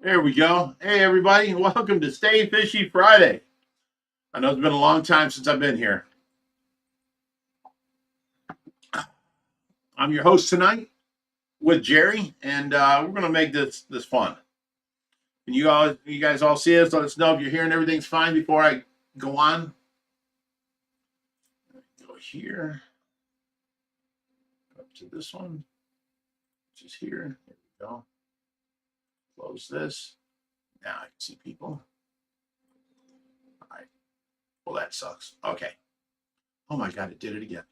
There we go. Hey, everybody. Welcome to Stay Fishy Friday. I know it's been a long time since I've been here. I'm your host tonight with Jerry, and we're going to make this fun. Can you guys all see us? Let us know if you're hearing everything's fine before I go on. Go here. Up to this one, which is here. There we go. Close this. Now I can see people. All right. Well, that sucks. Okay. Oh my God, it did it again.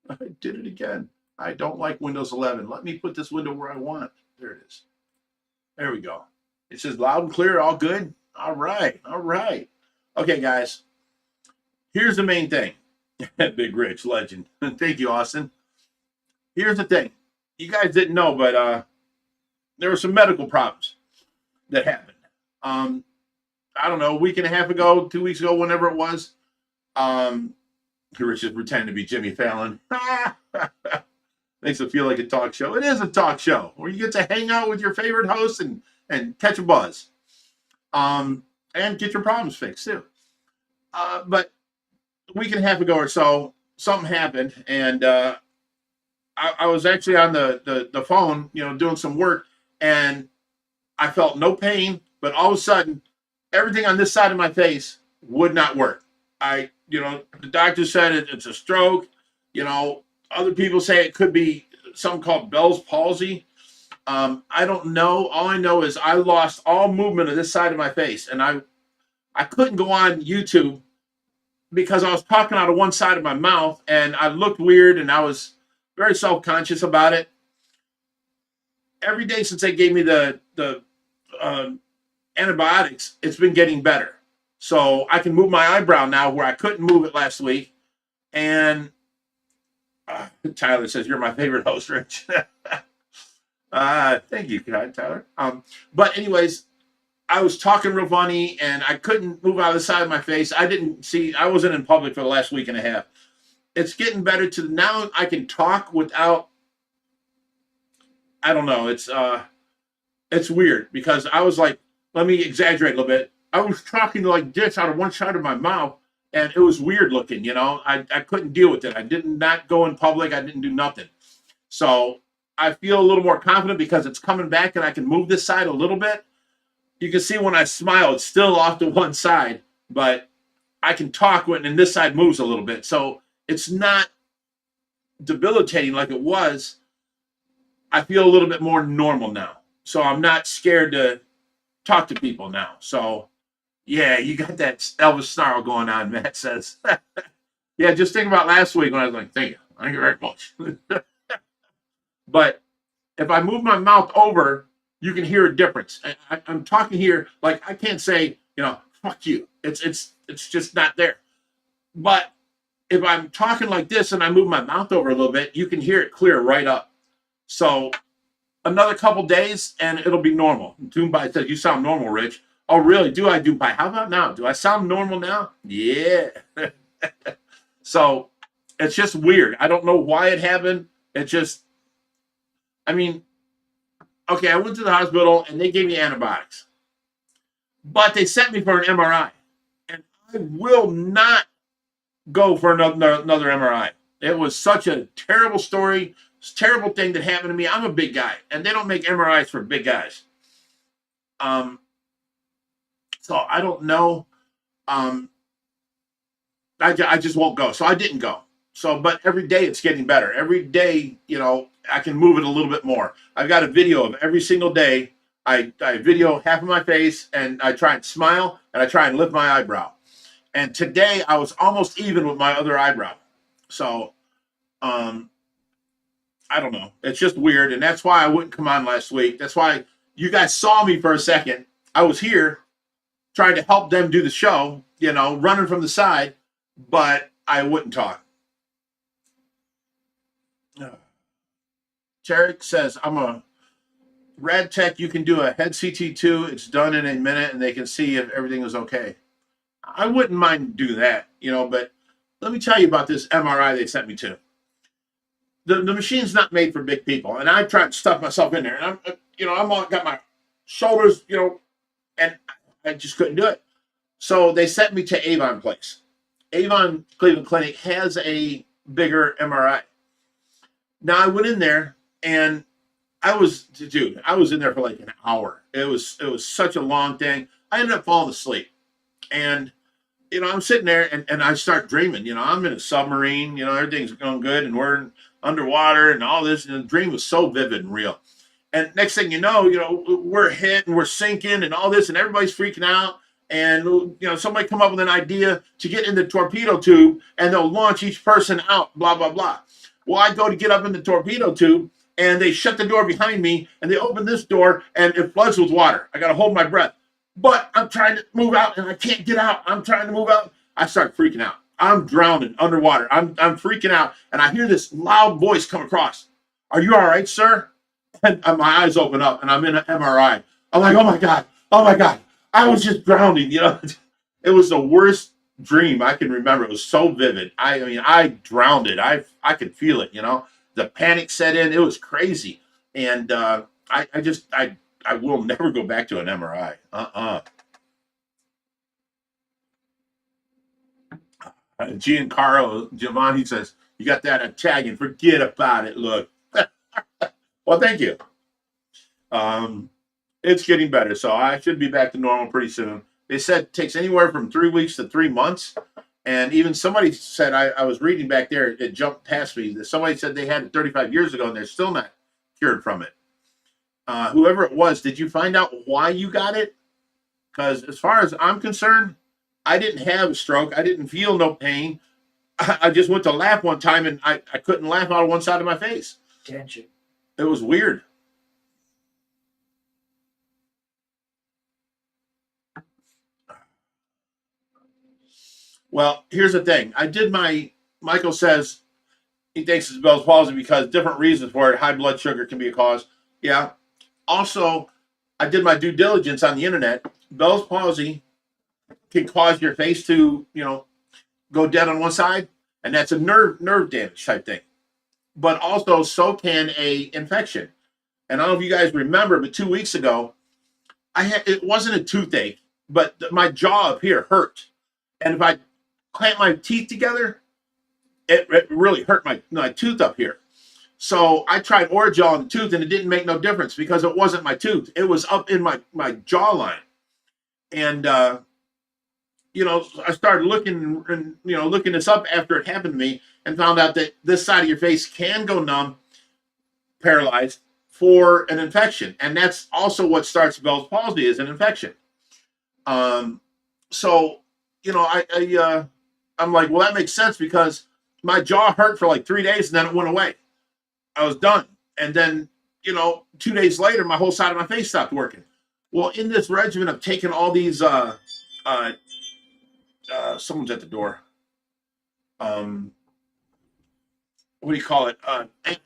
I did it again. I don't like Windows 11. Let me put this window where I want. There it is. There we go. It says loud and clear, all good. All right. All right. Okay, guys. Here's the main thing. Big Rich, legend. Thank you, Austin. Here's the thing. You guys didn't know, but there were some medical problems that happened. I don't know, a week and a half ago, 2 weeks ago, whenever it was. Rich is pretending to be Jimmy Fallon. Makes it feel like a talk show. It is a talk show where you get to hang out with your favorite host and catch a buzz. And get your problems fixed too. But a week and a half ago or so, something happened, and I was actually on the phone, doing some work, and I felt no pain, but all of a sudden, everything on this side of my face would not work. The doctor said it's a stroke. Other people say it could be something called Bell's palsy. I don't know. All I know is I lost all movement of this side of my face, and I couldn't go on YouTube because I was talking out of one side of my mouth, and I looked weird, and I was very self-conscious about it. Every day since they gave me the antibiotics, it's been getting better. So I can move my eyebrow now where I couldn't move it last week. And Tyler says, you're my favorite host, Rich. Thank you, Tyler. But anyways, I was talking real funny, and I couldn't move out of the side of my face. I wasn't in public for the last week and a half. It's getting better to now I can talk without, I don't know. It's weird because I was like, let me exaggerate a little bit. I was talking like this out of one side of my mouth, and it was weird looking, I couldn't deal with it. I did not go in public. I didn't do nothing. So I feel a little more confident because it's coming back and I can move this side a little bit. You can see when I smile, it's still off to one side, but I can talk and this side moves a little bit. So it's not debilitating like it was. I feel a little bit more normal now. So I'm not scared to talk to people now. So yeah, you got that Elvis snarl going on, Matt says. Yeah, just think about last week when I was like, thank you very much. But if I move my mouth over, you can hear a difference. I'm talking here like I can't say, fuck you. It's just not there. But if I'm talking like this and I move my mouth over a little bit, you can hear it clear right up. So another couple days and it'll be normal. Toonbai says, you sound normal, Rich. Oh, really? Do I, Toonbai? How about now? Do I sound normal now? Yeah. So it's just weird. I don't know why it happened. Okay, I went to the hospital and they gave me antibiotics. But they sent me for an MRI. And I will not go for another MRI. It was such a terrible story. Terrible thing that happened to me. I'm a big guy, and they don't make MRIs for big guys. So I don't know. I just won't go. So I didn't go. But every day it's getting better. Every day, I can move it a little bit more. I've got a video of every single day. I video half of my face, and I try and smile, and I try and lift my eyebrow. And today I was almost even with my other eyebrow. So, I don't know. It's just weird. And that's why I wouldn't come on last week. That's why you guys saw me for a second. I was here trying to help them do the show, running from the side, but I wouldn't talk. Tarek says, I'm a rad tech. You can do a head CT too. It's done in a minute and they can see if everything is okay. I wouldn't mind do that, but let me tell you about this MRI they sent me to. The machine's not made for big people, and I tried to stuff myself in there, and I'm got my shoulders, and I just couldn't do it. So they sent me to Avon Place. Avon Cleveland Clinic has a bigger MRI. Now I went in there and I was in there for like an hour. It was such a long thing. I ended up falling asleep. And I'm sitting there and I start dreaming. I'm in a submarine, everything's going good and we're underwater and all this. And the dream was so vivid and real. And next thing you know, we're hit and we're sinking and all this, and everybody's freaking out. And somebody come up with an idea to get in the torpedo tube, and they'll launch each person out. Blah blah blah. Well, I go to get up in the torpedo tube, and they shut the door behind me, and they open this door, and it floods with water. I got to hold my breath, but I'm trying to move out, and I can't get out. I'm trying to move out. I start freaking out. I'm drowning underwater. I'm freaking out, and I hear this loud voice come across. Are you all right, sir? And my eyes open up and I'm in an MRI. I'm like, oh my God, I was just drowning. It was the worst dream I can remember. It was so vivid. I mean, I drowned it. I could feel it. The panic set in. It was crazy, and I will never go back to an MRI. Giancarlo Giovanni says, you got that Italian, forget about it. Look. Well, thank you. It's getting better, so I should be back to normal pretty soon. They said it takes anywhere from 3 weeks to 3 months. And even somebody said, I was reading back there, it jumped past me. Somebody said they had it 35 years ago and they're still not cured from it. Whoever it was, did you find out why you got it? Because as far as I'm concerned, I didn't have a stroke. I didn't feel no pain. I just went to laugh one time and I couldn't laugh out of one side of my face. Tension. It was weird. Well, here's the thing. Michael says he thinks it's Bell's palsy because different reasons for it. High blood sugar can be a cause. Yeah. Also, I did my due diligence on the internet. Bell's palsy can cause your face to, go dead on one side, and that's a nerve damage type thing. But also, so can a infection. And I don't know if you guys remember, but 2 weeks ago, it wasn't a toothache, but my jaw up here hurt. And if I clamp my teeth together, it really hurt my tooth up here. So I tried Orajel on the tooth, and it didn't make no difference because it wasn't my tooth. It was up in my jawline. And, I started looking and, looking this up after it happened to me and found out that this side of your face can go numb, paralyzed, for an infection. And that's also what starts Bell's palsy, is an infection. So, I'm like, well, that makes sense because my jaw hurt for like 3 days and then it went away. I was done. And then, 2 days later, my whole side of my face stopped working. Well, in this regimen of taking all these, someone's at the door. What do you call it?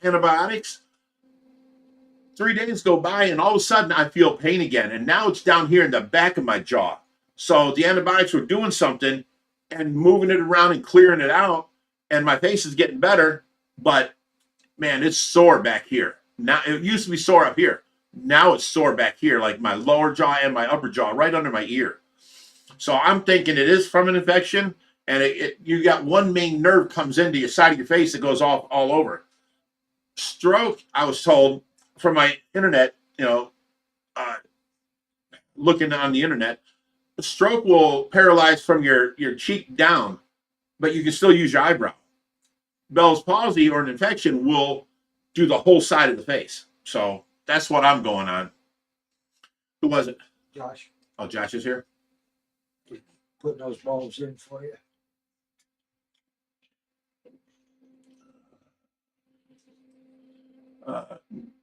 Antibiotics. 3 days go by and all of a sudden I feel pain again. And now it's down here in the back of my jaw. So the antibiotics were doing something and moving it around and clearing it out. And my face is getting better. But man, it's sore back here. Now it used to be sore up here. Now it's sore back here, like my lower jaw and my upper jaw, right under my ear. So I'm thinking it is from an infection. And you got one main nerve comes into your side of your face that goes off all over. Stroke, I was told from my internet, looking on the internet, stroke will paralyze from your cheek down, but you can still use your eyebrow. Bell's palsy or an infection will do the whole side of the face. So that's what I'm going on. Who was it? Josh. Oh, Josh is here? Putting those balls in for you.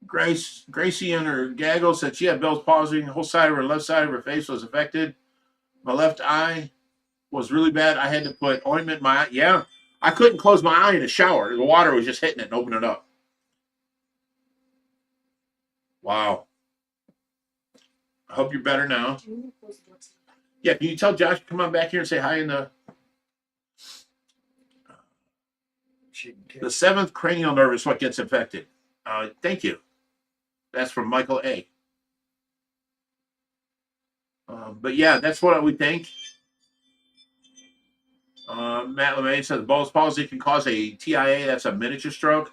Gracie and her gaggle said she had Bell's palsy. The whole side of her left side of her face was affected. My left eye was really bad. I had to put ointment in my eye. Yeah, I couldn't close my eye in the shower. The water was just hitting it and opening it up. Wow. I hope you're better now. Yeah, can you tell Josh to come on back here and say hi in the 7th cranial nerve is what gets affected. Thank you. That's from Michael A. But yeah, that's what we think. Matt LeMay says Bell's palsy can cause a TIA. That's a miniature stroke.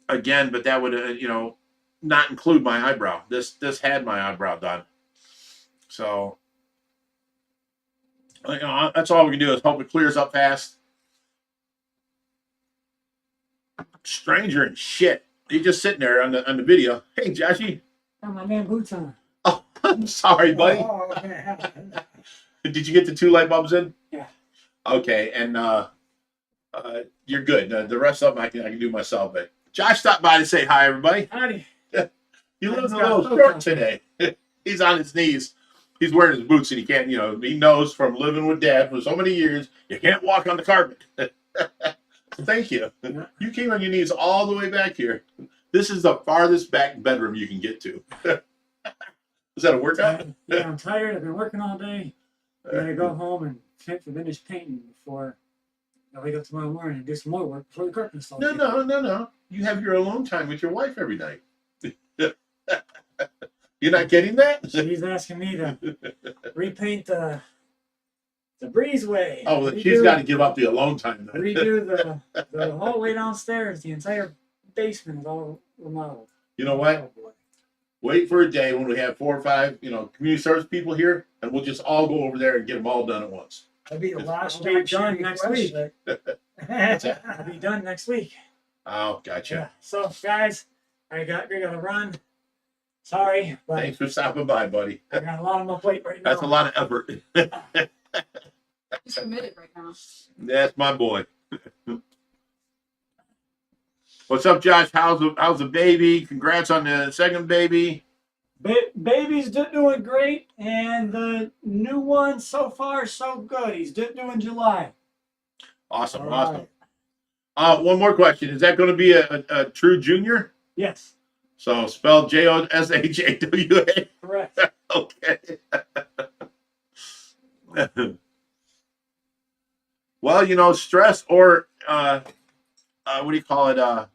Again, but that would not include my eyebrow. This had my eyebrow done. So that's all we can do is hope it clears up fast. Stranger and shit. He's just sitting there on the video. Hey, Joshy. Got my man boots on. Oh, I'm sorry, buddy. Oh, okay. Did you get the 2 light bulbs in? Yeah. Okay, and you're good. The rest of them I can do myself. But Josh stopped by to say hi, everybody. Howdy. You look a little short today. He's on his knees. He's wearing his boots, and he can't. He knows from living with Dad for so many years, you can't walk on the carpet. Thank you. You came on your knees all the way back here. This is the farthest back bedroom you can get to. Is that a workout? Yeah, I'm tired. I've been working all day. I'm gonna go home and finish painting before I wake up tomorrow morning and do some more work before the curtain installed. No. You have your alone time with your wife every night. You're not getting that? She's asking me to repaint the breezeway. Oh, she's got to give up the alone time. Then. Redo the hallway downstairs. The entire basement is all remodeled. You know what? Oh, boy. Wait for a day when we have 4 or 5, community service people here, and we'll just all go over there and get them all done at once. That'll be the last I'll be time she done next requests week. it. I'll be done next week. Oh, gotcha. Yeah. So, guys, I gotta run. Sorry, but Thanks for stopping by, buddy. I got a lot on my plate right now. That's a lot of effort. He's committed right now. That's my boy. What's up, Josh? How's the baby? Congrats on the second baby. Baby's doing great, and the new one so far so good. He's doing July. Awesome, All awesome. right. One more question. Is that going to be a true junior? Yes, So spelled JOSHAWA. correct. Okay. Well, stress or what do you call it?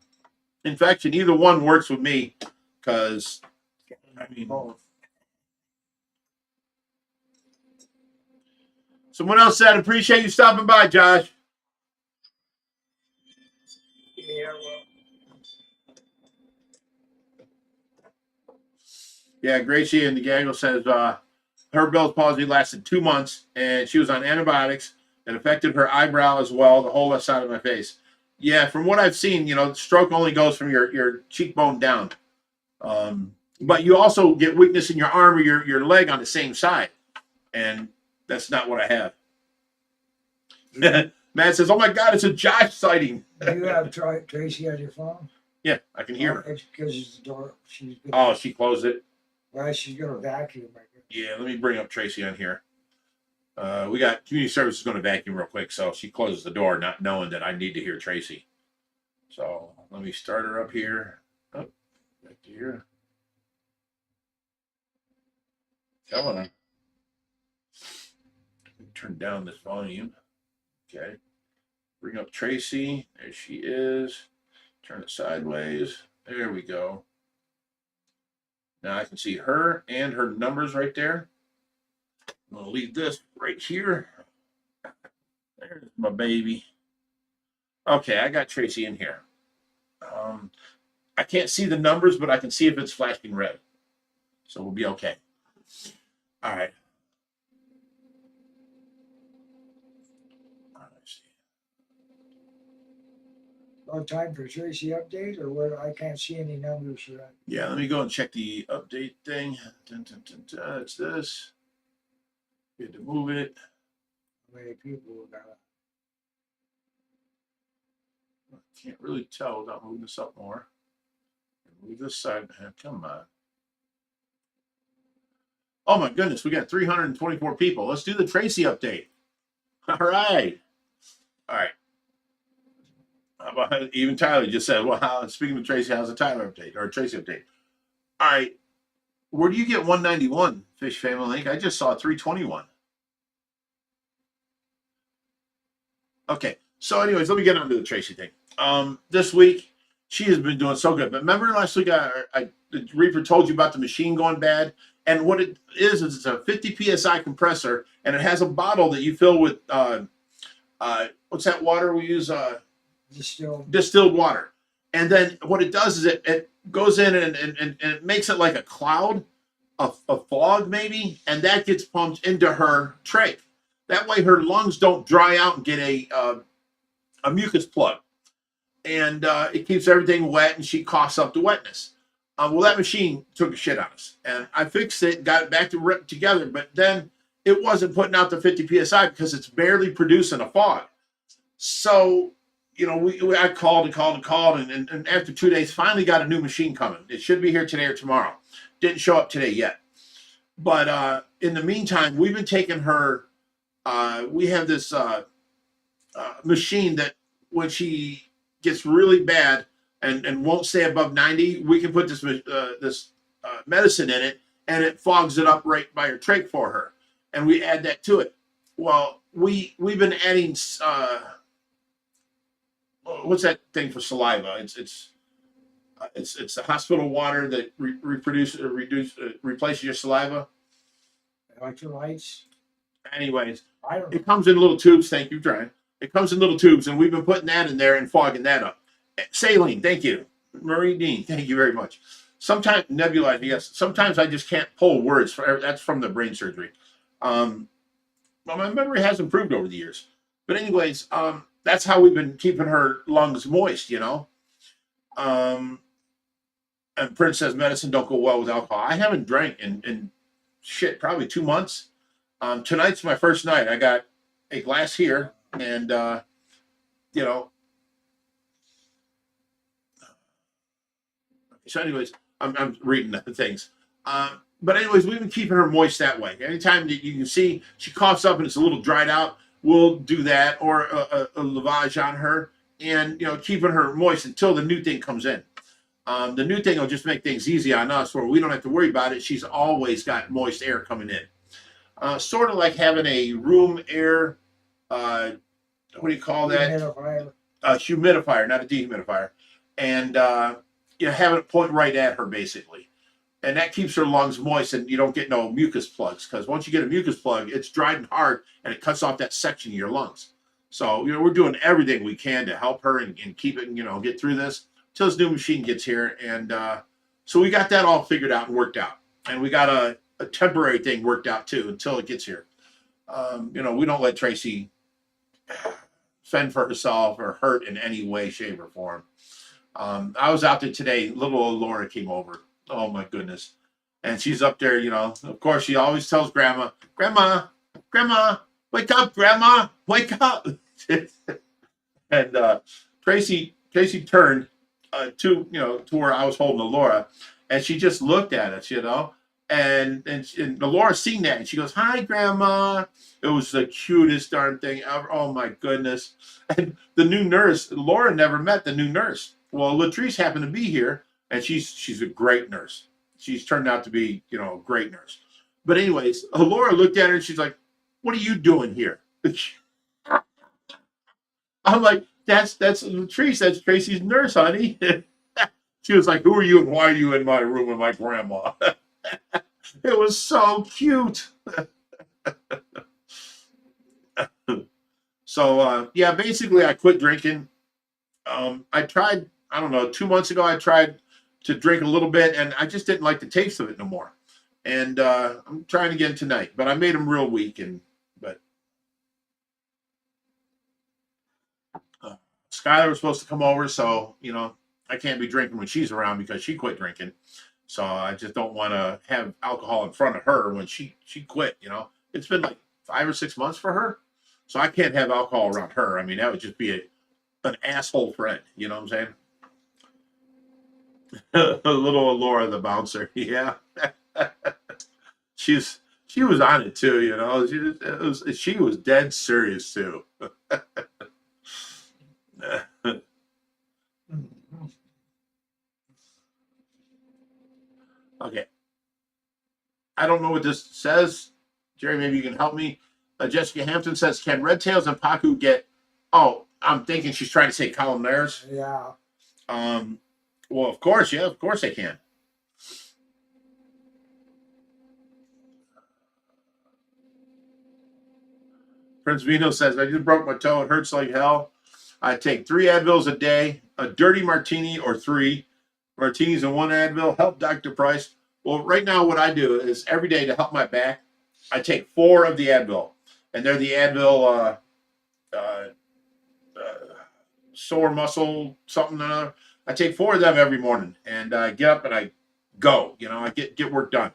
Infection. Either one works with me, because Both. someone else said, appreciate you stopping by, Josh. Yeah, well, Yeah, Gracie and the gaggle says her Bell's palsy lasted 2 months, and she was on antibiotics. It affected her eyebrow as well, the whole left side of my face. Yeah, from what I've seen, stroke only goes from your cheekbone down. But you also get weakness in your arm or your leg on the same side. And that's not what I have. Matt says, oh my God, it's a Josh sighting. do you have Tracy on your phone? Yeah, I can hear her. It's because it's the door. She's Oh, she closed it. well, she's gonna vacuum. I guess. Yeah, let me bring up Tracy on here. We got community services going to vacuum real quick, so she closes the door, not knowing that I need to hear Tracy. So let me start her up here. Up, back to here. Come on. Turn down this volume. Okay. Bring up Tracy. There she is. Turn it sideways. There we go. Now I can see her and her numbers right there. I'm going to leave this right here. There's my baby. Okay, I got Tracy in here. I can't see the numbers, but I can see if it's flashing red. So we'll be okay. All right. Let's see. No time for Tracy update, or what? I can't see any numbers for that. Yeah, let me go and check the update thing. It's this. We had to move it. How many people we got? Can't really tell without moving this up more. Move this side. Come on. Oh my goodness, we got 324 people. Let's do the Tracy update. All right. All right. How about, even Tyler just said, well, speaking of Tracy, how's the Tyler update or Tracy update? All right. Where do you get 191, Fish Family Link? I just saw 321. Okay. So anyways, let me get on to the Tracy thing. This week, she has been doing so good. But remember last week, Reaper told you about the machine going bad, And what it is it's a 50 psi compressor, and it has a bottle that you fill with what's that water we use? Distilled water. And then what it does is it goes in and it makes it like a cloud, a fog maybe, and that gets pumped into her trach. That way her lungs don't dry out and get a mucus plug. And it keeps everything wet, and she coughs up the wetness. Well, that machine took a shit on us, and I fixed it, got it back to together, but then it wasn't putting out the 50 psi because it's barely producing a fog. So, you know, I called and after 2 days, finally got a new machine coming. It should be here today or tomorrow. Didn't show up today yet. But in the meantime, we've been taking her. We have this machine that when she gets really bad and won't stay above 90, we can put this medicine in it, and it fogs it up right by her trach for her, and we add that to it. Well, we've been adding what's that thing for saliva? It's the hospital water that replaces your saliva. Electrolytes. Anyways, I don't know. it comes in little tubes. Thank you, Brian. It comes in little tubes, and we've been putting that in there and fogging that up. Saline, thank you. Marie Dean, thank you very much. Sometimes nebulizer, yes. Sometimes I just can't pull words. That's from the brain surgery. Well, my memory has improved over the years. But anyways, that's how we've been keeping her lungs moist, you know. And Prince says medicine don't go well with alcohol. I haven't drank in shit, probably 2 months. Tonight's my first night. I got a glass here, and you know. So, anyways, I'm reading the things. But anyways, we've been keeping her moist that way. Anytime that you can see she coughs up and it's a little dried out, we'll do that, or a lavage on her, and you know, keeping her moist until the new thing comes in. The new thing will just make things easy on us, where we don't have to worry about it. She's always got moist air coming in. Sort of like having a room air, what do you call that? Humidifier. A humidifier, not a dehumidifier. And you know, having it point right at her, basically. And that keeps her lungs moist, and you don't get no mucus plugs, because once you get a mucus plug, it's dried and hard, and it cuts off that section of your lungs. So, you know, we're doing everything we can to help her and keep it, you know, get through this until this new machine gets here. And so we got that all figured out and worked out. And we got a temporary thing worked out, too, until it gets here. You know, we don't let Tracy fend for herself or hurt in any way, shape, or form. I was out there today. Little Laura came over. Oh, my goodness. And she's up there, you know. Of course, she always tells Grandma, Grandma, wake up, Grandma, wake up. And Tracy turned to where I was holding the Laura, and she just looked at us, you know. And the Laura seen that, and she goes, "Hi, Grandma." It was the cutest darn thing ever. Oh, my goodness. And the new nurse, Laura never met the new nurse. Well, Latrice happened to be here, and she's a great nurse. She's turned out to be, you know, a great nurse. But anyways, Laura looked at her, and she's like, "What are you doing here?" I'm like, that's Latrice. That's Tracy's nurse, honey. She was like, "Who are you, and why are you in my room with my grandma?" It was so cute. So, yeah, basically I quit drinking. I tried, I don't know, 2 months ago, I tried to drink a little bit, and I just didn't like the taste of it no more. And I'm trying again tonight, but I made them real weak. But Skylar was supposed to come over, so, you know, I can't be drinking when she's around because she quit drinking. So I just don't want to have alcohol in front of her when she quit, you know. It's been like 5 or 6 months for her. So I can't have alcohol around her. I mean, that would just be an asshole friend. You know what I'm saying? Little Laura the bouncer. Yeah. She was on it too, you know. She was dead serious too. Okay. I don't know what this says. Jerry, maybe you can help me. Jessica Hampton says, "Can red tails and pacu get..." Oh, I'm thinking she's trying to say columnaires. Yeah. Well, of course, yeah, of course they can. Prince Vino says, I just broke my toe. It hurts like hell. I take 3 Advils a day, a dirty martini or 3 martinis and 1 Advil. Help Dr. Price. Well, right now what I do is every day to help my back, I take 4 of the Advil. And they're the Advil sore muscle something or another. I take 4 of them every morning and I get up and I go. I get work done.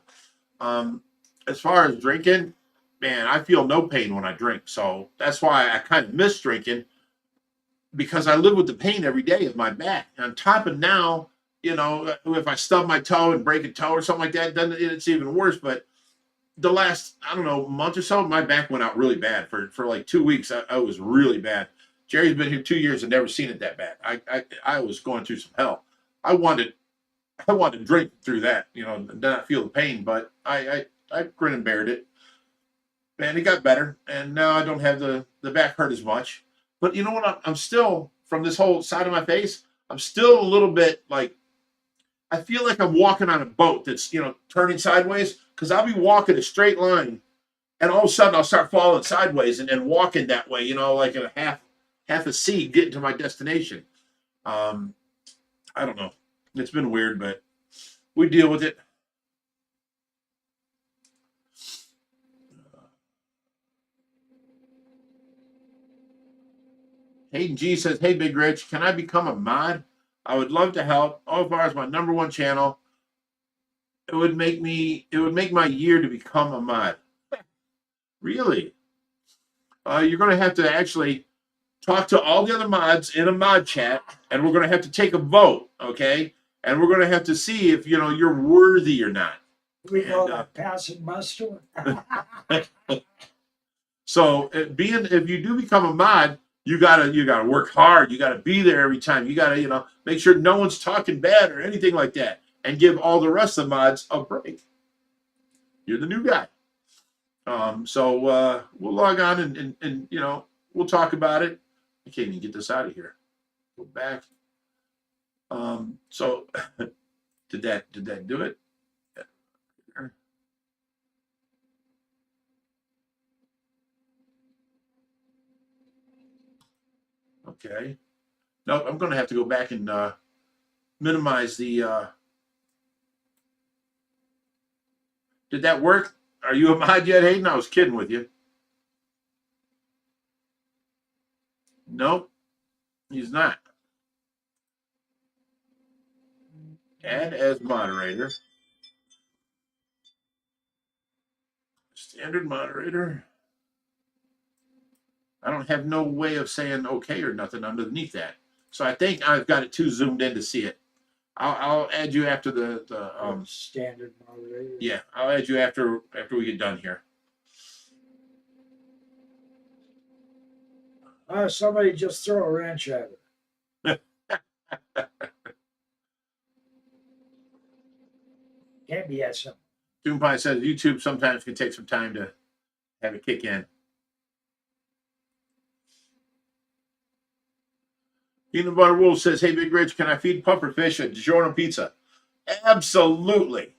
As far as drinking, man, I feel no pain when I drink. So that's why I kind of miss drinking, because I live with the pain every day of my back. And on top of now, if I stub my toe and break a toe or something like that, then it's even worse. But the last, I don't know, month or so, my back went out really bad. For like 2 weeks, I was really bad. Jerry's been here 2 years and never seen it that bad. I was going through some hell. I wanted to drink through that, and not feel the pain, but I grin and bared it. And it got better, and now I don't have the back hurt as much. But you know what? I'm still, from this whole side of my face, I'm still a little bit like, I feel like I'm walking on a boat that's, turning sideways, because I'll be walking a straight line, and all of a sudden I'll start falling sideways and then walking that way, like in a half a C getting to my destination. I don't know. It's been weird, but we deal with it. Hayden G says, hey, Big Rich, can I become a mod? I would love to help. OFR is my #1 channel. It would make my year to become a mod. Really? You're going to have to actually talk to all the other mods in a mod chat, and we're going to have to take a vote, okay? And we're going to have to see if, you're worthy or not. We call that passing muster. So if you do become a mod, you gotta work hard. You gotta be there every time. You gotta, make sure no one's talking bad or anything like that, and give all the rest of the mods a break. You're the new guy. So we'll log on and we'll talk about it. I can't even get this out of here. Go back. So did that do it? Okay. Nope, I'm going to have to go back and minimize the... Did that work? Are you a mod yet, Hayden? I was kidding with you. Nope, he's not. Add as moderator. Standard moderator. I don't have no way of saying okay or nothing underneath that. So I think I've got it too zoomed in to see it. I'll add you after the standard moderator. Yeah, I'll add you after we get done here. Somebody just throw a wrench at it. Can't be that simple. Toon Pie says YouTube sometimes can take some time to have it kick in. Peanut Butter Wolf says, hey, Big Rich, can I feed pufferfish a DiGiorno pizza? Absolutely.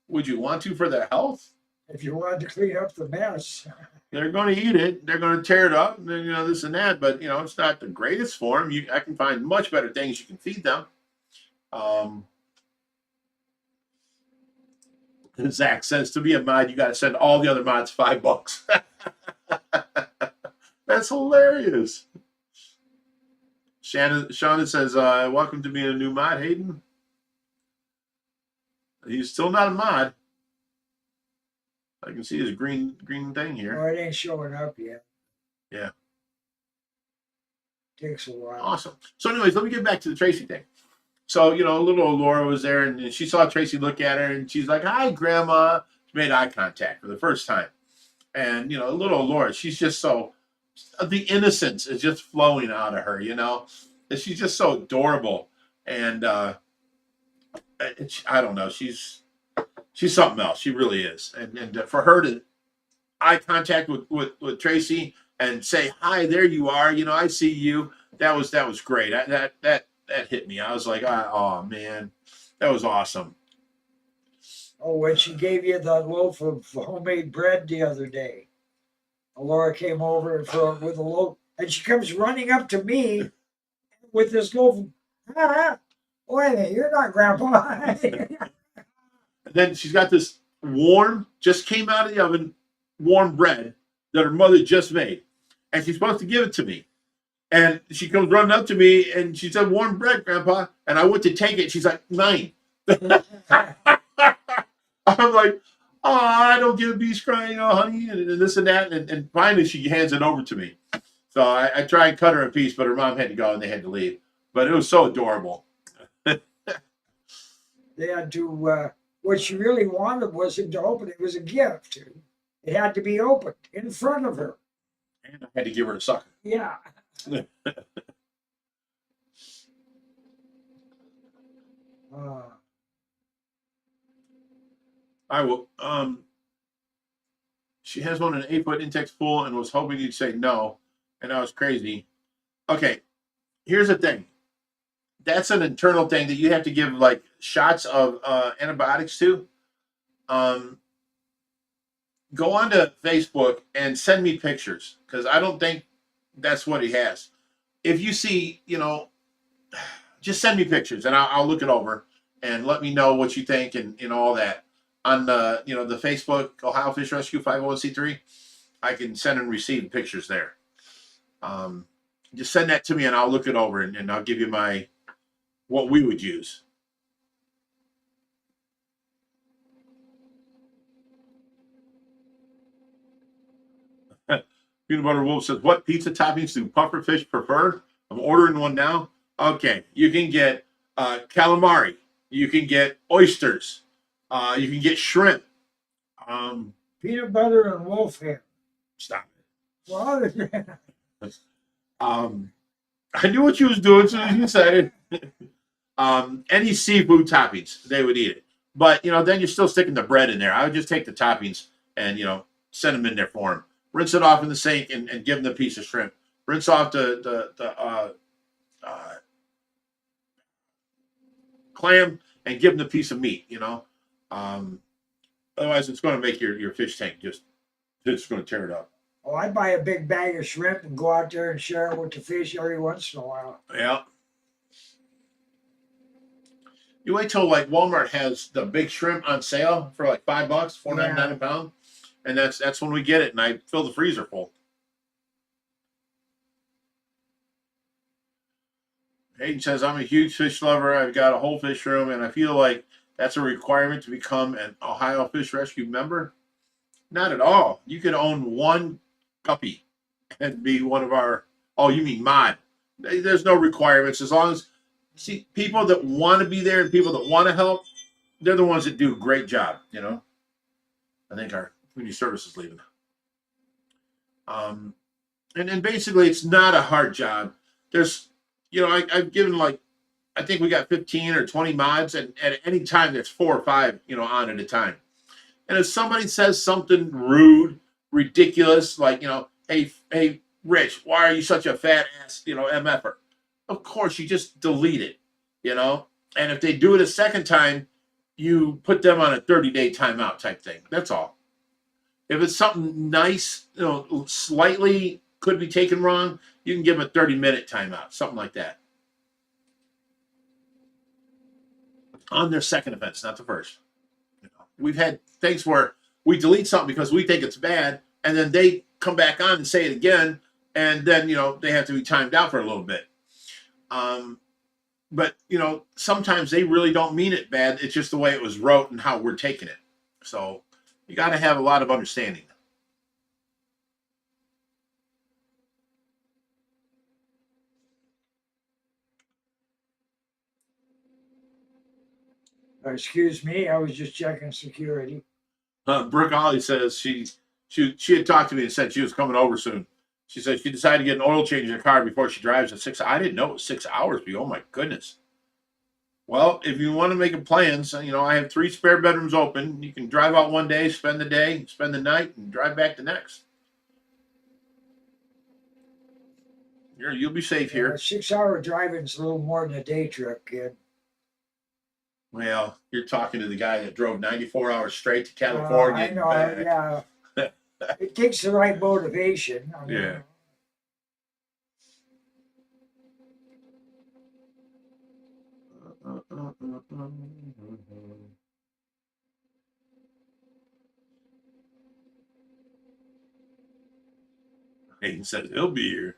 Would you want to for their health? If you wanted to clean up the mess. They're going to eat it. They're going to tear it up, and this and that. But, it's not the greatest for them. I can find much better things you can feed them. Zach says, to be a mod, you got to send all the other mods $5. That's hilarious. Shauna says, welcome to being a new mod, Hayden. He's still not a mod. I can see his green thing here. Oh, it ain't showing up yet. Yeah. Takes a while. Awesome. So anyways, let me get back to the Tracy thing. So, little old Laura was there, and she saw Tracy look at her, and she's like, hi, Grandma. She made eye contact for the first time. And, little old Laura, she's just so... The innocence is just flowing out of her, And she's just so adorable. And I don't know, she's something else. She really is. And for her to eye contact with Tracy and say, hi, there you are. I see you. That was great. That hit me. I was like, oh man, that was awesome. Oh, when she gave you the loaf of homemade bread the other day. Laura came over with a loaf, and she comes running up to me with this loaf. Ah, wait a minute, you're not Grandpa. And then she's got this warm, just came out of the oven, warm bread that her mother just made. And she's supposed to give it to me. And she comes running up to me and she said, warm bread, Grandpa. And I went to take it. She's like, mine. I'm like, oh, I don't give a beast crying, oh, honey, and this and that. And finally, she hands it over to me. So I try and cut her a piece, but her mom had to go and they had to leave. But it was so adorable. They had to, what she really wanted was him to open it. It was a gift. It had to be opened in front of her. And I had to give her a sucker. Yeah. I will. She has one in an 8-foot Intex pool and was hoping you'd say no, and I was crazy. Okay, here's the thing. That's an internal thing that you have to give like shots of antibiotics to. Go onto Facebook and send me pictures because I don't think that's what he has. If you see, just send me pictures and I'll look it over and let me know what you think and all that. On the the Facebook Ohio Fish Rescue 501c3, I can send and receive pictures there. Just send that to me and I'll look it over and I'll give you what we would use. Peanut Butter Wolf says, what pizza toppings do pufferfish prefer? I'm ordering one now. Okay, you can get calamari. You can get oysters. You can get shrimp. Peanut butter and wolf hair. Stop Well, it. I knew what you was doing as soon as you said it. Any seafood toppings, they would eat it. But, then you're still sticking the bread in there. I would just take the toppings and, send them in there for them. Rinse it off in the sink and give them the piece of shrimp. Rinse off the clam and give them the piece of meat, Otherwise, it's going to make your fish tank it's going to tear it up. oh, I buy a big bag of shrimp and go out there and share it with the fish every once in a while. Yeah. You wait till like Walmart has the big shrimp on sale for like $5, $4.99 a pound, and that's when we get it. And I fill the freezer full. Hayden says, I'm a huge fish lover. I've got a whole fish room, and I feel like that's a requirement to become an Ohio Fish Rescue member. Not at all. You could own one guppy and be one of our, oh, you mean mod. There's no requirements. As long as, see, people that want to be there and people that want to help, they're the ones that do a great job, I think our community service is leaving. And basically, it's not a hard job. There's, I've given I think we got 15 or 20 mods, and at any time there's 4 or 5, on at a time. And if somebody says something rude, ridiculous, like, hey, Rich, why are you such a fat ass, MFer? Of course, you just delete it, And if they do it a second time, you put them on a 30-day timeout type thing. That's all. If it's something nice, slightly could be taken wrong, you can give them a 30-minute timeout, something like that. On their second offense, not the first. We've had things where we delete something because we think it's bad, and then they come back on and say it again, and then they have to be timed out for a little bit. But sometimes they really don't mean it bad. It's just the way it was wrote and how we're taking it. So you got to have a lot of understanding. Excuse me, I was just checking security. Brooke Ollie says she had talked to me and said she was coming over soon. She said she decided to get an oil change in the car before she drives at 6. I didn't know it was 6 hours. Oh my goodness. Well, if you want to make plans, I have 3 spare bedrooms open. You can drive out one day, spend the night, and drive back the next. You'll be safe here. 6-hour driving's a little more than a day trip, kid. Well, you're talking to the guy that drove 94 hours straight to California. I know, and back. yeah. It takes the right motivation. I mean, Yeah. Hayden says he'll be here.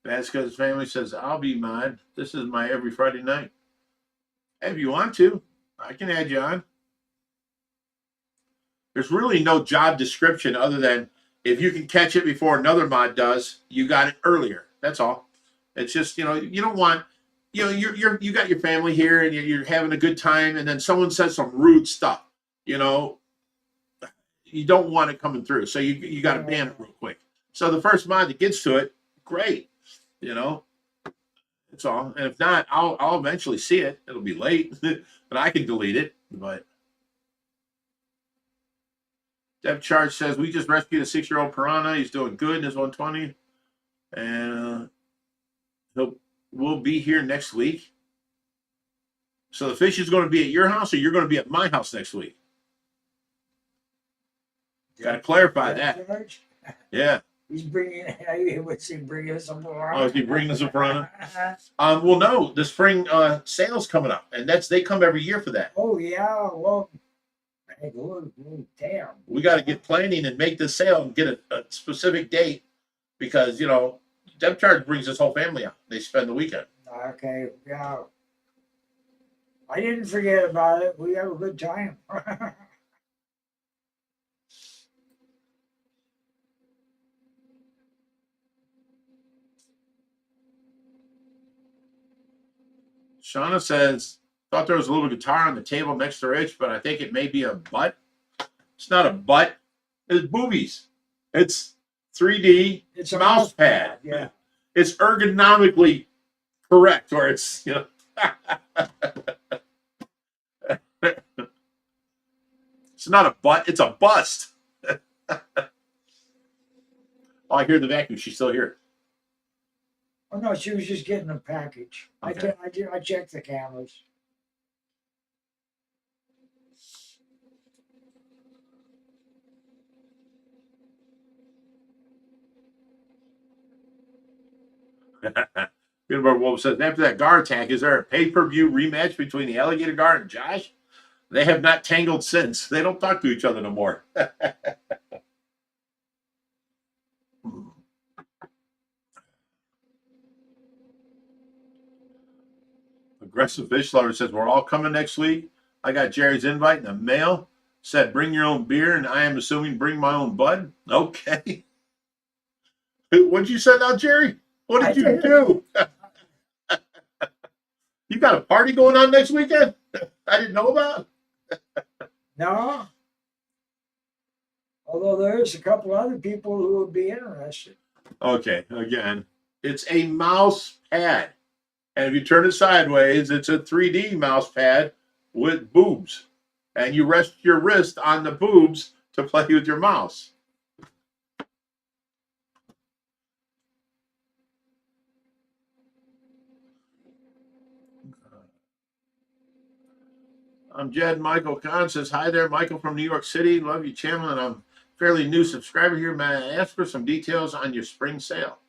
Vasquez's family says I'll be mine. This is my every Friday night. If you want to, I can add you on. There's really no job description other than if you can catch it before another mod does, you got it earlier. That's all. It's just, you don't want, you got your family here and you're having a good time, and then someone says some rude stuff. You don't want it coming through, so you got to ban it real quick. So the first mod that gets to it, great. It's all. And if not, I'll eventually see it. It'll be late, but I can delete it. But Deb Charge says we just rescued a 6-year-old piranha. He's doing good in his 120, and we'll be here next week. So the fish is going to be at your house, or you're going to be at my house next week. Got to clarify that. George, Yeah. he's bringing. What's he bringing some more? Oh, is he bringing us a piranha? Well, no, the spring sale's coming up, and they come every year for that. Oh yeah, well, damn. We got to get planning and make the sale and get a specific date, because Deb Charge brings his whole family out. They spend the weekend. Okay, yeah. I didn't forget about it. We have a good time. Shauna says, thought there was a little guitar on the table next to Rich, but I think it may be a butt. It's not a butt. It's boobies. It's 3D. It's a mouse pad. Yeah. It's ergonomically correct, or it's, it's not a butt, it's a bust. Oh, I hear the vacuum. She's still here. Oh no, she was just getting a package. Okay. I checked the cameras. Peanut Butter Wolf says, after that Gar attack, is there a pay-per-view rematch between the alligator Gar and Josh? They have not tangled since. They don't talk to each other no more. Aggressive Fish Lover says, we're all coming next week. I got Jerry's invite in the mail. Said, bring your own beer, and I am assuming bring my own bud. Okay. What'd you say now, Jerry? What did you do? You got a party going on next weekend? I didn't know about. No. Although there's a couple other people who would be interested. Okay, again, it's a mouse pad. And if you turn it sideways, it's a 3D mouse pad with boobs. And you rest your wrist on the boobs to play with your mouse. I'm Jed. Michael Kahn says, hi there, Michael from New York City. Love your channel, and I'm a fairly new subscriber here. May I ask for some details on your spring sale?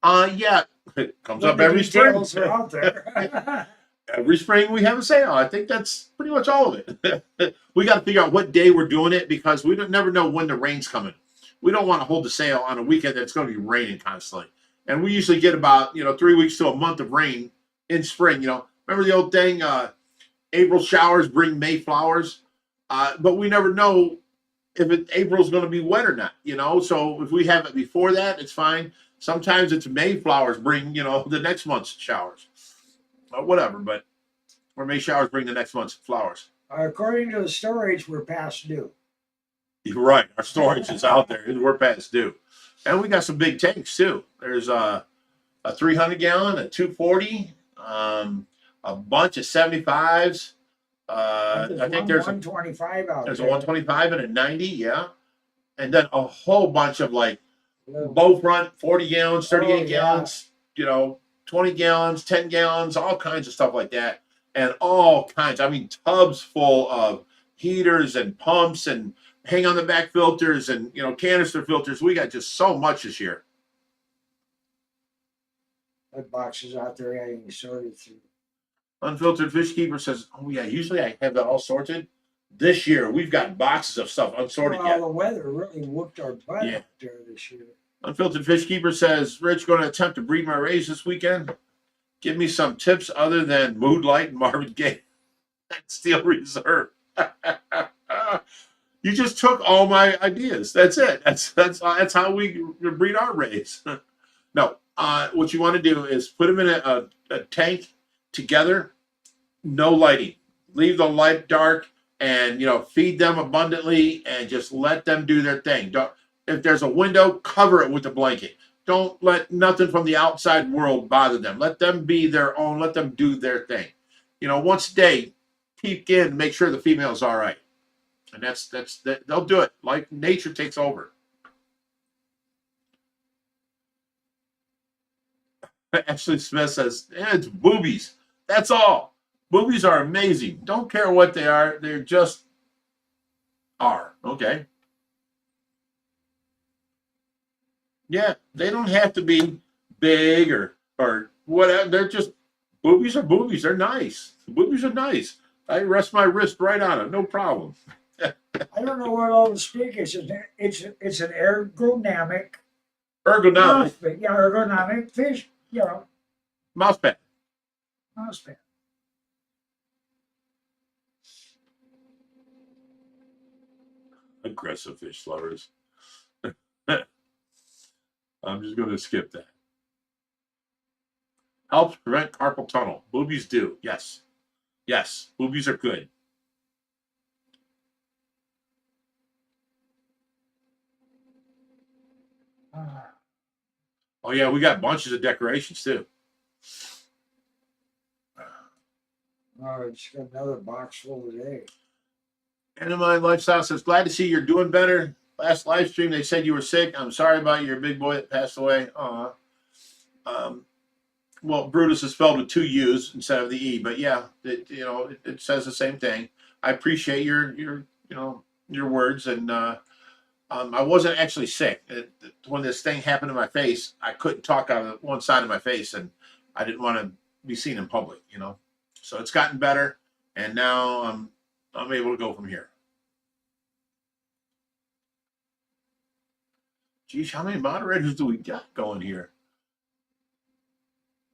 Yeah, it comes up every spring. Details are out there. Every spring we have a sale. I think that's pretty much all of it. We got to figure out what day we're doing it, because we never know when the rain's coming. We don't want to hold the sale on a weekend that's going to be raining constantly. And we usually get about 3 weeks to a month of rain in spring. Remember the old thing, April showers bring May flowers, but we never know if April's going to be wet or not. So if we have it before that, it's fine. Sometimes it's May flowers bring the next month's showers. Whatever, or May showers bring the next month's flowers. According to the storage, we're past due. You're right. Our storage is out there. We're past due. And we got some big tanks too. There's a 300 gallon, a 240, a bunch of 75s. I think there's 125 out there's a there. 125 and a 90, yeah. And then a whole bunch of bow front, 40 gallons, 38 gallons, 20 gallons, 10 gallons, all kinds of stuff like that. And all kinds, tubs full of heaters and pumps and hang on the back filters and, you know, canister filters. We got just so much this year. That boxes out there I ain't sorted through. Unfiltered Fish Keeper says, oh yeah, usually I have that all sorted. This year we've got boxes of stuff unsorted Well, yet. the weather really whooped our butt Yeah. up there this year. Unfiltered Fish Keeper says, Rich, going to attempt to breed my rays this weekend. Give me some tips other than Mood Light and Marvin Gaye and Steel Reserve. You just took all my ideas. That's it. That's how we breed our rays. No, what you want to do is put them in a tank together, no lighting. Leave the light dark, and, you know, feed them abundantly, and just let them do their thing. Don't, if there's a window, cover it with a blanket. Don't let nothing from the outside world bother them. Let them be their own. Let them do their thing. You know, once a day, peek in, make sure the female's all right. And that's they'll do it. Like nature takes over. Ashley Smith says, it's boobies. That's all. Boobies are amazing. Don't care what they are. They're just are. Okay. Yeah, they don't have to be big or whatever. They're just boobies are boobies. They're nice. Boobies are nice. I rest my wrist right on it. No problem. I don't know what all the speak is. It's an ergonomic. Ergonomic. Yeah, ergonomic fish. You know, Mouse pad. mouse pad. Aggressive fish lovers. I'm just going to skip that. Helps prevent carpal tunnel. Boobies do. Yes. Yes. Boobies are good. Oh, yeah. We got bunches of decorations, too. Oh, it's got another box full today. Animal Lifestyle says, glad to see you're doing better. Last live stream, they said you were sick. I'm sorry about your big boy that passed away. Well, Brutus is spelled with 2 U's instead of the E, but yeah, it says the same thing. I appreciate your words, and I wasn't actually sick. When this thing happened to my face, I couldn't talk out of one side of my face, and I didn't want to be seen in public, you know. So it's gotten better, and now I'm able to go from here. Geez, how many moderators do we got going here?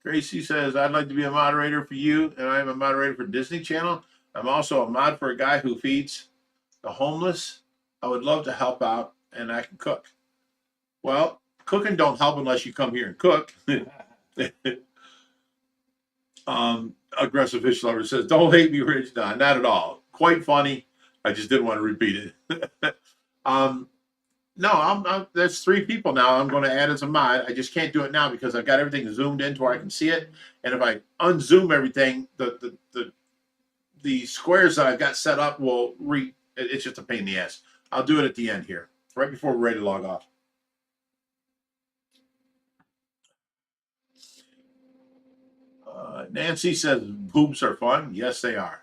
Gracie says, I'd like to be a moderator for you, and I'm a moderator for Disney Channel. I'm also a mod for a guy who feeds the homeless. I would love to help out, and I can cook. Well, cooking don't help unless you come here and cook. Aggressive Fish Lover says, don't hate me, Rich. No, not at all. Quite funny. I just didn't want to repeat it. No, there's 3 people now I'm going to add as a mod. I just can't do it now because I've got everything zoomed in to where I can see it. And if I unzoom everything, the squares that I've got set up will it's just a pain in the ass. I'll do it at the end here, right before we're ready to log off. Nancy says, boobs are fun. Yes, they are.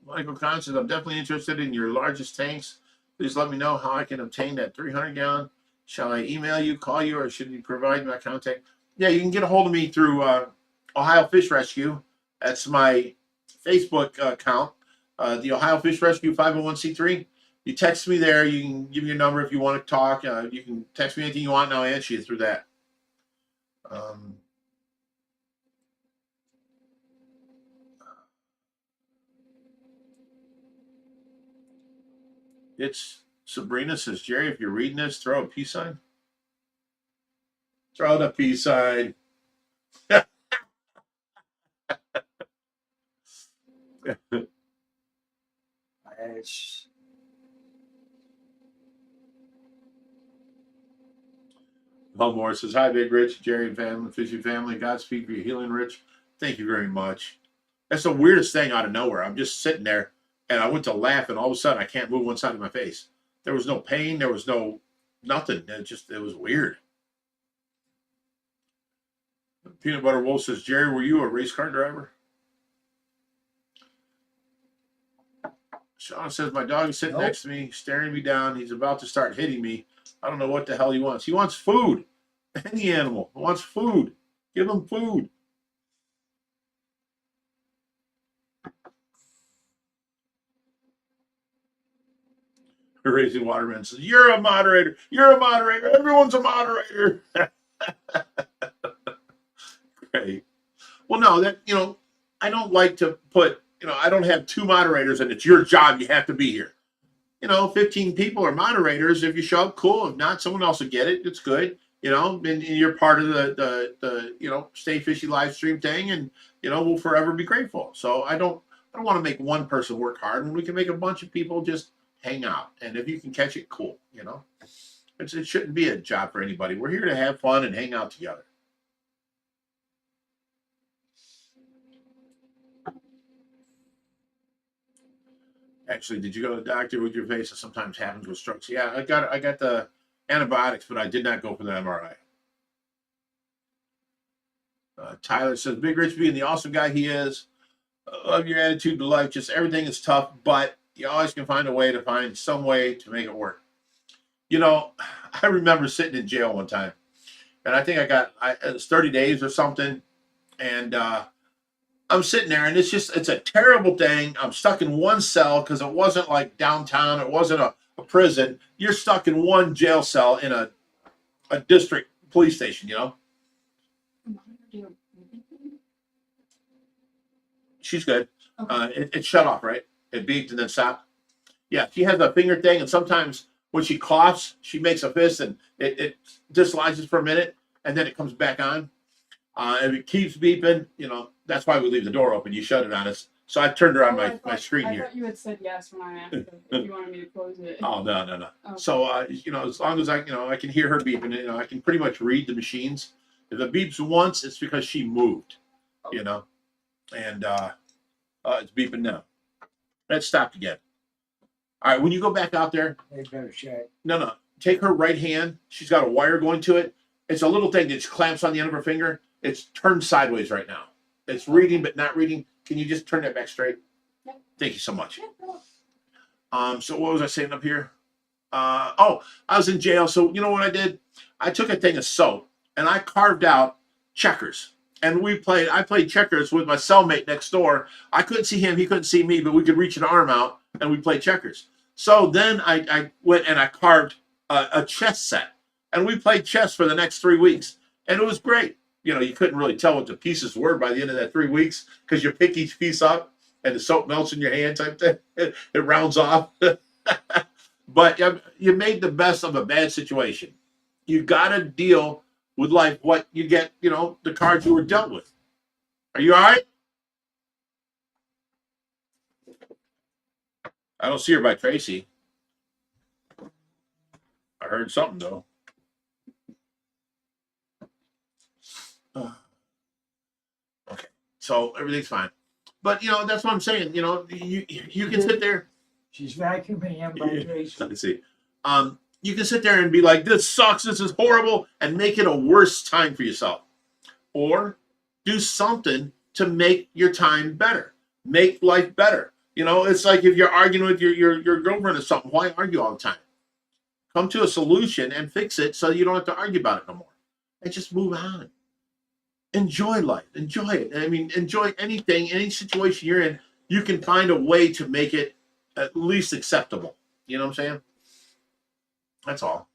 Michael Kahn says, I'm definitely interested in your largest tanks. Please let me know how I can obtain that 300-gallon. Shall I email you, call you, or should you provide my contact? Yeah, you can get a hold of me through Ohio Fish Rescue. That's my Facebook account, the Ohio Fish Rescue 501c3. You text me there. You can give me your number if you want to talk. You can text me anything you want, and I'll answer you through that. It's Sabrina says, Jerry, if you're reading this, throw a peace sign. Throw the peace sign. It's Belmore says, hi, Big Rich, Jerry and family, Fishy family. Godspeed for your healing, Rich. Thank you very much. That's the weirdest thing out of nowhere. I'm just sitting there, and I went to laugh, and all of a sudden, I can't move one side of my face. There was no pain. There was no nothing. It was weird. Peanut Butter Wolf says, Jerry, were you a race car driver? Sean says, my dog is sitting Nope. next to me, staring me down. He's about to start hitting me. I don't know what the hell he wants. He wants food. Any animal wants food. Give him food. Raising Waterman says, you're a moderator. You're a moderator. Everyone's a moderator. Great. Well, no, that, you know, I don't like to put, you know, I don't have 2 moderators and it's your job. You have to be here. You know, 15 people are moderators. If you show up, cool. If not, someone else will get it. It's good. You know, and you're part of the you know, Stay Fishy live stream thing, and you know, we'll forever be grateful. So I don't want to make one person work hard, and we can make a bunch of people just hang out. And if you can catch it, cool. You know, it shouldn't be a job for anybody. We're here to have fun and hang out together. Actually, did you go to the doctor with your face? It sometimes happens with strokes. Yeah, I got the antibiotics, but I did not go for the MRI. Tyler says, Big Rich being the awesome guy he is, love your attitude to life. Just everything is tough, but you always can find a way to find some way to make it work. You know, I remember sitting in jail one time, and I think it was 30 days or something, and I'm sitting there, and it's a terrible thing. I'm stuck in one cell because it wasn't like downtown. It wasn't a prison. You're stuck in one jail cell in a district police station, you know? She's good. Okay. It shut off, right? It beeped and then stopped. Yeah, she has a finger thing, and sometimes when she coughs, she makes a fist, and it dislodges for a minute, and then it comes back on. If it keeps beeping, you know, that's why we leave the door open. You shut it on us. So I turned her on my screen I here. thought you had said yes when I asked if you wanted me to close it. Oh, no. Okay. So, you know, as long as I can hear her beeping, you know, I can pretty much read the machines. If it beeps once, it's because she moved, you know, and it's beeping now. That stopped again. All right, when you go back out there, They better check. no, take her right hand. She's got a wire going to it. It's a little thing that clamps on the end of her finger. It's turned sideways right now. It's reading, but not reading. Can you just turn that back straight? Yep. Thank you so much. So what was I saying up here? I was in jail. So you know what I did? I took a thing of soap and I carved out checkers. And I played checkers with my cellmate next door. I couldn't see him, he couldn't see me, but we could reach an arm out and we played checkers. So then I went and I carved a chess set. And we played chess for the next 3 weeks. And it was great. You know, you couldn't really tell what the pieces were by the end of that 3 weeks because you pick each piece up and the soap melts in your hand type thing. It rounds off. But you made the best of a bad situation. You got to deal with life, what you get, you know, the cards you were dealt with. Are you all right? I don't see her by Tracy. I heard something, though. Okay, so everything's fine. But, you know, that's what I'm saying. You know, you can sit there. She's vacuuming in by Tracy. Let me see. You can sit there and be like, this sucks, this is horrible, and make it a worse time for yourself. Or do something to make your time better. Make life better. You know, it's like if you're arguing with your girlfriend or something, why argue all the time? Come to a solution and fix it so you don't have to argue about it no more. And just move on. Enjoy life. Enjoy it. I mean, enjoy anything, any situation you're in. You can find a way to make it at least acceptable. You know what I'm saying? That's all.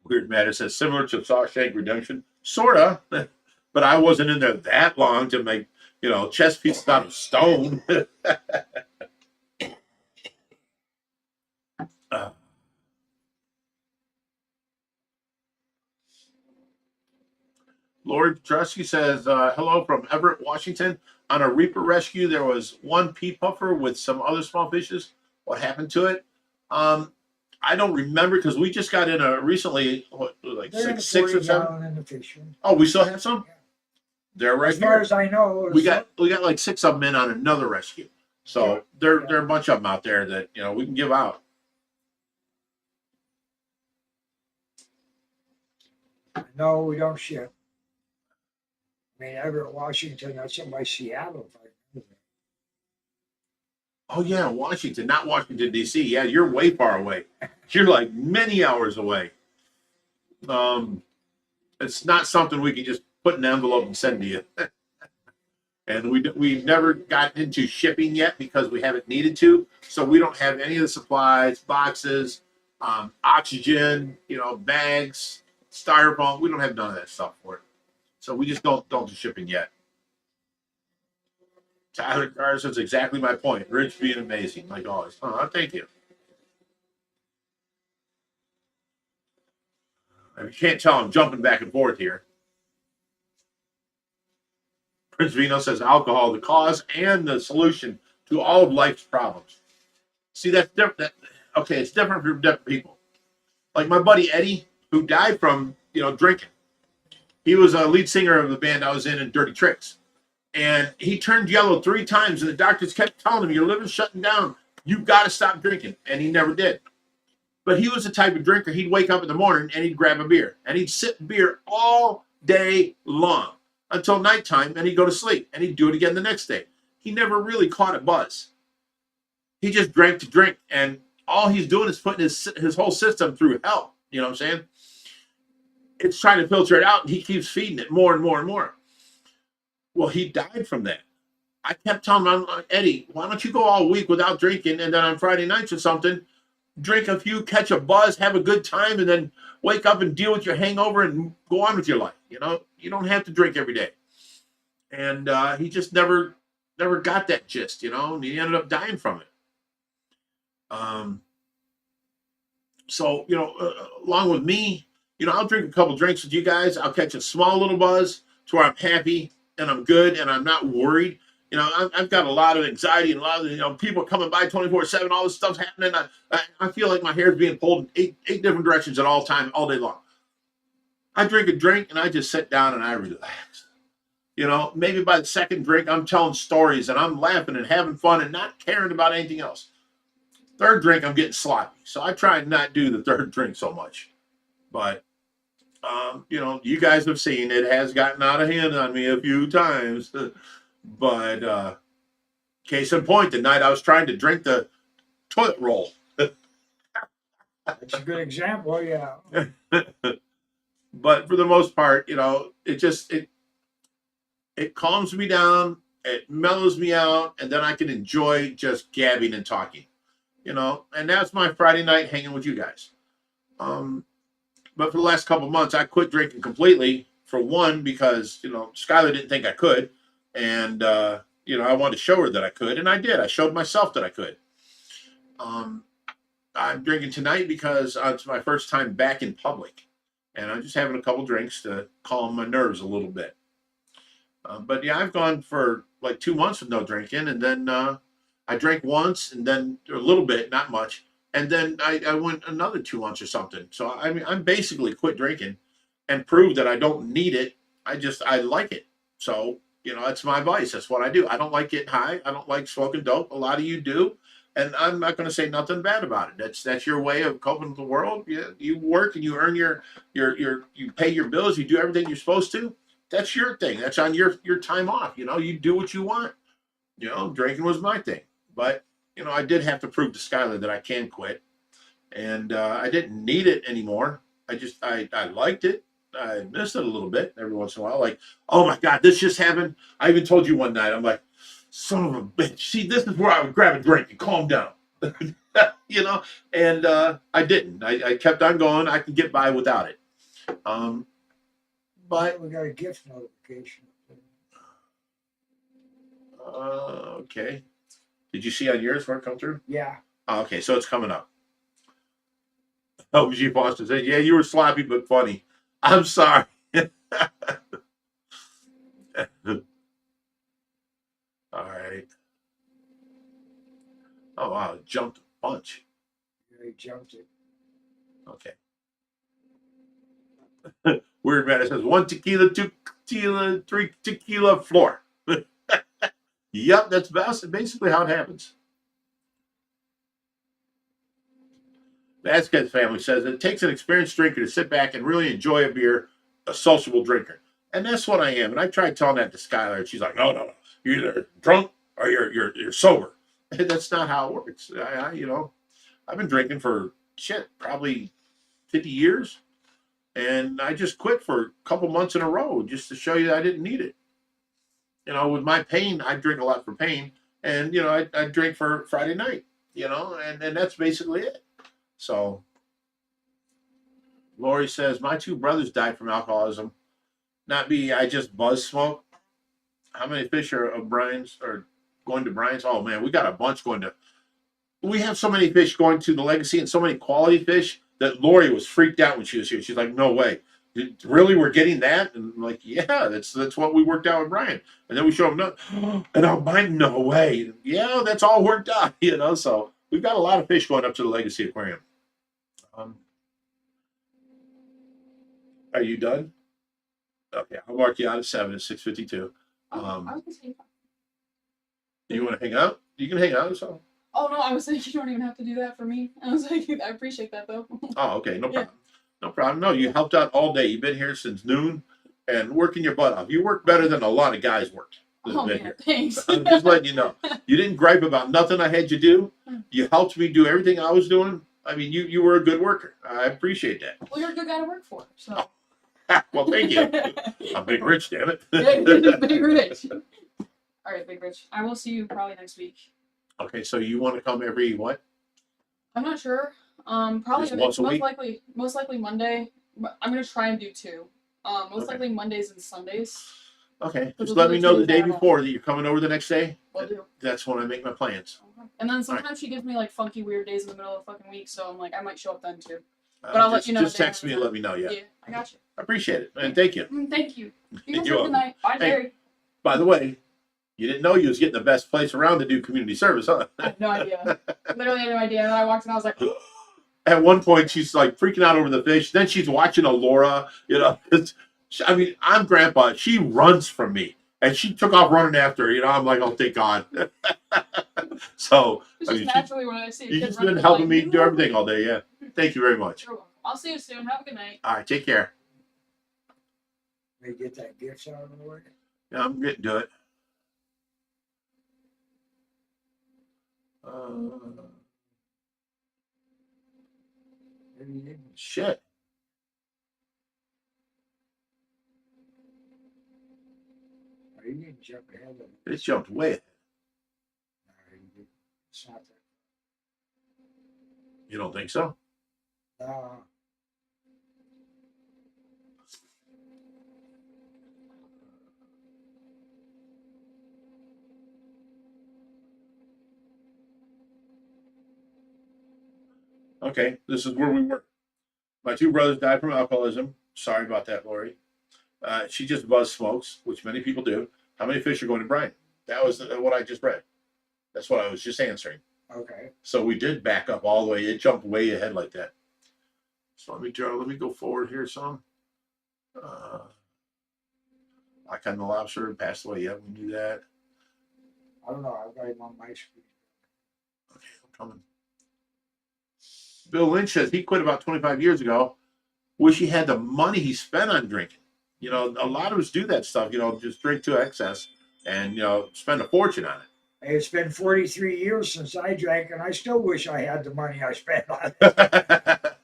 Weird Matter says, similar to Shawshank Redemption. Sorta. But I wasn't in there that long to make, you know, chess pieces out of stone. Lori Petrusky says, hello from Everett, Washington. On a reaper rescue, there was one pea puffer with some other small fishes. What happened to it? I don't remember because we just got in recently, like They're in the six or 40 seven. gallon in the fish room. Oh, we still have some? Yeah. They're right As far here. as I know, We got like 6 of them in on another rescue. So there are a bunch of them out there that, you know, we can give out. No, we don't ship. I mean, Everett, Washington, that's in by Seattle. If I remember. Oh yeah, Washington, not Washington D.C. Yeah, you're way far away. You're like many hours away. It's not something we can just put in an envelope and send to you. And we've never gotten into shipping yet because we haven't needed to. So we don't have any of the supplies, boxes, oxygen, you know, bags, styrofoam. We don't have none of that stuff for it. So we just don't do shipping yet. Tyler Carr says exactly my point. Rich being amazing, like always. Oh, thank you. You can't tell I'm jumping back and forth here. Prince Vino says alcohol, the cause and the solution to all of life's problems. See, that's different. Okay, it's different for different people. Like my buddy Eddie, who died from, you know, drinking. He was a lead singer of the band I was in Dirty Tricks. And he turned yellow 3 times, and the doctors kept telling him, your liver's shutting down. You've got to stop drinking. And he never did. But he was the type of drinker, he'd wake up in the morning and he'd grab a beer. And he'd sip beer all day long until nighttime, and he'd go to sleep. And he'd do it again the next day. He never really caught a buzz. He just drank to drink. And all he's doing is putting his whole system through hell. You know what I'm saying? It's trying to filter it out, and he keeps feeding it more and more and more. Well, he died from that. I kept telling him, Eddie, why don't you go all week without drinking, and then on Friday nights or something, drink a few, catch a buzz, have a good time, and then wake up and deal with your hangover and go on with your life. You know, you don't have to drink every day. And he just never got that gist, you know, and he ended up dying from it. So, you know, along with me, you know, I'll drink a couple drinks with you guys. I'll catch a small little buzz to where I'm happy and I'm good and I'm not worried. You know, I've got a lot of anxiety and a lot of, you know, people coming by 24/7, all this stuff's happening. I feel like my hair's being pulled in eight different directions at all time, all day long. I drink a drink and I just sit down and I relax. You know, maybe by the second drink, I'm telling stories and I'm laughing and having fun and not caring about anything else. Third drink, I'm getting sloppy. So I try and not do the third drink so much. But, you know, you guys have seen it has gotten out of hand on me a few times. But case in point, the night I was trying to drink the toilet roll. That's a good example, yeah. But for the most part, you know, it calms me down, it mellows me out, and then I can enjoy just gabbing and talking. You know, and that's my Friday night hanging with you guys. But for the last couple of months, I quit drinking completely. For one, because, you know, Skylar didn't think I could. And, you know, I wanted to show her that I could. And I did. I showed myself that I could. I'm drinking tonight because it's my first time back in public. And I'm just having a couple drinks to calm my nerves a little bit. But, yeah, I've gone for like 2 months with no drinking. And then I drank once and then a little bit, not much. And then I went another 2 months or something. So, I mean, I'm basically quit drinking and proved that I don't need it. I like it. So, you know, that's my vice. That's what I do. I don't like getting high. I don't like smoking dope. A lot of you do. And I'm not going to say nothing bad about it. That's your way of coping with the world. You work and you earn you pay your bills. You do everything you're supposed to. That's your thing. That's on your time off. You know, you do what you want. You know, drinking was my thing. But, you know, I did have to prove to Skylar that I can quit. And I didn't need it anymore. I liked it. I missed it a little bit every once in a while. Like, oh my God, this just happened. I even told you one night, I'm like, son of a bitch. See, this is where I would grab a drink and calm down. You know, and I didn't. I kept on going. I could get by without it. But We got a gift notification. okay. Did you see on yours where it come through? Yeah. Oh, okay, so it's coming up. Oh, G. Foster said, yeah, you were sloppy but funny. I'm sorry. All right. Oh, wow, it jumped a bunch. Yeah, he jumped it. Okay. Weird man, it says 1 tequila, 2 tequila, 3 tequila, floor. Yep, that's basically how it happens. The Aztec family says it takes an experienced drinker to sit back and really enjoy a beer, a sociable drinker. And that's what I am. And I tried telling that to Skylar, and she's like, no. You're either drunk or you're sober. And that's not how it works. I've been drinking for probably 50 years. And I just quit for a couple months in a row just to show you that I didn't need it. With my pain, I drink a lot for pain. And, I drink for Friday night, and that's basically it. So, Lori says, my two brothers died from alcoholism. Not me, I just buzz smoke. How many fish are of Brian's or going to Brian's? Oh, man, we got a bunch going to. We have so many fish going to the Legacy and so many quality fish that Lori was freaked out when she was here. She's like, no way. Really, we're getting that? And I'm like, yeah, that's what we worked out with Brian. And then we show him, no, and I'm like, no way. Yeah, that's all worked out, So we've got a lot of fish going up to the Legacy Aquarium. Are you done? Okay, I'll mark you out at 7 at 6:52. I was gonna say, You want to hang out? You can hang out. So. oh no, I was saying you don't even have to do that for me. I was like, I appreciate that though. Oh, okay, no problem. No problem. No, you helped out all day. You've been here since noon and working your butt off. You work better than a lot of guys worked. Oh man, thanks. I'm just letting you know. You didn't gripe about nothing I had you do. You helped me do everything I was doing. I mean, you were a good worker. I appreciate that. Well, you're a good guy to work for. So. Well, thank you. I'm Big Rich, damn it. Big Rich. All right, Big Rich. I will see you probably next week. Okay, so you want to come every what? I'm not sure. Probably Just once a week? most likely Monday. I'm gonna try and do 2. Most Okay. likely Mondays and Sundays. Okay, Those just are let the me know the days day that I before that you're coming over the next day. Will do. That's when I make my plans. Okay. And then sometimes she gives me like funky weird days in the middle of the fucking week, so I'm like I might show up then too. But I'll let you know Just the day text me ahead and of let me know. Yeah, I got you. I appreciate it, and thank you. Thank you. You guys You're have a welcome. good night. Bye, Hey. Jerry. By the way, you didn't know you was getting the best place around to do community service, huh? I have no idea. Literally had no idea. And I walked in, I was like, At one point, she's like freaking out over the fish. Then she's watching Alora. I mean, I'm grandpa. She runs from me. And she took off running after her. I'm like, oh, thank God. So, it's I just mean, naturally when I see a you've kid just running, been I'm helping like, me do "No." everything all day. Yeah. Thank you very much. You're welcome. I'll see you soon. Have a good night. All right. Take care. They get that gift out of the way. Yeah, I'm getting to it. Maybe you didn't. Shit. Or you didn't jump ahead of it. It jumped way ahead. No, you didn't. It's not that. You don't think so? No. Okay. This is where we were. My two brothers died from alcoholism. Sorry about that, Lori. She just buzz smokes, which many people do. How many fish are going to Brian? That was what I just read. That's what I was just answering. Okay. So we did back up all the way. It jumped way ahead like that. So let me go forward here some. Like on the lobster passed away. Yeah, we knew that. I don't know. I've got him on my screen. Okay, I'm coming. Bill Lynch says he quit about 25 years ago. Wish he had the money he spent on drinking. A lot of us do that stuff, just drink to excess and, spend a fortune on it. Hey, it's been 43 years since I drank, and I still wish I had the money I spent on it.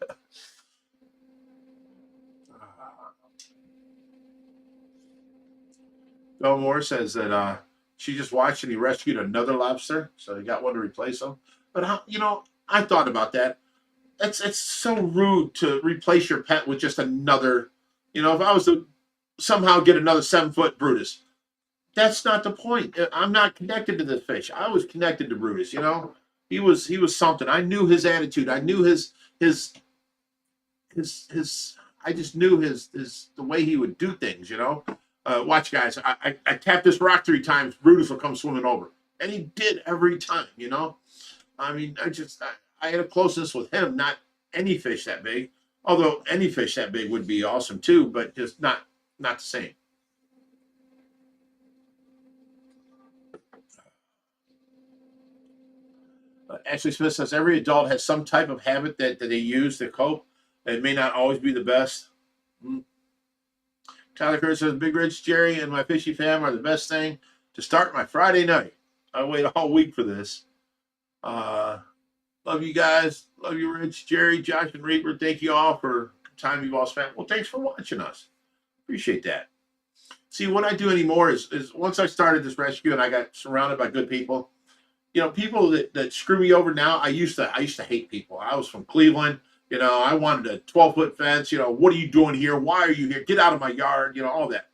Bill Moore says that she just watched and he rescued another lobster, so he got one to replace him. But I thought about that. It's so rude to replace your pet with just another. If I was to somehow get another 7-foot Brutus, that's not the point. I'm not connected to this fish. I was connected to Brutus. He was something. I knew his attitude. I knew his. I just knew the way he would do things. Watch, guys. I tap this rock 3 times. Brutus will come swimming over, and he did every time. I mean, I had a closeness with him. Not any fish that big. Although any fish that big would be awesome too, but just not the same. Ashley Smith says every adult has some type of habit that they use to cope. It may not always be the best. Tyler Curtis says Big Rich, Jerry, and my fishy fam are the best thing to start my Friday night. I wait all week for this. Love you guys. Love you, Rich, Jerry, Josh, and Reaper. Thank you all for the time you've all spent. Well, thanks for watching us. Appreciate that. See, what I do anymore is once I started this rescue and I got surrounded by good people, you know, people that screw me over now. I used to hate people. I was from Cleveland. You know, I wanted a 12-foot fence. You know, what are you doing here? Why are you here? Get out of my yard. You know, all that.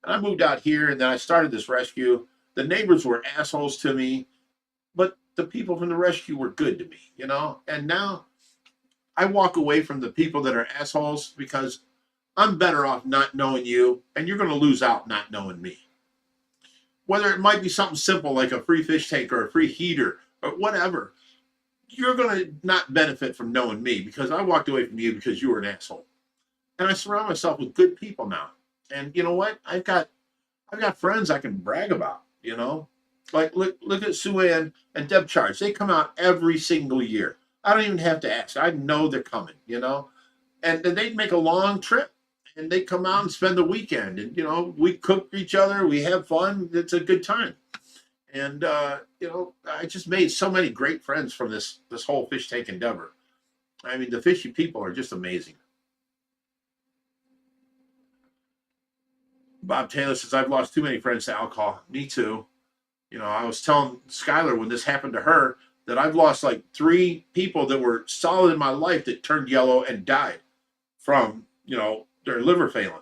And I moved out here, and then I started this rescue. The neighbors were assholes to me, but the people from the rescue were good to me, you know? And now I walk away from the people that are assholes because I'm better off not knowing you, and you're going to lose out not knowing me. Whether it might be something simple like a free fish tank or a free heater or whatever, you're going to not benefit from knowing me because I walked away from you because you were an asshole. And I surround myself with good people now. And you know what? I've got friends I can brag about, you know? Like, look at Sue Ann and Deb Charge. They come out every single year. I don't even have to ask. I know they're coming, you know? And they'd make a long trip, and they come out and spend the weekend. And, you know, we cook for each other. We have fun. It's a good time. And, you know, I just made so many great friends from this whole fish tank endeavor. I mean, the fishy people are just amazing. Bob Taylor says, I've lost too many friends to alcohol. Me too. You know, I was telling Skylar when this happened to her that I've lost like 3 people that were solid in my life that turned yellow and died from, you know, their liver failing.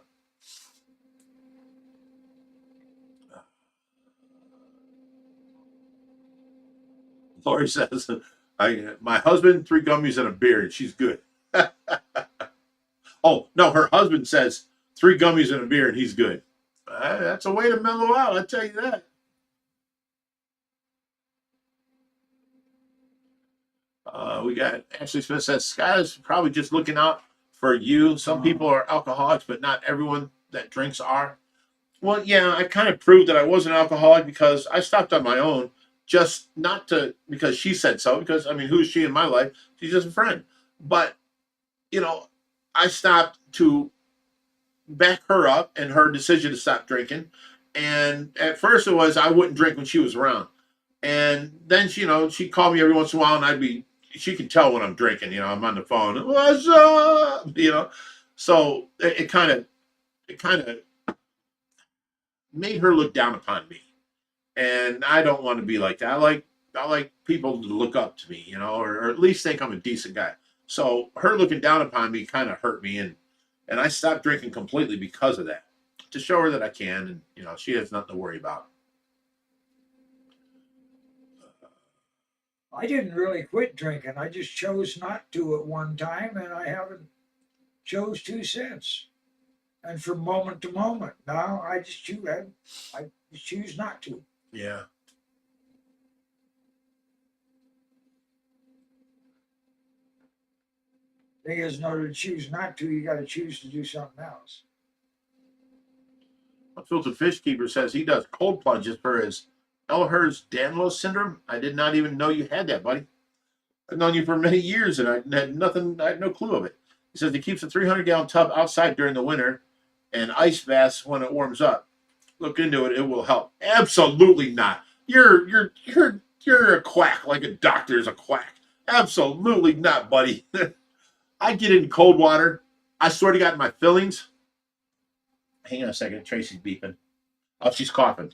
Lori says, my husband, 3 gummies and a beer, and she's good. Oh, no, her husband says 3 gummies and a beer, and he's good. That's a way to mellow out, I tell you that. We got Ashley Smith says, Sky's probably just looking out for you. Some people are alcoholics, but not everyone that drinks are. Well, yeah, I kind of proved that I was an alcoholic because I stopped on my own, just not to, because she said so, because, I mean, who is she in my life? She's just a friend. But, you know, I stopped to back her up in her decision to stop drinking. And at first it was I wouldn't drink when she was around. And then she, you know, she'd call me every once in a while, and she could tell when I'm drinking, you know, I'm on the phone, what's up, you know. So it kind of made her look down upon me. And I don't want to be like that. I like people to look up to me, you know, or at least think I'm a decent guy. So her looking down upon me kind of hurt me, and I stopped drinking completely because of that, to show her that I can, and you know, she has nothing to worry about. I didn't really quit drinking. I just chose not to at one time, and I haven't chose to since. And from moment to moment, now I just choose not to. Yeah. Thing is, in order to choose not to, you got to choose to do something else. Filtered Fish Keeper says he does cold plunges for his Ehlers-Danlos syndrome. I did not even know you had that, buddy. I've known you for many years, and I had no clue of it. He says he keeps a 300-gallon tub outside during the winter and ice baths when it warms up. Look into it; it will help. Absolutely not. You're a quack, like a doctor is a quack. Absolutely not, buddy. I get in cold water. I swear to God, my fillings. Hang on a second. Tracy's beeping. Oh, she's coughing.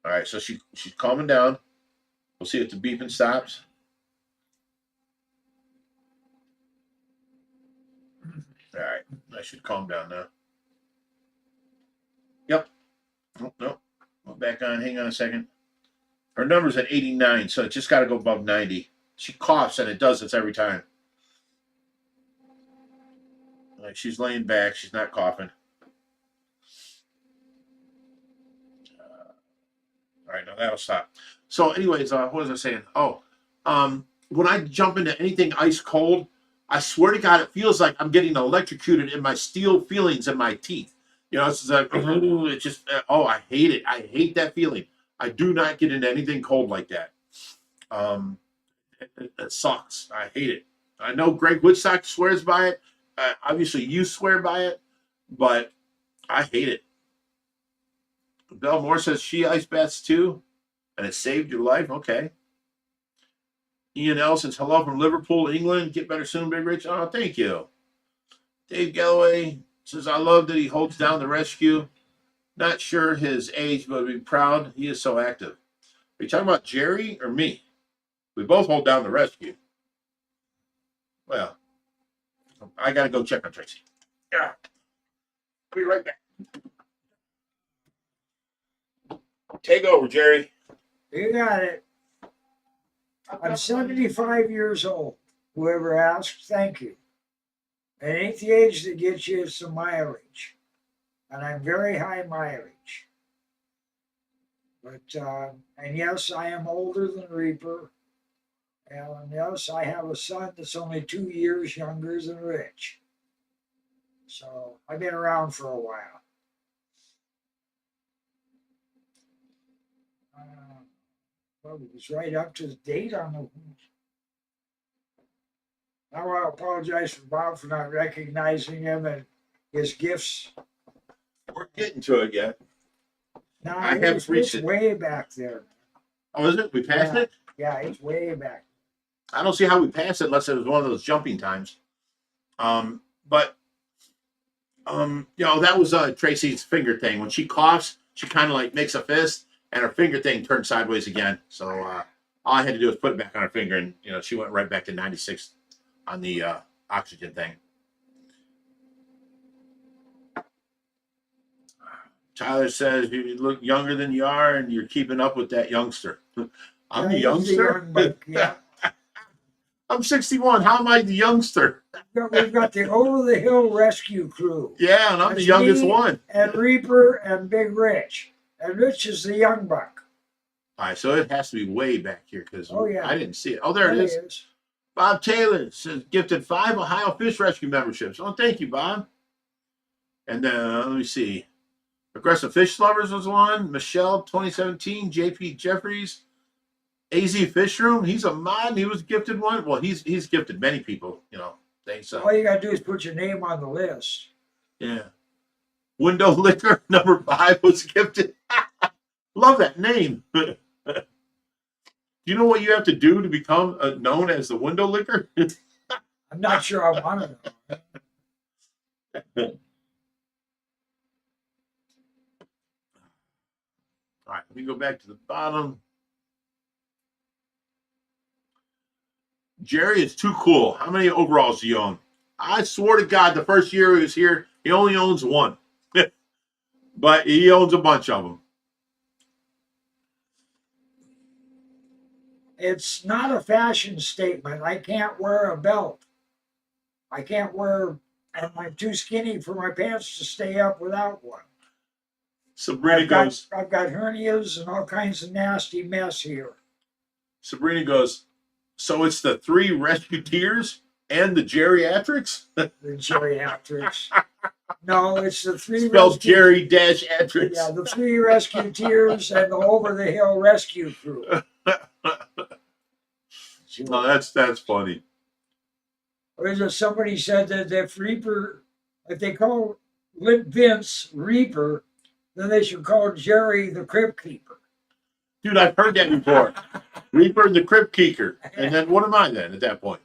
All right, so she's calming down. We'll see if the beeping stops. All right, I should calm down now. Yep. Oh, no. Back on. Hang on a second. Her number's at 89, so it just got to go above 90. She coughs, and it does this every time. Like she's laying back. She's not coughing. All right, now that'll stop. So anyways, what was I saying? Oh, when I jump into anything ice cold, I swear to God, it feels like I'm getting electrocuted in my steel feelings in my teeth. You know, it's just like, it just, I hate it. I hate that feeling. I do not get into anything cold like that. It sucks. I hate it. I know Greg Woodstock swears by it. Obviously, you swear by it, but I hate it. Bell Moore says she ice baths too, and it saved your life. Okay. Ian L says hello from Liverpool, England. Get better soon, Big Rich. Oh, thank you. Dave Galloway says I love that he holds down the rescue. Not sure his age, but be proud. He is so active. Are you talking about Jerry or me? We both hold down the rescue. Well, I gotta go check on Tracy. Yeah. Be right back. Take over, Jerry. You got it. I'm 75 years old. Whoever asked, thank you. It ain't the age that gets you, it's the mileage. And I'm very high mileage. But, and yes, I am older than Reaper. And yes, I have a son that's only 2 years younger than Rich. So I've been around for a while. Well, it was right up to the date on the. Now I apologize for Bob for not recognizing him and his gifts. We're getting to it yet. Now I haven't reached it. Way back there. Oh, is it? We passed it? Yeah, it's way back. I don't see how we passed it unless it was one of those jumping times. But that was Tracy's finger thing. When she coughs, she kind of like makes a fist, and her finger thing turned sideways again. So all I had to do was put it back on her finger, and she went right back to 96 on the oxygen thing. Tyler says you look younger than you are, and you're keeping up with that youngster. I'm the youngster. Yeah. I'm 61. How am I the youngster? We've got the Over the Hill Rescue Crew. Yeah, and I'm the youngest one. And Reaper and Big Rich. And Rich is the young buck. All right, so it has to be way back here because yeah. I didn't see it. Oh, there it is. Bob Taylor says gifted 5 Ohio Fish Rescue memberships. Oh, thank you, Bob. And then let me see. Aggressive Fish Lovers was one. Michelle 2017. JP Jeffries. AZ Fish Room. He's a mod. He was gifted one. Well, he's gifted many people. Things. So all you gotta do is put your name on the list. yeah. Window Liquor number 5 was gifted. Love that name. Do you know what you have to do to become known as the Window Liquor? I'm not sure I want to know. All right, let me go back to the bottom. Jerry is too cool. How many overalls do you own? I swear to God, the first year he was here, he only owns one. But he owns a bunch of them. It's not a fashion statement. I can't wear a belt. I can't wear, and I'm too skinny for my pants to stay up without one. Sabrina goes. I've got hernias and all kinds of nasty mess here. Sabrina goes, so it's the 3 rescuteers and the geriatrics? The geriatrics. No, it's the 3 Spelled Jerry-atrics. Yeah, the 3 rescuteers and the Over the Hill Rescue Crew. No, that's funny. Or is it somebody said that if they call Vince Reaper, then they should call Jerry the Crypt Keeper. Dude, I've heard that before. Reaper and the Crypt Keeper. And then what am I then at that point?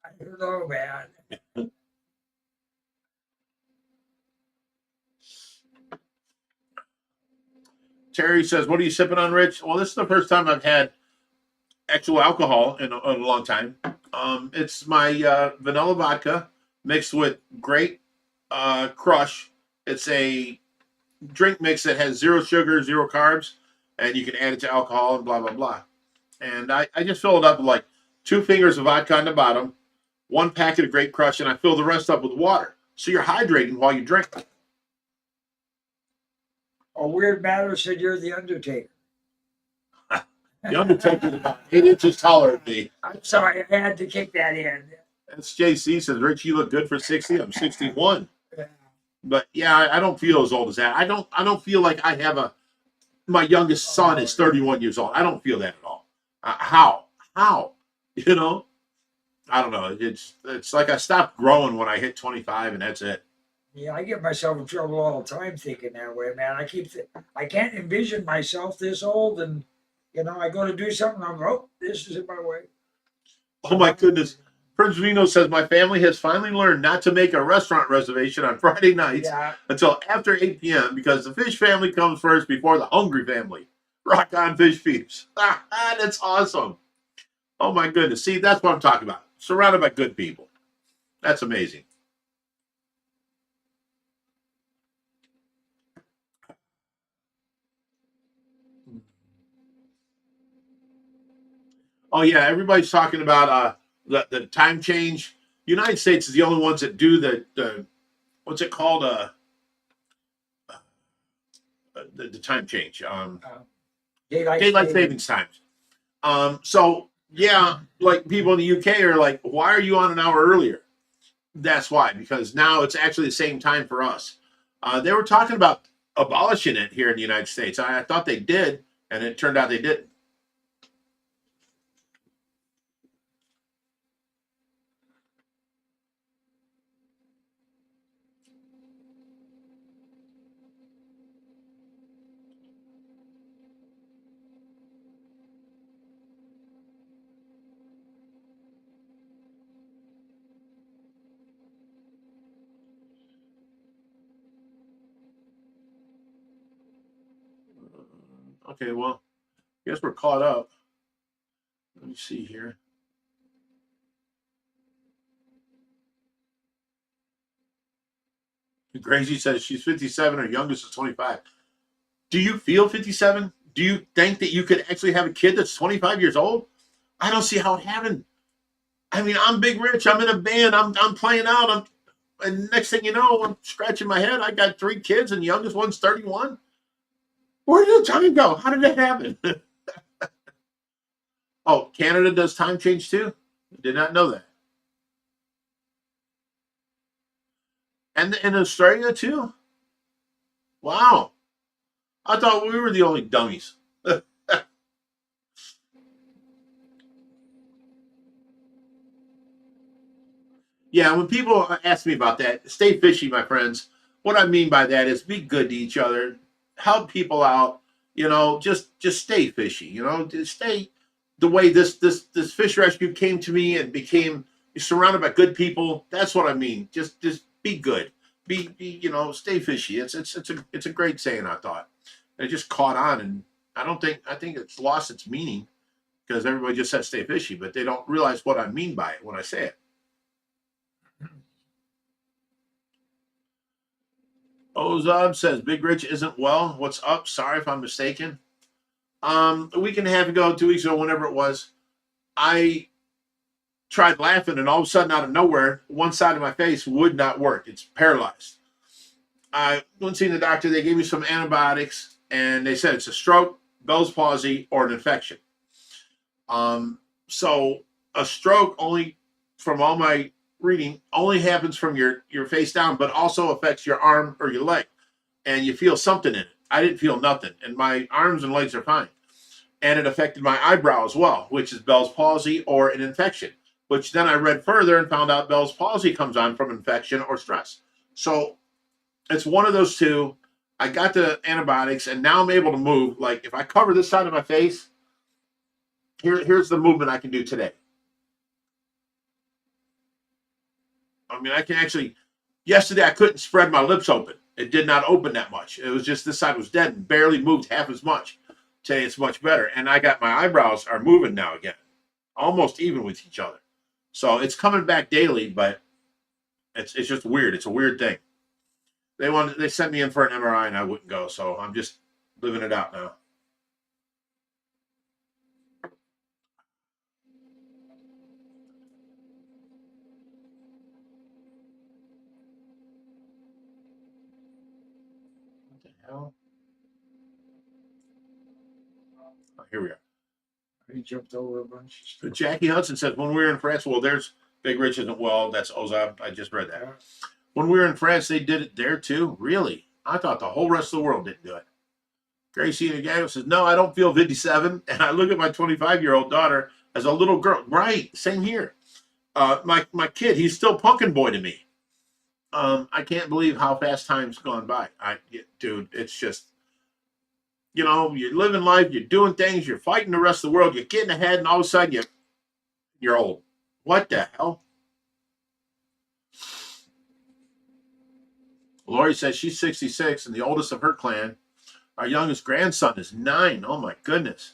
I don't know, man. Terry says, what are you sipping on, Rich? Well, this is the first time I've had actual alcohol in a long time. It's my vanilla vodka mixed with great crush. It's a drink mix that has 0 sugar, 0 carbs, and you can add it to alcohol and blah, blah, blah. And I just fill it up with like 2 fingers of vodka on the bottom, 1 packet of Great Crush, and I fill the rest up with water. So you're hydrating while you drink. A Weird Matter said you're the Undertaker. The Undertaker's about 8 inches taller than me. I'm sorry, I had to kick that in. SJC says, Rich, you look good for 60. I'm 61. Yeah. But yeah, I don't feel as old as that. I don't feel like I have my youngest son is 31 years old. I don't feel that at all. How? How? You know, I don't know. It's like I stopped growing when I hit 25, and that's it. Yeah, I get myself in trouble all the time thinking that way, man. I can't envision myself this old, and I go to do something, I'm oh, this is in my way. Oh my goodness. Prince Vino says, my family has finally learned not to make a restaurant reservation on Friday nights Yeah, until after 8 p.m. because the fish family comes first before the hungry family. Rock on, fish peeps. That's awesome. Oh my goodness. See, that's what I'm talking about. Surrounded by good people. That's amazing. Oh yeah, everybody's talking about the time change. United States is the only ones that do the what's it called the time change daylight daylight savings. savings times. So yeah, like people in the UK are like, why are you on an hour earlier? That's why, because now it's actually the same time for us. They were talking about abolishing it here in the United States. I thought they did, and it turned out they didn't. Okay, well, I guess we're caught up. Let me see here. Gracie says she's 57, her youngest is 25. Do you feel 57? Do you think that you could actually have a kid that's 25 years old? I don't see how it happened. I mean, I'm Big Rich. I'm in a band. I'm playing out. And next thing you know, I'm scratching my head. I got 3 kids, and the youngest one's 31. Where did the time go? How did that happen? Oh, Canada does time change too? Did not know that. And in Australia too? Wow. I thought we were the only dummies. Yeah, when people ask me about that, stay fishy, my friends. What I mean by that is be good to each other, help people out. Just stay fishy. Just stay the way this fish rescue came to me and became surrounded by good people. That's what I mean. Just be good. Stay fishy. It's a great saying. I thought it just caught on, and I think it's lost its meaning because everybody just says stay fishy, but they don't realize what I mean by it when I say it. Ozab says Big Rich isn't well. What's up? Sorry if I'm mistaken. A week and a half ago, 2 weeks ago, whenever it was, I tried laughing, and all of a sudden, out of nowhere, one side of my face would not work. It's paralyzed. I went seeing the doctor. They gave me some antibiotics, and they said it's a stroke, Bell's palsy, or an infection. So a stroke only, from all my reading, only happens from your face down, but also affects your arm or your leg, and you feel something in it. I didn't feel nothing, and my arms and legs are fine. And it affected my eyebrow as well, which is Bell's palsy or an infection. Which then I read further and found out Bell's palsy comes on from infection or stress. So it's one of those two. I got the antibiotics, and now I'm able to move. Like if I cover this side of my face, here's the movement I can do today. I mean, I can actually. Yesterday, I couldn't spread my lips open. It did not open that much. It was just this side was dead and barely moved half as much. Today, it's much better. And I got my eyebrows are moving now again, almost even with each other. So it's coming back daily, but it's just weird. It's a weird thing. They sent me in for an MRI and I wouldn't go. So I'm just living it out now. What the hell? Oh, here we are. He jumped over a bunch of So stuff. Jackie Hudson says, when we were in France, well, there's Big Rich isn't well. That's Ozab. I just read that. Yeah. When we were in France, they did it there too. Really? I thought the whole rest of the world didn't do it. Gracie Nagano says, no, I don't feel 57. And I look at my 25-year-old daughter as a little girl. Right, same here. My kid, he's still pumpkin boy to me. I can't believe how fast time's gone by. Dude, it's just, you're living life, you're doing things, you're fighting the rest of the world, you're getting ahead, and all of a sudden you're old. What the hell? Lori says she's 66 and the oldest of her clan. Our youngest grandson is 9. Oh my goodness.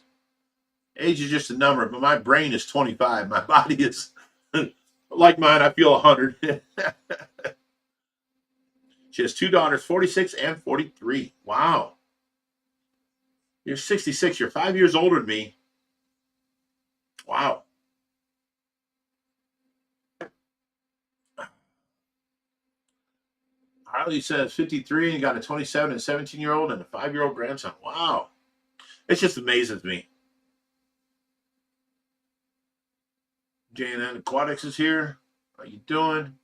Age is just a number, but my brain is 25. My body is like mine. I feel 100. She has 2 daughters, 46 and 43. Wow. You're 66. You're 5 years older than me. Wow. Harley says 53 and got a 27 and 17-year-old and a 5-year-old grandson. Wow. It just amazes me. JNN Aquatics is here. How you doing?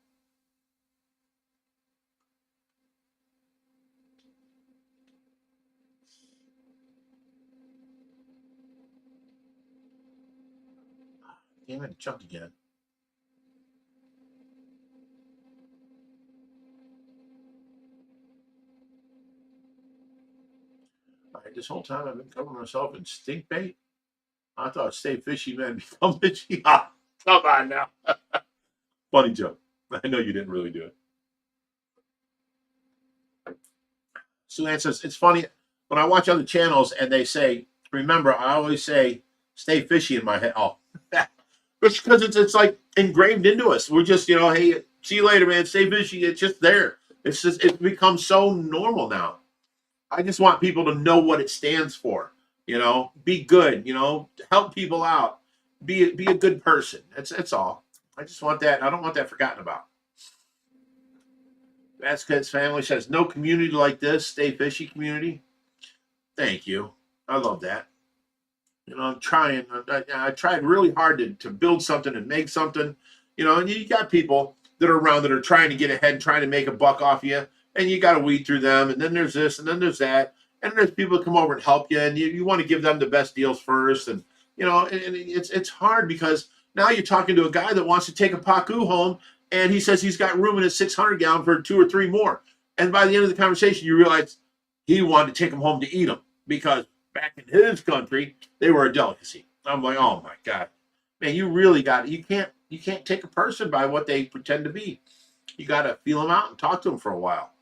Damn it, it jumped again. All right, this whole time I've been covering myself in stink bait. I thought stay fishy, man, become fishy. Ah, come on now. Funny joke. I know you didn't really do it. Sue Ann says, it's funny when I watch other channels and they say, remember, I always say, stay fishy in my head. Oh, it's because it's like engraved into us. We're just, hey, see you later, man. Stay fishy. It's just there. It's become so normal now. I just want people to know what it stands for. Be good, help people out. Be a good person. That's all. I just want that. I don't want that forgotten about. Vasquez family says, no community like this. Stay fishy community. Thank you. I love that. I'm trying. I tried really hard to build something and make something, and you got people that are around that are trying to get ahead and trying to make a buck off you, and you got to weed through them, and then there's this, and then there's that, and there's people that come over and help you, and you want to give them the best deals first, and and it's hard because now you're talking to a guy that wants to take a pacu home, and he says he's got room in his 600 gallon for 2 or 3 more, and by the end of the conversation, you realize he wanted to take them home to eat them because back in his country, they were a delicacy. I'm like, oh my God, man, you really got it. You can't take a person by what they pretend to be. You got to feel them out and talk to them for a while.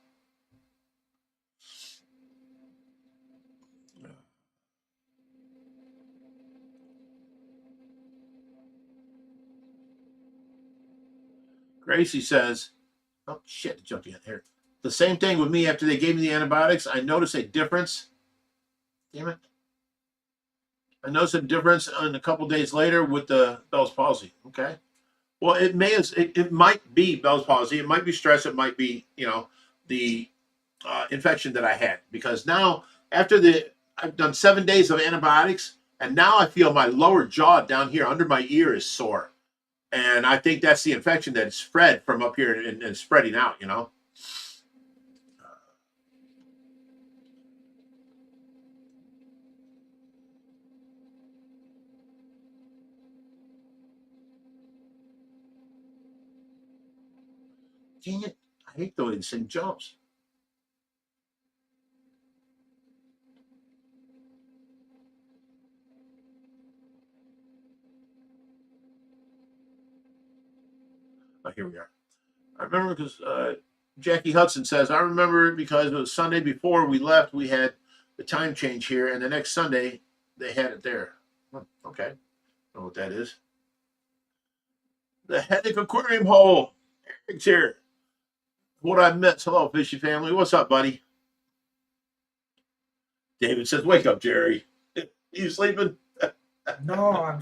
Gracie says, oh shit, jumped in here. The same thing with me after they gave me the antibiotics. I noticed a difference. Damn it. I noticed a difference a couple days later with the Bell's palsy. Okay. Well, it might be Bell's palsy. It might be stress. It might be, the infection that I had. Because now, I've done 7 days of antibiotics, and now I feel my lower jaw down here under my ear is sore. And I think that's the infection that spread from up here and spreading out, Dang it. I hate the way this thing jumps. Oh, here we are. I remember because Jackie Hudson says, I remember because it was Sunday before we left, we had the time change here, and the next Sunday they had it there. Okay. Know what that is. The Headache Aquarium hole. Eric's here. What I missed. Hello, Fishy family. What's up, buddy? David says, wake up, Jerry. You sleeping? No,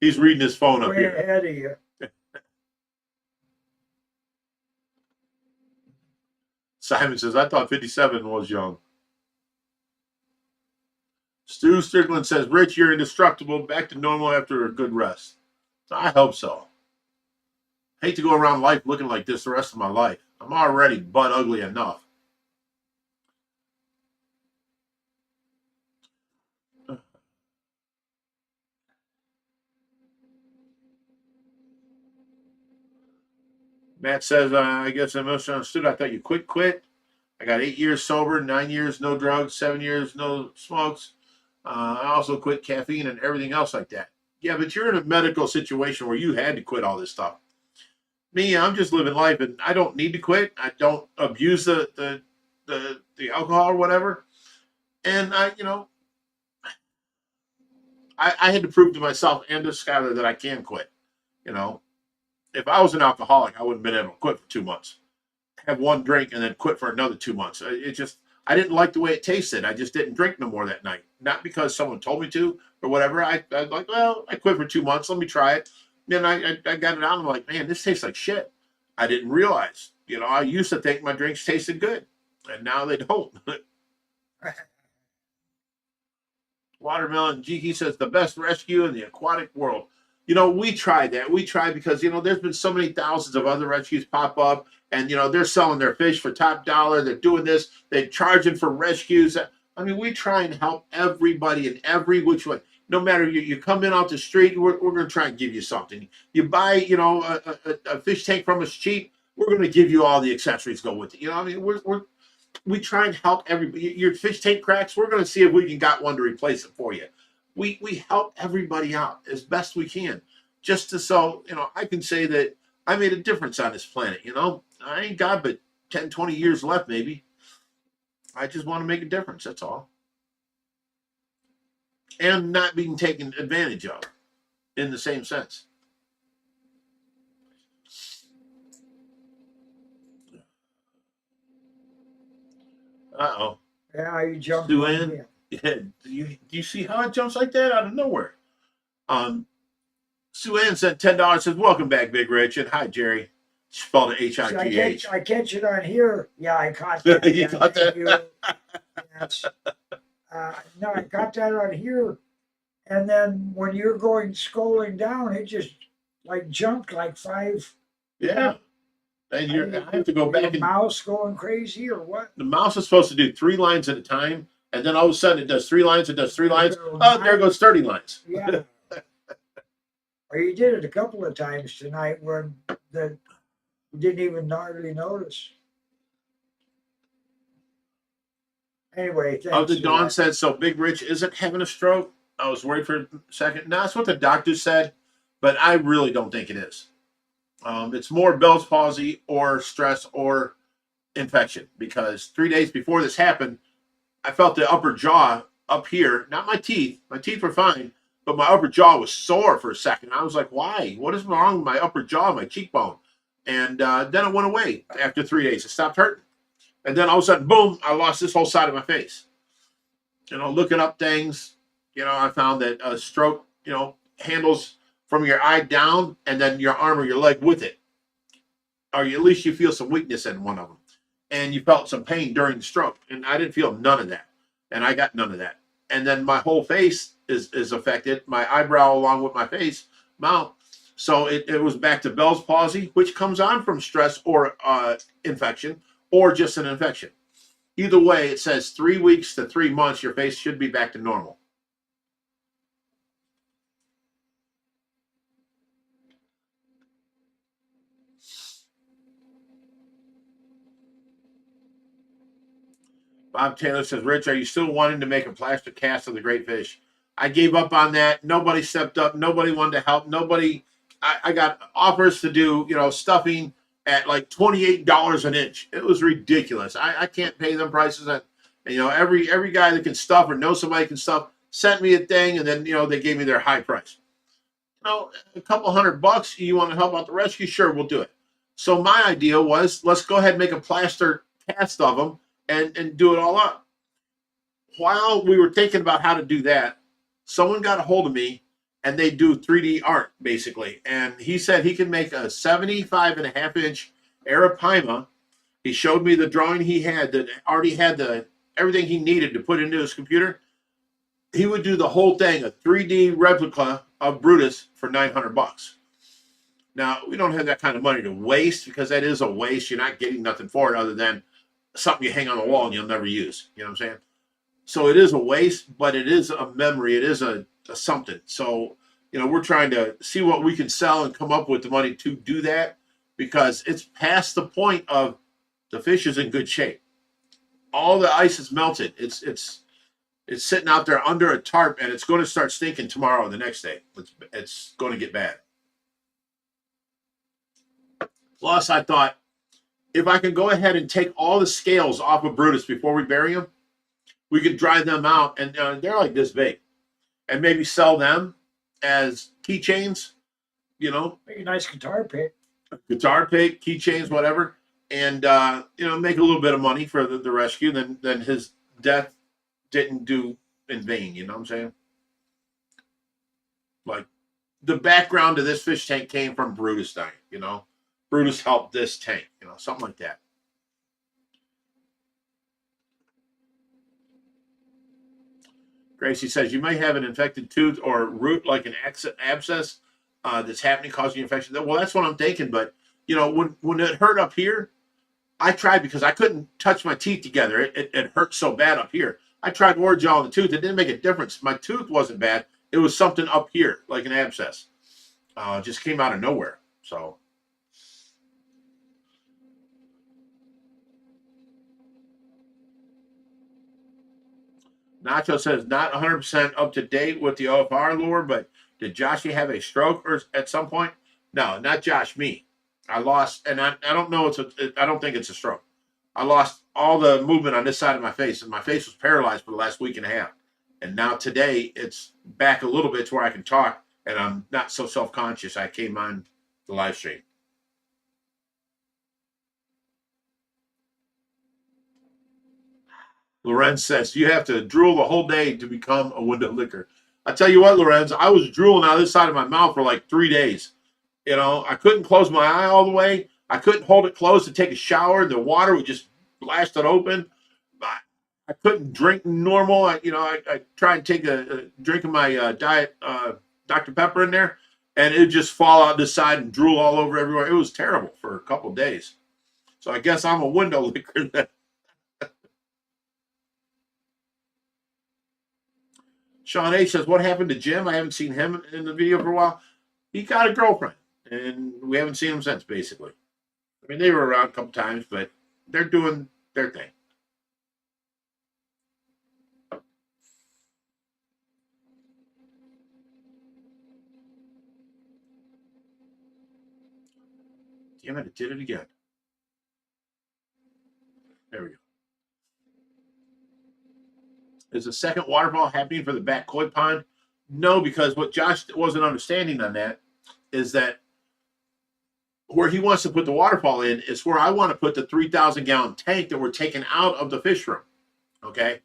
He's reading his phone up way here. ahead of you. Simon says, I thought 57 was young. Stu Strickland says, Rich, you're indestructible. Back to normal after a good rest. I hope so. Hate to go around life looking like this the rest of my life. I'm already butt ugly enough. Matt says, I guess I misunderstood. I thought you quit. I got 8 years sober, 9 years no drugs, 7 years no smokes. I also quit caffeine and everything else like that. Yeah, but you're in a medical situation where you had to quit all this stuff. Me, I'm just living life, and I don't need to quit. I don't abuse the alcohol or whatever. And I had to prove to myself and to Skylar that I can quit. If I was an alcoholic, I wouldn't have been able to quit for 2 months. Have one drink and then quit for another 2 months. I didn't like the way it tasted. I just didn't drink no more that night. Not because someone told me to or whatever. I like, well, I quit for 2 months. Let me try it. Then I got it out. I'm like, man, this tastes like shit. I didn't realize. I used to think my drinks tasted good, and now they don't. Watermelon Jiki says the best rescue in the aquatic world. We tried that. We tried because there's been so many thousands of other rescues pop up, and they're selling their fish for top dollar. They're doing this. They're charging for rescues. I mean, we try and help everybody in every which way. No matter you come in off the street, we're going to try and give you something. You buy a fish tank from us cheap, we're going to give you all the accessories go with it. I mean, we try and help everybody. Your fish tank cracks, we're going to see if we can got one to replace it for you. We help everybody out as best we can, just so I can say that I made a difference on this planet. I ain't got but 10, 20 years left, maybe. I just want to make a difference. That's all. And not being taken advantage of in the same sense. Uh-oh. Yeah, you jumped. Sue-Ann? Yeah, do you see how it jumps like that out of nowhere? Sue-Ann sent $10, says, welcome back, Big Rich, and hi, Jerry. She spelled it H-I-G-H. I catch it on here. Yeah, I caught that. You caught that? Yes. No, I got that on here. And then when you're scrolling down, it just jumped like 5. Yeah. And I have to go back and mouse going crazy or what? the mouse is supposed to do 3 lines at a time, and then all of a sudden it does 3 lines, it does 3 lines. Oh, there goes 30 lines. Yeah. Or you did it a couple of times tonight when you didn't even hardly notice. Anyway, thanks. The Dawn said, so Big Rich isn't having a stroke? I was worried for a second. No, that's what the doctor said, but I really don't think it is. It's more Bell's palsy or stress or infection, because 3 days before this happened, I felt the upper jaw up here, not my teeth. My teeth were fine, but my upper jaw was sore for a second. I was like, why? What is wrong with my upper jaw, my cheekbone? And then it went away after 3 days. It stopped hurting. And then all of a sudden, boom, I lost this whole side of my face. Looking up things, I found that a stroke, handles from your eye down and then your arm or your leg with it. Or at least you feel some weakness in one of them. And you felt some pain during the stroke. And I didn't feel none of that. And I got none of that. And then my whole face is affected, my eyebrow along with my face, mouth. So it was back to Bell's palsy, which comes on from stress or infection, or just an infection. Either way, it says 3 weeks to 3 months, your face should be back to normal. Bob Taylor says, Rich, are you still wanting to make a plaster cast of the great fish? I gave up on that. Nobody stepped up. Nobody wanted to help. I got offers to do, stuffing at like $28 an inch. It was ridiculous. I can't pay them prices. Every guy that can stuff or knows somebody can stuff sent me a thing, and then, they gave me their high price. A couple $100, you want to help out the rescue? Sure, we'll do it. So my idea was, let's go ahead and make a plaster cast of them and do it all up. While we were thinking about how to do that, someone got a hold of me, and they do 3D art, basically. And he said he can make a 75.5-inch arapaima. He showed me the drawing he had that already had everything he needed to put into his computer. He would do the whole thing, a 3D replica of Brutus for $900. Now, we don't have that kind of money to waste, because that is a waste. You're not getting nothing for it other than something you hang on the wall and you'll never use. You know what I'm saying? So it is a waste, but it is a memory. It is a something. So, we're trying to see what we can sell and come up with the money to do that. because it's past the point of the fish is in good shape. All the ice is melted. It's sitting out there under a tarp, and it's going to start stinking tomorrow or the next day. It's going to get bad. Plus, I thought, if I can go ahead and take all the scales off of Brutus before we bury them, we could dry them out, and they're like this big, and maybe sell them as keychains, you know, Make a nice guitar pick. keychains, whatever, and make a little bit of money for the rescue. Then his death didn't do in vain. You know what I'm saying? Like, the background of this fish tank came from Brutus dying. You know, Brutus helped this tank. You know, something like that. Gracie says you may have an infected tooth or root, like an abscess that's happening, causing infection. Well, that's what I'm thinking. But when it hurt up here, I tried, because I couldn't touch my teeth together. It hurt so bad up here. I tried Orajel on the tooth. It didn't make a difference. My tooth wasn't bad. It was something up here, like an abscess. Just came out of nowhere. So. Nacho says, not 100% up to date with the OFR lure, but did Joshy have a stroke or at some point? No, not Josh, me. I lost, and I don't know, I don't think it's a stroke. I lost all the movement on this side of my face, and my face was paralyzed for the last week and a half. And now today, it's back a little bit to where I can talk, and I'm not so self-conscious. I came on the live stream. Lorenz says, you have to drool the whole day to become a window licker. I tell you what, Lorenz, I was drooling out of this side of my mouth for like 3 days. I couldn't close my eye all the way. I couldn't hold it closed to take a shower. The water would just blast it open. I couldn't drink normal. I tried to take a drink of my diet Dr. Pepper in there, and it would just fall out this side and drool all over everywhere. It was terrible for a couple of days. So I guess I'm a window licker then. Sean H says, what happened to Jim? I haven't seen him in the video for a while. He got a girlfriend, and we haven't seen him since, basically. I mean, they were around a couple times, but they're doing their thing. Damn it, it did it again. There we go. Is a second waterfall happening for the back koi pond? No, because what Josh wasn't understanding on that is that where he wants to put the waterfall in is where I want to put the 3,000-gallon tank that we're taking out of the fish room. Okay?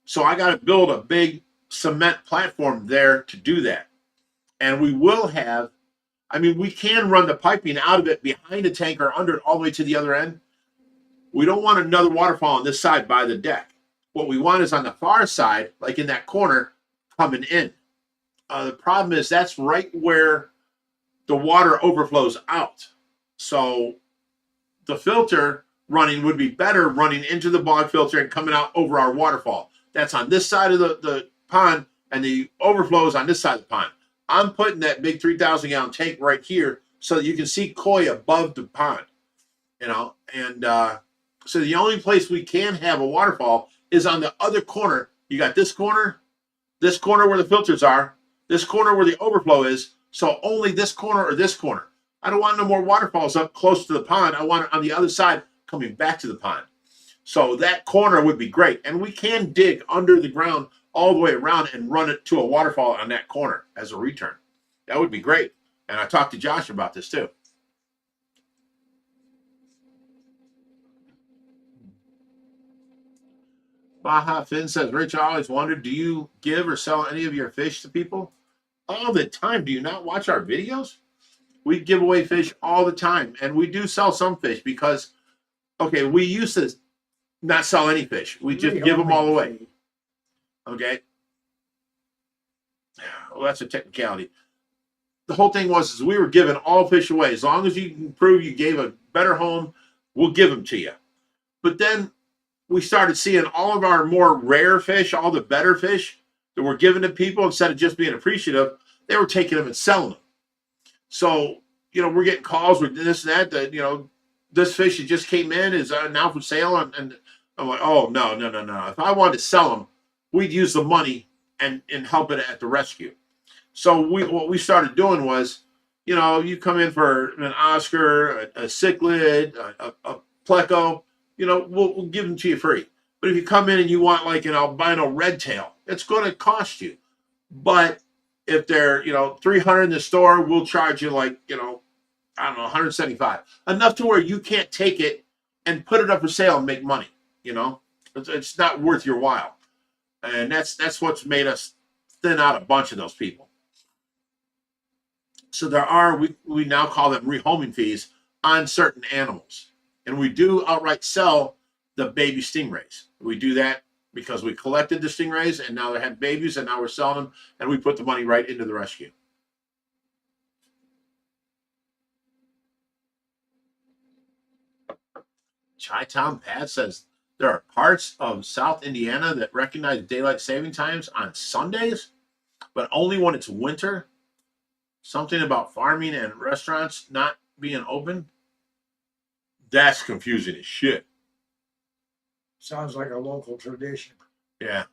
So I got to build a big cement platform there to do that. And we will have, we can run the piping out of it behind the tank or under it all the way to the other end. We don't want another waterfall on this side by the deck. What we want is on the far side, like in that corner, coming in. The problem is that's right where the water overflows out. So the filter running would be better running into the bog filter and coming out over our waterfall. That's on this side of the pond, and the overflow is on this side of the pond. I'm putting that big 3,000-gallon tank right here so that you can see koi above the pond. So the only place we can have a waterfall is on the other corner. You got this corner where the filters are, this corner where the overflow is, so only this corner or this corner. I don't want no more waterfalls up close to the pond. I want it on the other side coming back to the pond. So that corner would be great. And we can dig under the ground all the way around and run it to a waterfall on that corner as a return. That would be great. And I talked to Josh about this too. Baja Finn says, Rich, I always wondered, do you give or sell any of your fish to people? All the time. Do you not watch our videos? We give away fish all the time. And we do sell some fish because, okay, we used to not sell any fish. We just give them all away. Okay? Well, that's a technicality. The whole thing was we were giving all fish away. As long as you can prove you gave a better home, we'll give them to you. But then we started seeing all of our more rare fish, all the better fish that were given to people, instead of just being appreciative, they were taking them and selling them. So we're getting calls with this and that, that, this fish that just came in is now for sale. And I'm like, oh, no, no, no, no. If I wanted to sell them, we'd use the money and help it at the rescue. So what we started doing was, you come in for an Oscar, a cichlid, a pleco, we'll give them to you free. But if you come in and you want like an albino red tail, it's going to cost you. But if they're, 300 in the store, we'll charge you like, I don't know, 175. Enough to where you can't take it and put it up for sale and make money. It's not worth your while. And that's what's made us thin out a bunch of those people. So there are, we now call them rehoming fees on certain animals. And we do outright sell the baby stingrays. We do that because we collected the stingrays and now they had babies and now we're selling them and we put the money right into the rescue. Chi-Town Pat says there are parts of South Indiana that recognize daylight saving times on Sundays, but only when it's winter. Something about farming and restaurants not being open. That's confusing as shit. Sounds like a local tradition. Yeah.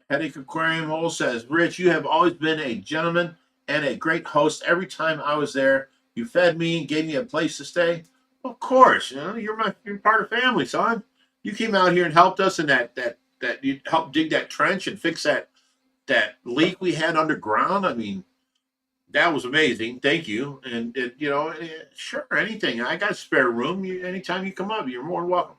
Headache Aquarium Hole says, Rich, you have always been a gentleman and a great host. Every time I was there, you fed me and gave me a place to stay. Of course, you're part of family, son. You came out here and helped us in that you helped dig that trench and fix that leak we had underground. I mean, that was amazing. Thank you. And sure, anything. I got a spare room. Anytime you come up, you're more than welcome.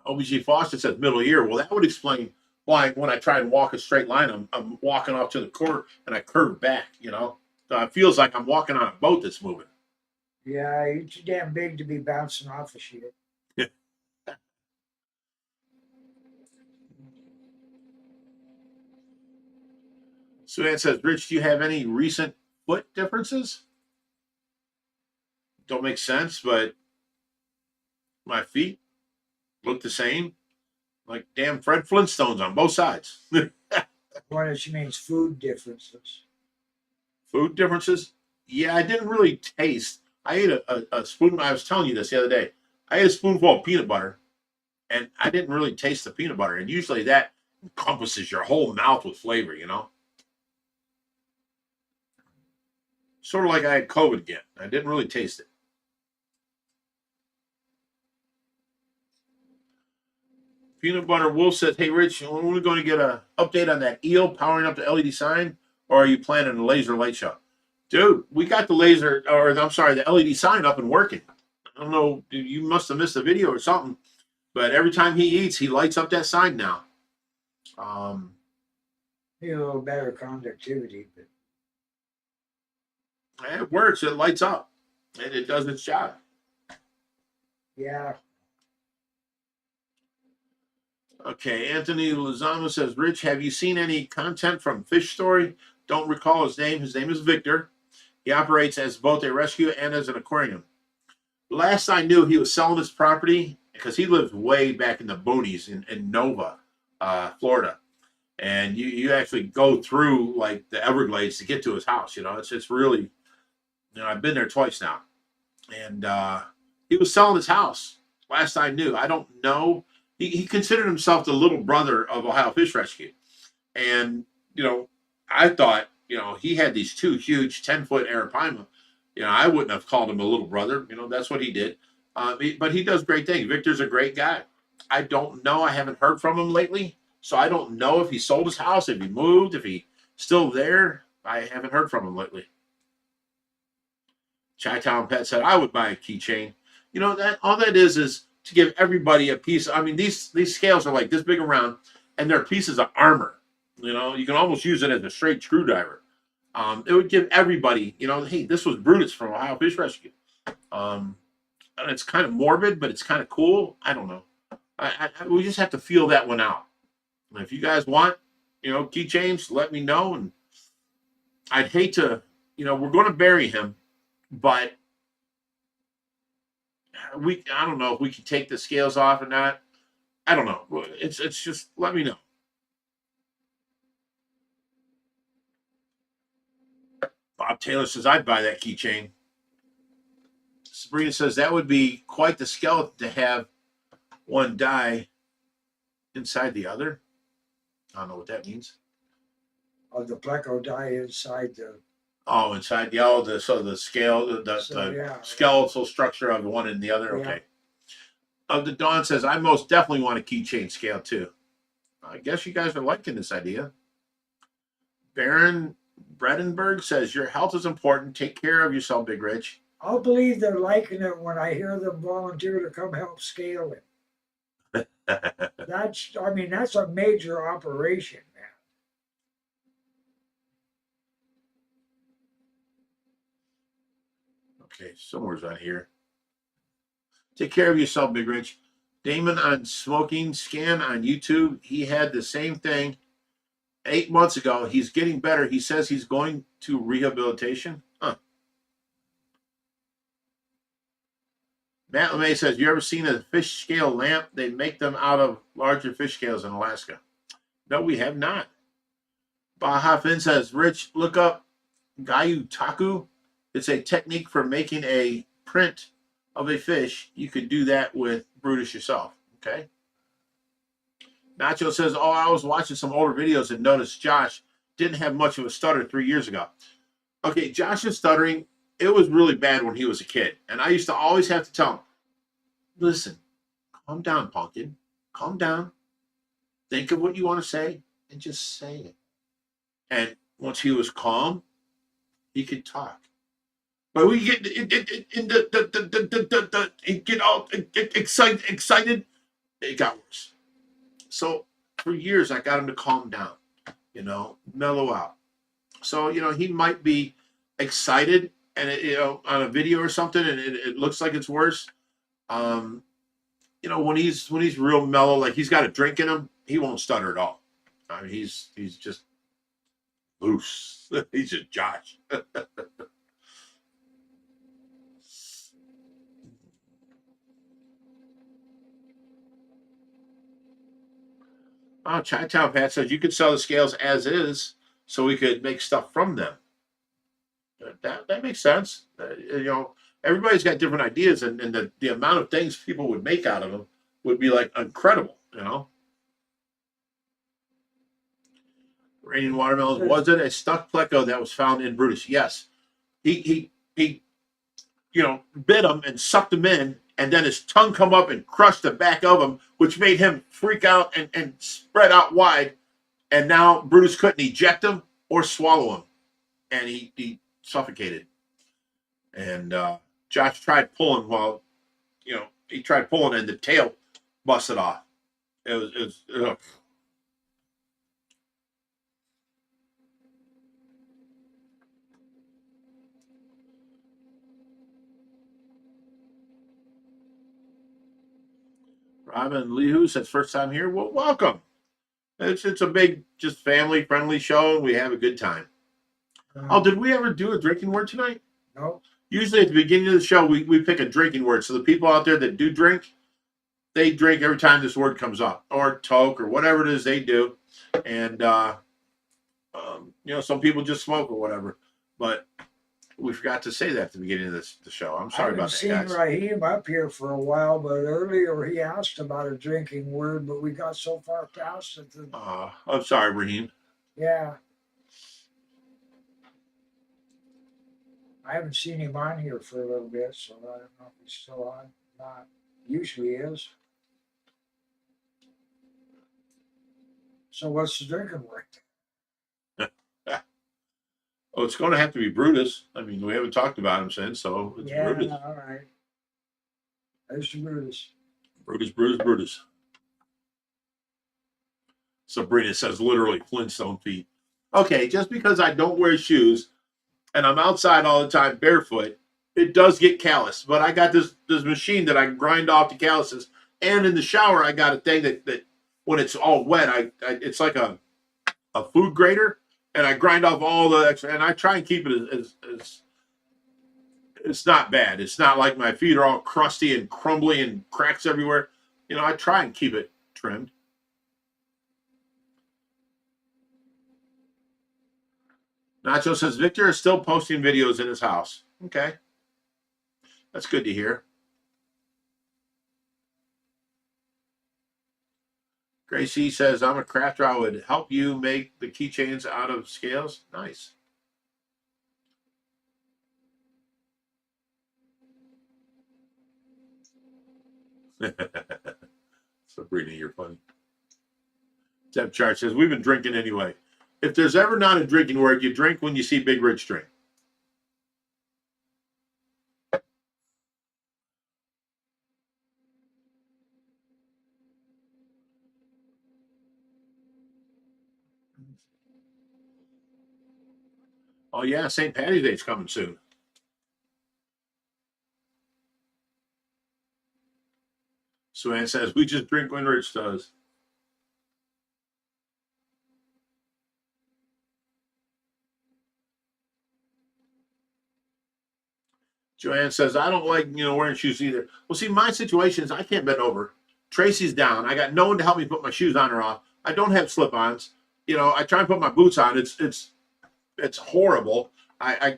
OBG Foster says middle ear. Well, that would explain why when I try and walk a straight line, I'm walking off to the corner and I curve back, So it feels like I'm walking on a boat that's moving. Yeah, you're too damn big to be bouncing off of shit. Suann says, Rich, do you have any recent foot differences? Don't make sense, but my feet look the same. Like damn Fred Flintstones on both sides. What she means food differences. Food differences? Yeah, I didn't really taste. I ate a spoon. I was telling you this the other day. I ate a spoonful of peanut butter, and I didn't really taste the peanut butter. And usually that encompasses your whole mouth with flavor, Sort of like I had COVID again. I didn't really taste it. Peanut Butter Wolf says, hey, Rich, when are we going to get an update on that eel powering up the LED sign, or are you planning a laser light show? Dude, we got the the LED sign up and working. I don't know, you must have missed a video or something, but every time he eats, he lights up that sign now. Need a little better conductivity, but it works. It lights up, and it does its job. yeah. Okay, Anthony Lozano says, Rich, have you seen any content from Fish Story? Don't recall his name. His name is Victor. He operates as both a rescue and as an aquarium. Last I knew, he was selling his property because he lives way back in the boonies in Nova, Florida. And you actually go through like the Everglades to get to his house. It's really, I've been there twice now. And he was selling his house last I knew. I don't know. He considered himself the little brother of Ohio Fish Rescue. And, I thought, he had these two huge 10-foot arapaima. I wouldn't have called him a little brother. That's what he did. But he does great things. Victor's a great guy. I don't know. I haven't heard from him lately. So I don't know if he sold his house, if he moved, if he's still there. I haven't heard from him lately. Chi-Town Pet said, I would buy a keychain. That all that is to give everybody a piece. I mean, these scales are like this big around, and they're pieces of armor. You can almost use it as a straight screwdriver. It would give everybody, hey, this was Brutus from Ohio Fish Rescue. And it's kind of morbid, but it's kind of cool. I don't know. We just have to feel that one out. And if you guys want, keychains, let me know. And I'd hate to, we're going to bury him, but I don't know if we can take the scales off or not. I don't know. It's just let me know. Taylor says, I'd buy that keychain. Sabrina says, that would be quite the skeleton to have one die inside the other. I don't know what that means. Of the pleco die inside the. Oh, inside the so the scale, the skeletal structure of one and the other. Okay. Of the Dawn says, I most definitely want a keychain scale too. I guess you guys are liking this idea. Baron Bredenberg says, your health is important. Take care of yourself, Big Rich. I'll believe they're liking it when I hear them volunteer to come help scale it. That's a major operation, man. Okay, somewhere's on here. Take care of yourself, Big Rich. Damon on Smoking Scan on YouTube. He had the same thing 8 months ago. He's getting better. He says he's going to rehabilitation. Huh. Matt LeMay says, you ever seen a fish scale lamp? They make them out of larger fish scales in Alaska. No, we have not. Baja Finn says, Rich, look up Gayu Taku. It's a technique for making a print of a fish. You could do that with Brutus yourself. Okay. Nacho says, oh, I was watching some older videos and noticed Josh didn't have much of a stutter 3 years ago. Okay, Josh's stuttering, it was really bad when he was a kid. And I used to always have to tell him, listen, calm down, pumpkin. Calm down. Think of what you want to say and just say it. And once he was calm, he could talk. But we get all excited. It got worse. So for years, I got him to calm down, mellow out. So, he might be excited and, on a video or something, and it looks like it's worse. When he's real mellow, like he's got a drink in him, he won't stutter at all. I mean, he's just loose. He's just Josh. Oh, Chinatown Pat says you could sell the scales as is, so we could make stuff from them. That makes sense. Everybody's got different ideas, and the amount of things people would make out of them would be like incredible. Raining Watermelons, was it a stuck pleco that was found in Brutus? Yes. He bit him and sucked him in, and then his tongue come up and crushed the back of him, which made him freak out and spread out wide. And now Brutus couldn't eject him or swallow him. And he suffocated. And Josh tried pulling he tried pulling and the tail busted off. It was ugh. Robin Lehu says, first time here. Well, welcome. It's a big, just family friendly show, and we have a good time. Oh, did we ever do a drinking word tonight? No. Usually at the beginning of the show, we pick a drinking word. So the people out there that do drink, they drink every time this word comes up, or toke, or whatever it is they do. And, some people just smoke or whatever. But we forgot to say that at the beginning of the show. I'm sorry about that, guys. I haven't seen Raheem up here for a while, but earlier he asked about a drinking word, but we got so far past it. I'm sorry, Raheem. Yeah. I haven't seen him on here for a little bit, so I don't know if he's still on. Not usually is. So what's the drinking word? Oh, it's going to have to be Brutus. I mean, we haven't talked about him since, so it's Brutus. All right. There's the Brutus. Brutus. Sabrina says literally Flintstone feet. Okay, just because I don't wear shoes and I'm outside all the time barefoot, it does get callous. But I got this machine that I grind off the calluses. And in the shower, I got a thing that when it's all wet, it's like a food grater. And I grind off all the extra, and I try and keep it as it's not bad. It's not like my feet are all crusty and crumbly and cracks everywhere. I try and keep it trimmed. Nacho says Victor is still posting videos in his house. Okay. That's good to hear. Gracie says, I'm a crafter. I would help you make the keychains out of scales. Nice. Sabrina, you're funny. Deb Chart says, we've been drinking anyway. If there's ever not a drinking word, you drink when you see Big Rich drink. Oh, yeah, St. Patty's Day's coming soon. Sue says, we just drink when Rich does. Joanne says, I don't like, wearing shoes either. Well, see, my situation is I can't bend over. Tracy's down. I got no one to help me put my shoes on or off. I don't have slip-ons. I try and put my boots on. It's horrible. I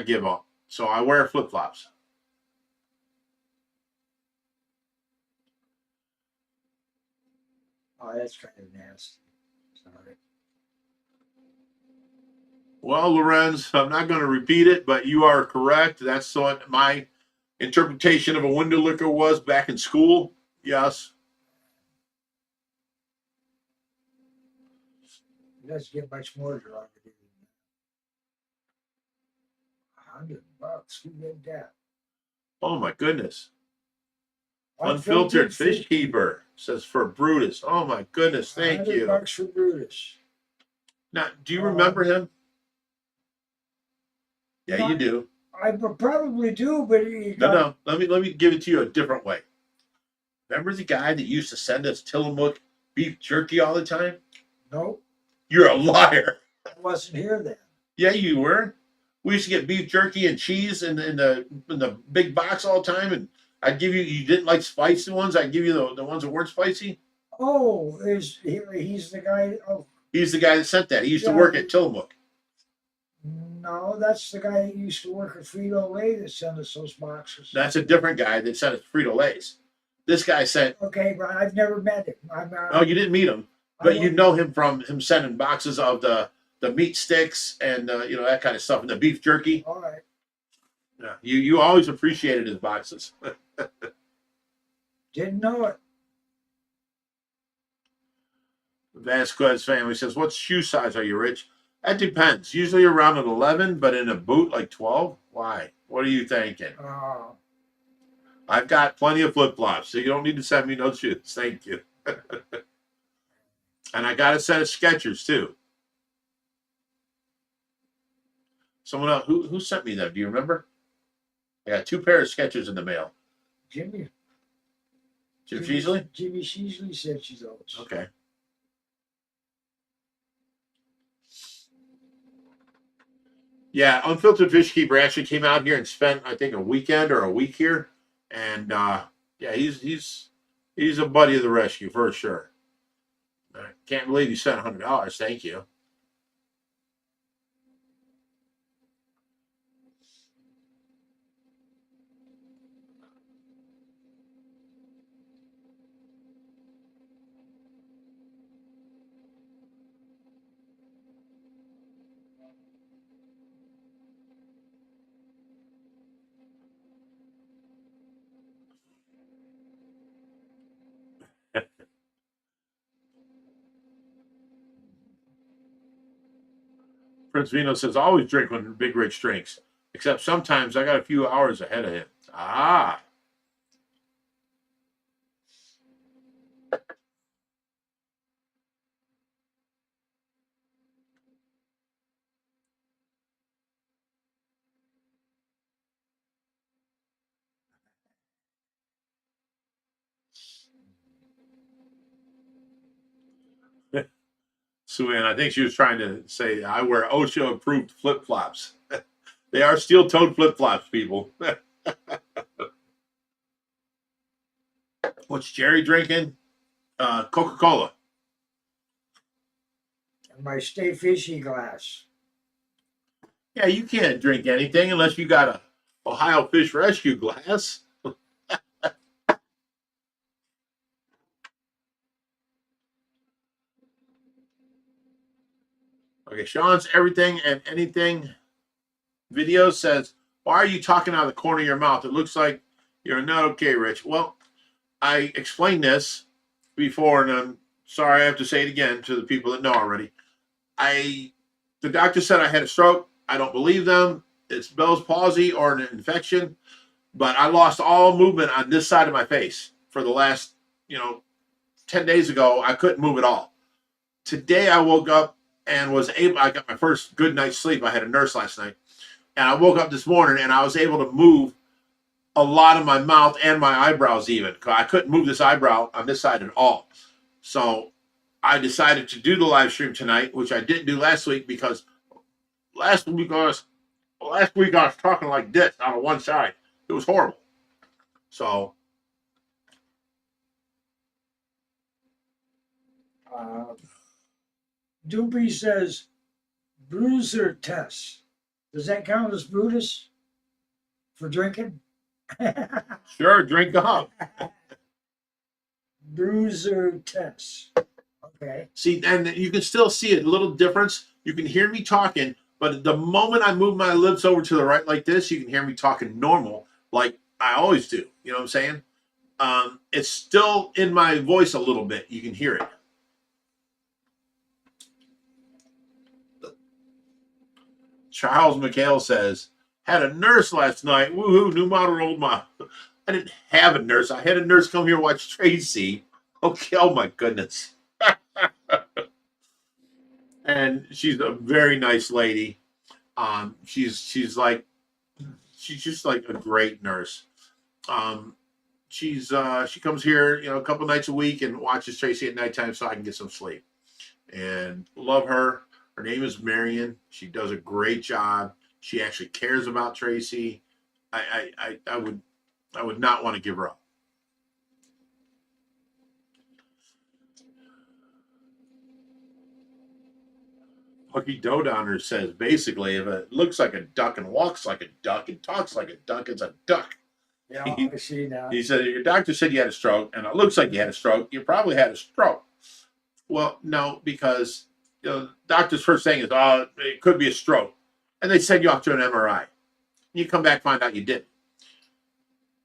give up. So I wear flip-flops. Oh, that's kind of nasty. Sorry. Well, Lorenz, I'm not going to repeat it, but you are correct. That's what my interpretation of a window licker was back in school. Yes. It doesn't get much more derogatory than that. $100. Who did that? Oh, my goodness. Unfiltered fish keeper says for Brutus. Oh, my goodness. Thank you. $100 for Brutus. Now, do you remember him? Yeah, you do. I probably do, but he No. Let me give it to you a different way. Remember the guy that used to send us Tillamook beef jerky all the time? Nope. You're a liar. I wasn't here then. Yeah, you were. We used to get beef jerky and cheese in the big box all the time, and I'd give you didn't like spicy ones. I'd give you the ones that weren't spicy. Oh, he's the guy. Oh, He's the guy that sent that. He used to work at Tillamook. no, that's the guy that used to work at Frito-Lay that sent us those boxes. That's a different guy that sent us Frito-Lays. This guy sent. Okay, but I've never met him. Oh, you didn't meet him, but you know him from him sending boxes of the meat sticks and that kind of stuff and the beef jerky. All right. Yeah, you always appreciated his boxes. Didn't know it. Vasquez family says, what shoe size are you, Rich? That depends. Usually around an 11, but in a boot like 12. Why? What are you thinking? I've got plenty of flip-flops, so you don't need to send me no shoes. Thank you. And I got a set of Skechers too. Someone else who sent me them? Do you remember? I got 2 pairs of Skechers in the mail. Jimmy Sheasley? Jimmy Sheasley said she's those. Okay. Yeah, Unfiltered Fish Keeper actually came out here and spent, I think, a weekend or a week here. And yeah, he's a buddy of the rescue for sure. I can't believe you sent $100. Thank you. Prince Vino says, always drink when Big Rich drinks, except sometimes I got a few hours ahead of him. Ah. Sue Ann, I think she was trying to say I wear OSHA approved flip flops. They are steel toed flip flops, people. What's Jerry drinking? Coca-Cola. And my Stay Fishy glass. Yeah, you can't drink anything unless you got a Ohio Fish Rescue glass. Okay, Sean's everything and anything video says, why are you talking out of the corner of your mouth? It looks like you're not okay, Rich. Well, I explained this before, and I'm sorry I have to say it again to the people that know already. The doctor said I had a stroke. I don't believe them. It's Bell's palsy or an infection, but I lost all movement on this side of my face for the last, 10 days ago. I couldn't move at all. Today I woke up and I got my first good night's sleep. I had a nurse last night, and I woke up this morning and I was able to move a lot of my mouth and my eyebrows even. I couldn't move this eyebrow on this side at all. So I decided to do the live stream tonight, which I didn't do last week because last week I was talking like this out of one side. It was horrible. So Doopy says bruiser test. Does that count as Brutus for drinking? sure, drink up. Bruiser test. Okay. See, and you can still see a little difference. You can hear me talking, but the moment I move my lips over to the right like this, you can hear me talking normal, like I always do. You know what I'm saying? It's still in my voice a little bit. You can hear it. Charles McHale says, had a nurse last night. Woohoo, new model old model. I didn't have a nurse. I had a nurse come here watch Tracy. Okay, oh my goodness. And she's a very nice lady. She's just like a great nurse. She comes here, a couple nights a week and watches Tracy at nighttime so I can get some sleep. And love her. Her name is Marion. She does a great job. She actually cares about Tracy. I would not want to give her up. Lucky Dowdowner says basically if it looks like a duck and walks like a duck and talks like a duck, it's a duck. Yeah, I see that. He said your doctor said you had a stroke, and it looks like you had a stroke. You probably had a stroke. Well, no, because the doctor's first thing is, oh, it could be a stroke, and they send you off to an MRI. You come back, find out you didn't.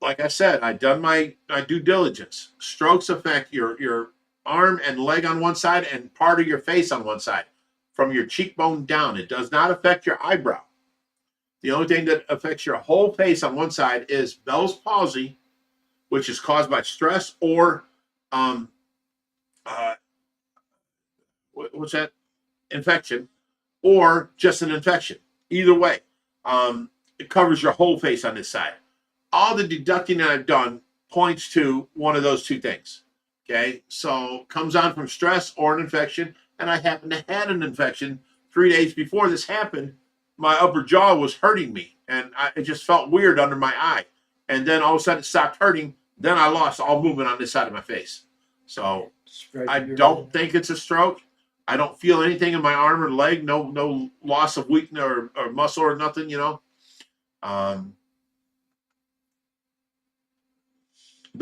Like I said, I've done my due diligence. Strokes affect your arm and leg on one side and part of your face on one side, from your cheekbone down. It does not affect your eyebrow. The only thing that affects your whole face on one side is Bell's palsy, which is caused by stress or what's that? Infection, or just an infection. Either way, it covers your whole face on this side. All the deducting that I've done points to one of those two things. Okay, so comes on from stress or an infection, and I happened to had an infection 3 days before this happened. My upper jaw was hurting me, and it just felt weird under my eye. And then all of a sudden it stopped hurting. Then I lost all movement on this side of my face. So I don't think it's a stroke. I don't feel anything in my arm or leg. No loss of weakness or muscle or nothing. The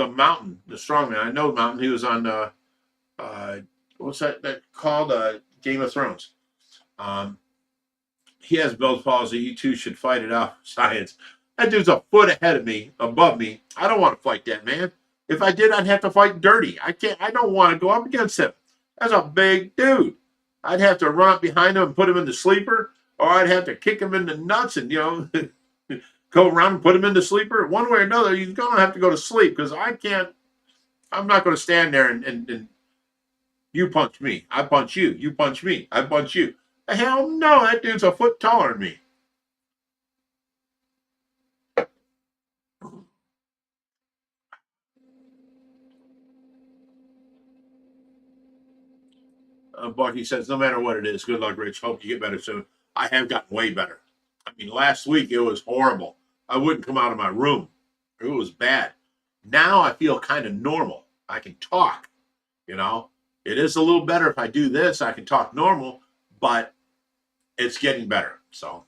Mountain, the strongman. I know Mountain. He was on what's that called? Game of Thrones. He has Bell's palsy. You two should fight it out. Science. That dude's a foot ahead of me, above me. I don't want to fight that man. If I did, I'd have to fight dirty. I don't want to go up against him. That's a big dude. I'd have to run up behind him and put him in the sleeper, or I'd have to kick him in the nuts and, go around and put him in the sleeper. One way or another, he's going to have to go to sleep because I'm not going to stand there and you punch me. I punch you. You punch me. I punch you. Hell no, that dude's a foot taller than me. Bucky says, no matter what it is, good luck, Rich. Hope you get better soon. I have gotten way better. I mean, last week it was horrible. I wouldn't come out of my room. It was bad. Now I feel kind of normal. I can talk, It is a little better if I do this. I can talk normal, but it's getting better. So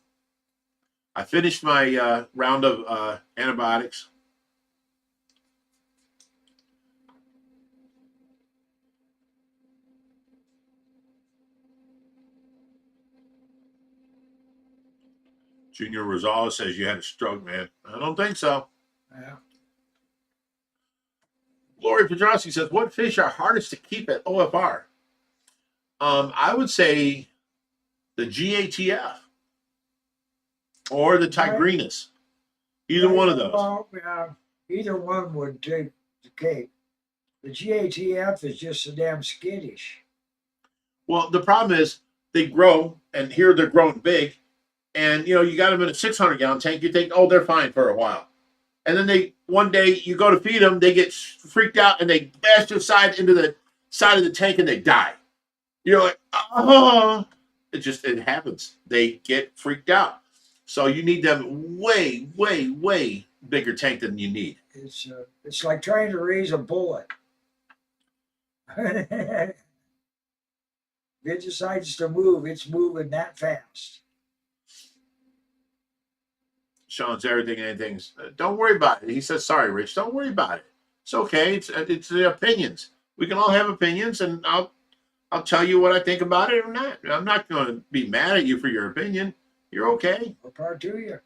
I finished my round of antibiotics. Junior Rosales says you had a stroke, man. I don't think so. Yeah. Lori Petrosky says, what fish are hardest to keep at OFR? I would say the GATF or the Tigrinus. Either one of those. Well, either one would take the cake. The GATF is just so damn skittish. Well, the problem is they grow, and here they're growing big, and you got them in a 600-gallon tank. You think, oh, they're fine for a while, and then one day you go to feed them, they get freaked out and they bash their side into the side of the tank and they die. You're like, oh, it happens. They get freaked out. So you need them way, way, way bigger tank than you need. It's like trying to raise a bullet. If it decides to move, it's moving that fast. Sean's everything, anything. Don't worry about it. He says, sorry, Rich. Don't worry about it. It's okay. It's the opinions. We can all have opinions, and I'll tell you what I think about it or not. I'm not going to be mad at you for your opinion. You're okay. What part do you?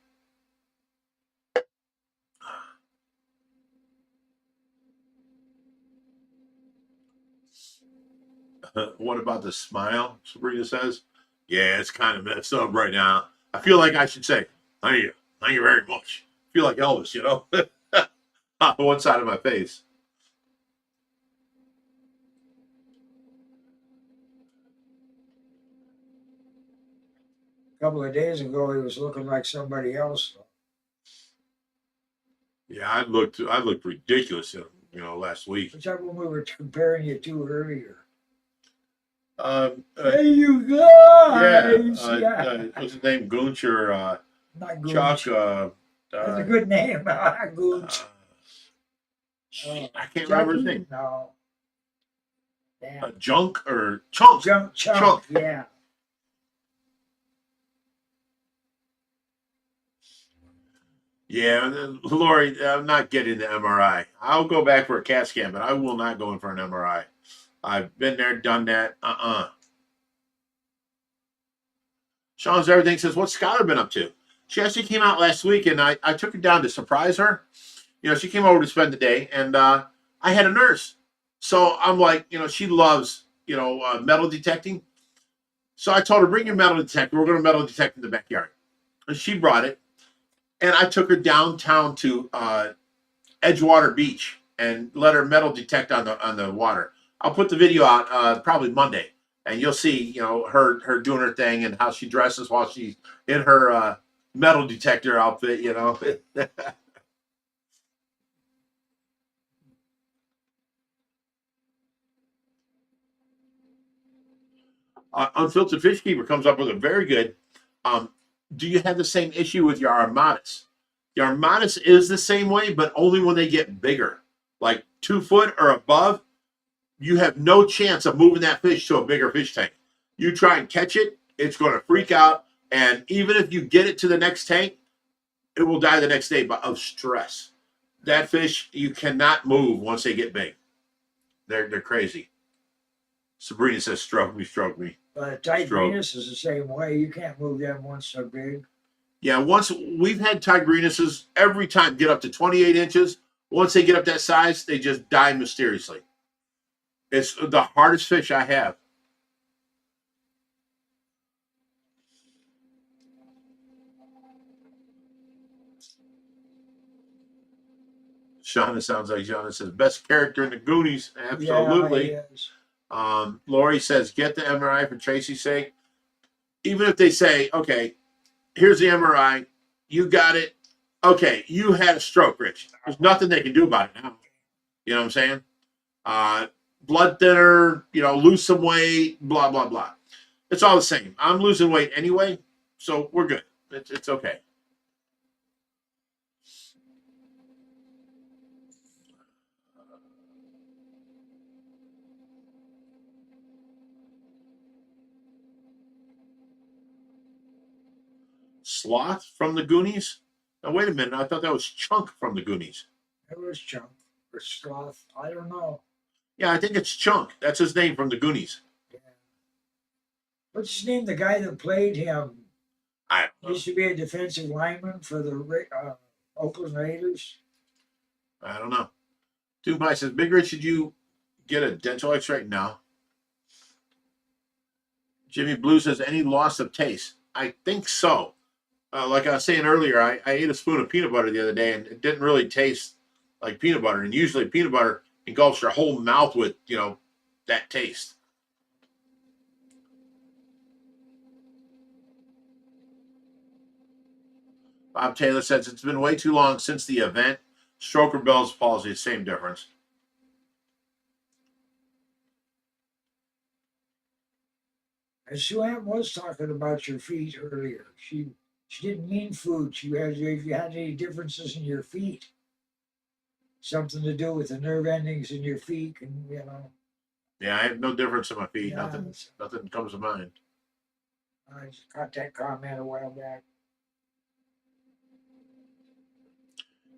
What about the smile? Sabrina says, yeah, it's kind of messed up right now. I feel like I should say, thank you very much. I feel like Elvis, on one side of my face. A couple of days ago, he was looking like somebody else. Yeah, I looked ridiculous, last week. Which one we were comparing you to earlier? Hey, you yeah, guys! what's his name? Goonch or Not Goonch. Chuck? That's a good name. Goonch. I can't remember his name. No. Damn. Junk or Chunk? Chunk. Yeah. Yeah, Lori, I'm not getting the MRI. I'll go back for a CAT scan, but I will not go in for an MRI. I've been there, done that. Sean's everything says, what's Skylar been up to? She actually came out last week, and I took her down to surprise her. She came over to spend the day, and I had a nurse. So I'm like, she loves, metal detecting. So I told her, bring your metal detector. We're going to metal detect in the backyard. And she brought it. And I took her downtown to Edgewater Beach and let her metal detect on the water. I'll put the video out probably Monday, and you'll see, her doing her thing and how she dresses while she's in her metal detector outfit, Unfiltered Fish Keeper comes up with a very good. Do you have the same issue with your armadas? The armadas is the same way, but only when they get bigger, like 2 foot or above. You have no chance of moving that fish to a bigger fish tank. You try and catch it, it's going to freak out, and even if you get it to the next tank, it will die the next day of stress. That fish you cannot move once they get big. They're crazy. Sabrina says, "Stroke me." But Tigrinus is the same way. You can't move them once they're big. Yeah, once we've had Tigrinuses every time get up to 28 inches. Once they get up that size, they just die mysteriously. It's the hardest fish I have. Shauna sounds like Shauna says, best character in the Goonies. Absolutely. Yeah, he is. Lori says, get the MRI for Tracy's sake. Even if they say, okay, here's the MRI, you got it. Okay, you had a stroke, Rich. There's nothing they can do about it now. You know what I'm saying? Blood thinner, lose some weight, blah, blah, blah. It's all the same. I'm losing weight anyway, so we're good. It's okay. Sloth from the Goonies? Now wait a minute, I thought that was Chunk from the Goonies. It was Chunk or Sloth. I don't know. Yeah, I think it's Chunk. That's his name from the Goonies. Yeah. What's his name? The guy that played him I don't know. used to be a defensive lineman for the Oakland Raiders. I don't know. Dubai says, Big Rich, should you get a dental x-ray? No. Jimmy Blue says, any loss of taste? I think so. Like I was saying earlier, I ate a spoon of peanut butter the other day, and it didn't really taste like peanut butter. And usually peanut butter engulfs your whole mouth with, that taste. Bob Taylor says, it's been way too long since the event. Stroke or Bell's palsy, same difference. And Sue Ann was talking about your feet earlier. She didn't mean food. She had if you had any differences in your feet. Something to do with the nerve endings in your feet, and Yeah, I have no difference in my feet. Yeah, Nothing comes to mind. I just got that comment a while back.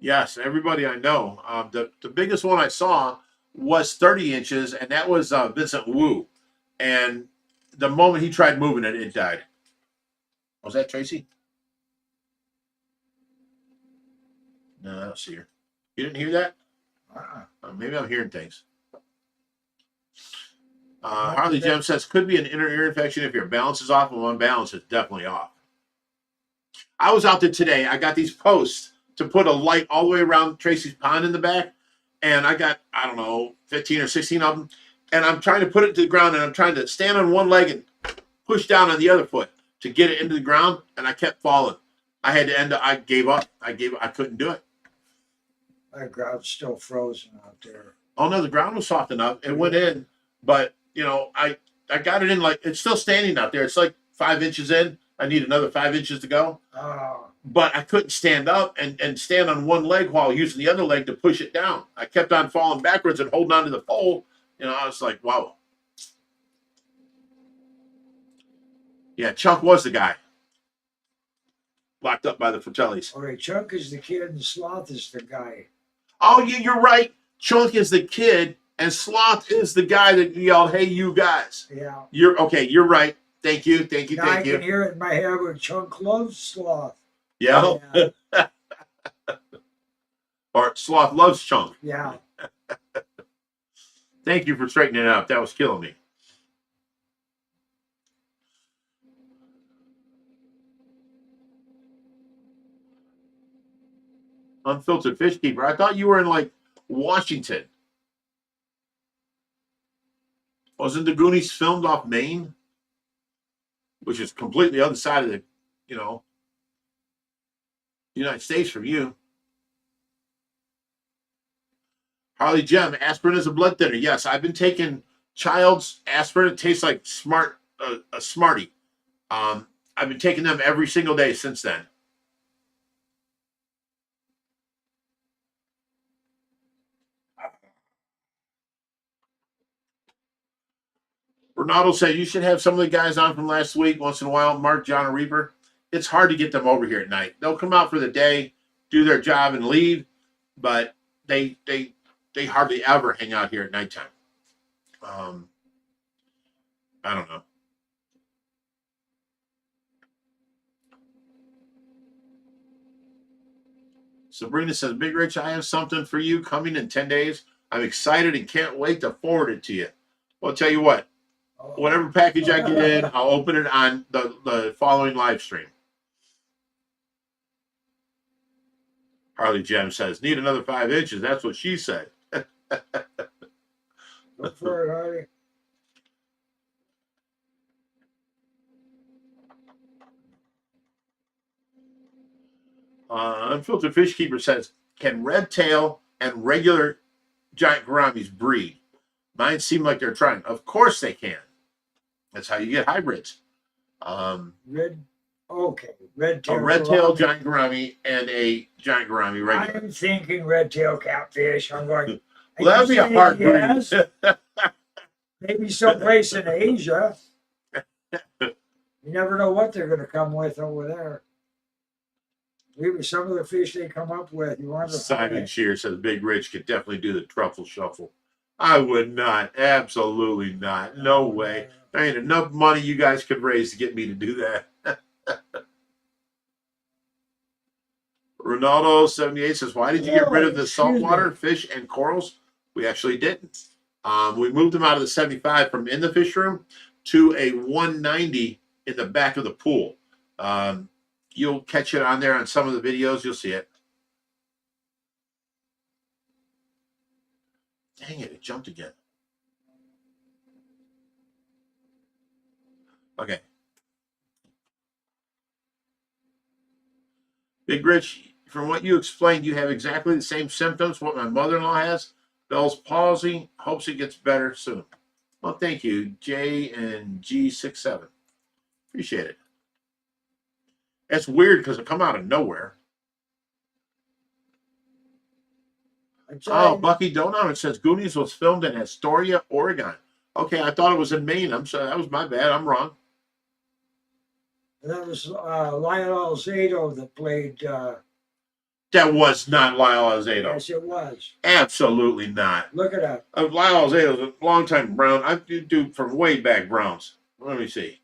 Yes, everybody I know. The biggest one I saw was 30 inches, and that was Vincent Wu. And the moment he tried moving it, it died. Was that Tracy? No, I don't see her. You didn't hear that? Maybe I'm hearing things. Harley Gem says, could be an inner ear infection if your balance is off, and one balance is definitely off. I was out there today. I got these posts to put a light all the way around Tracy's pond in the back. And I got, 15 or 16 of them. And I'm trying to put it to the ground, and I'm trying to stand on one leg and push down on the other foot to get it into the ground. And I kept falling. I had to end up, I gave up. I couldn't do it. That ground's still frozen out there. Oh no, the ground was soft enough. It went in, but I got it in it's still standing out there. It's like 5 inches in. I need another 5 inches to go. But I couldn't stand up and stand on one leg while using the other leg to push it down. I kept on falling backwards and holding on to the pole. I was like, wow. Yeah, Chunk was the guy. Locked up by the Fratellis. All right, Chunk is the kid and Sloth is the guy. Oh, yeah, you're right. Chunk is the kid, and Sloth is the guy that yelled, hey, you guys. Yeah. You're right. Thank you. Now I can hear it in my head where Chunk loves Sloth. Yeah. Or Sloth loves Chunk. Yeah. Thank you for straightening it out. That was killing me. Unfiltered Fish Keeper. I thought you were in Washington. Wasn't the Goonies filmed off Maine? Which is completely other side of the, United States from you. Harley Gem, aspirin is a blood thinner. Yes, I've been taking Child's aspirin. It tastes like a Smartie. I've been taking them every single day since then. Ronaldo said you should have some of the guys on from last week once in a while. Mark, John, and Reaper. It's hard to get them over here at night. They'll come out for the day, do their job, and leave, but they hardly ever hang out here at nighttime. I don't know. Sabrina says, Big Rich, I have something for you coming in 10 days. I'm excited and can't wait to forward it to you. Well, I'll tell you what. Whatever package I get in, I'll open it on the following live stream. Harley Gem says, need another 5 inches. That's what she said. Go for it, Harley. Unfiltered Fish Keeper says, can red tail and regular giant gouramis breed? Mine seem like they're trying. Of course they can. That's how you get hybrids. Red tail. A red tail giant gourami and a giant gourami regular. I'm thinking red tail catfish. I'm going. Well, that'd be a hard breed. Yes. Maybe someplace in Asia. You never know what they're going to come with over there. Some of the fish they come up with, you wonder. Simon Shear says Big Rich could definitely do the truffle shuffle. I would not. Absolutely not. No way. There ain't enough money you guys could raise to get me to do that. Ronaldo 78 says, why did you get rid of the saltwater fish and corals? We actually didn't. We moved them out of the 75 from in the fish room to a 190 in the back of the pool. You'll catch it on there on some of the videos. You'll see it. Dang it jumped again. Okay. Big Rich, from what you explained, you have exactly the same symptoms what my mother-in-law has. Bell's palsy. Hopes it gets better soon. Well, thank you, J and G67. Appreciate it. That's weird because it come out of nowhere. Oh, Bucky Donovan, it says Goonies was filmed in Astoria, Oregon. Okay, I thought it was in Maine. I'm sorry, that was my bad. I'm wrong. That was Lionel Zato that played. That was not Lyle Alzado. Yes, it was. Absolutely not. Look it up. Lyle Alzado is a longtime Brown. I do from way back Browns. Let me see.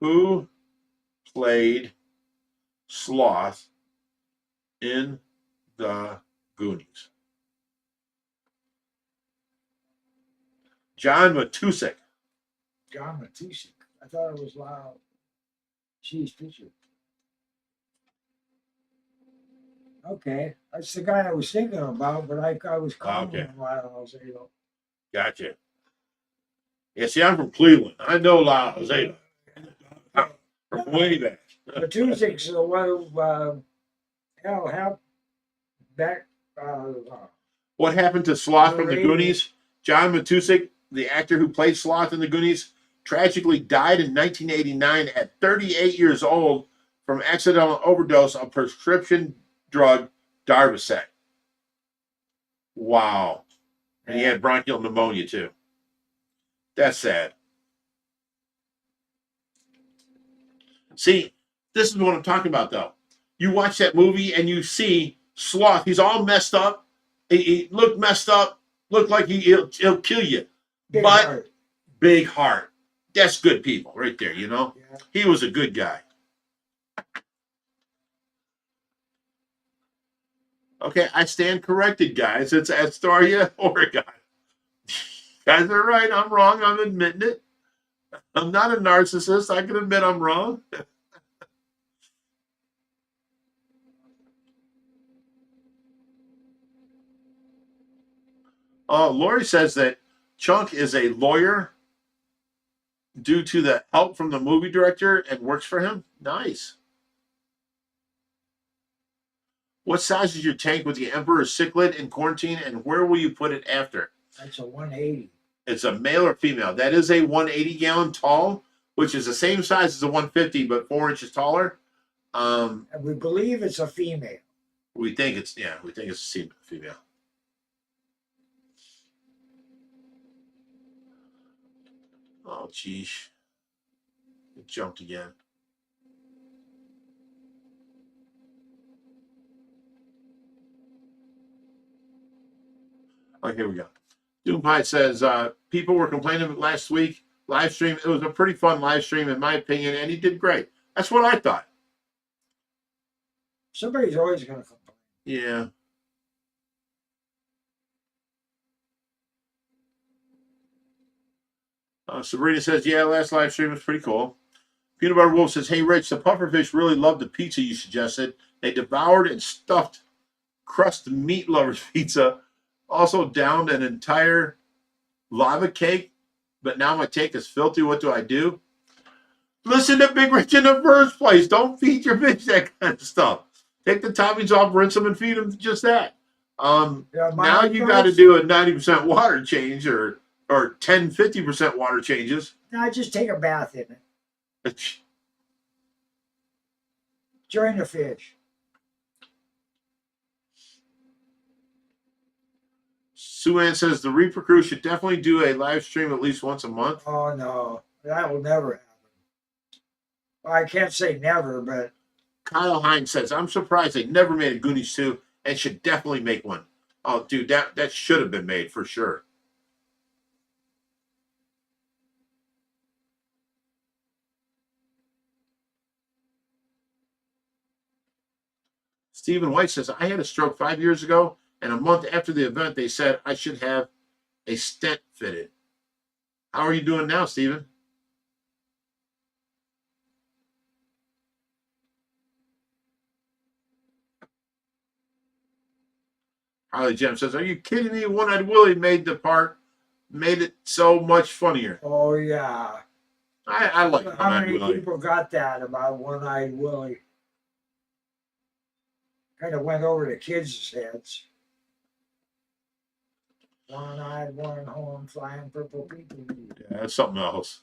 Who played Sloth in the Goonies? John Matusik. John Matusik. I thought it was Lyle. She's picture. Okay, that's the guy I was thinking about, but I was calling him Lyle Zato. Gotcha. Yeah, see, I'm from Cleveland. I know Lyle Alzado. From way back. Matusik's the one who helped back. What happened to Sloth from the Lady. Goonies? John Matusik, the actor who played Sloth in the Goonies, tragically died in 1989 at 38 years old from accidental overdose of prescription drug Darvocet. Wow. And he had bronchial pneumonia too. That's sad. See, this is what I'm talking about though. You watch that movie and you see Sloth. He's all messed up. He looked messed up. Looked like he'll kill you. Big but heart. big heart. That's good people right there, you know? Yeah. He was a good guy. Okay, I stand corrected, guys. It's Astoria, Oregon. Guys are right. I'm wrong. I'm admitting it. I'm not a narcissist. I can admit I'm wrong. Lori says that Chunk is a lawyer due to the help from the movie director and works for him. Nice. What size is your tank with the Emperor cichlid in quarantine, and where will you put it after? That's a 180. It's a male or female. That is a 180-gallon tall, which is the same size as a 150, but 4 inches taller. And we believe it's a female. We think it's a female. Oh, geez. It jumped again. Oh, here we go. Doompie says, people were complaining last week, live stream. It was a pretty fun live stream, in my opinion, and he did great. That's what I thought. Somebody's always going to complain. Yeah. Sabrina says, yeah, last live stream was pretty cool. Peanut Butter Wolf says, hey, Rich, the pufferfish really loved the pizza you suggested. They devoured and stuffed crust meat lovers pizza. Also downed an entire lava cake, but now my take is filthy. What do I do? Listen to Big Rich in the first place. Don't feed your fish that kind of stuff. Take the toppings off, rinse them, and feed them just that. Now you got to do a 90% water change or 50% water changes. No, just take a bath in it. Join the fish. Sue Ann says the Reaper Crew should definitely do a live stream at least once a month. Oh, no. That will never happen. Well, I can't say never, but Kyle Hines says, I'm surprised they never made a Goonies 2 and should definitely make one. Oh, dude, that should have been made for sure. Stephen White says, I had a stroke 5 years ago, and a month after the event, they said I should have a stent fitted. How are you doing now, Stephen? Harley Jim says, are you kidding me? One-Eyed Willie made it so much funnier. Oh yeah. I like How One-Eyed many Willie. people got that about One-Eyed Willie? Kind of went over the kids' heads. One-eyed, one horn, flying purple people. Yeah, that's something else.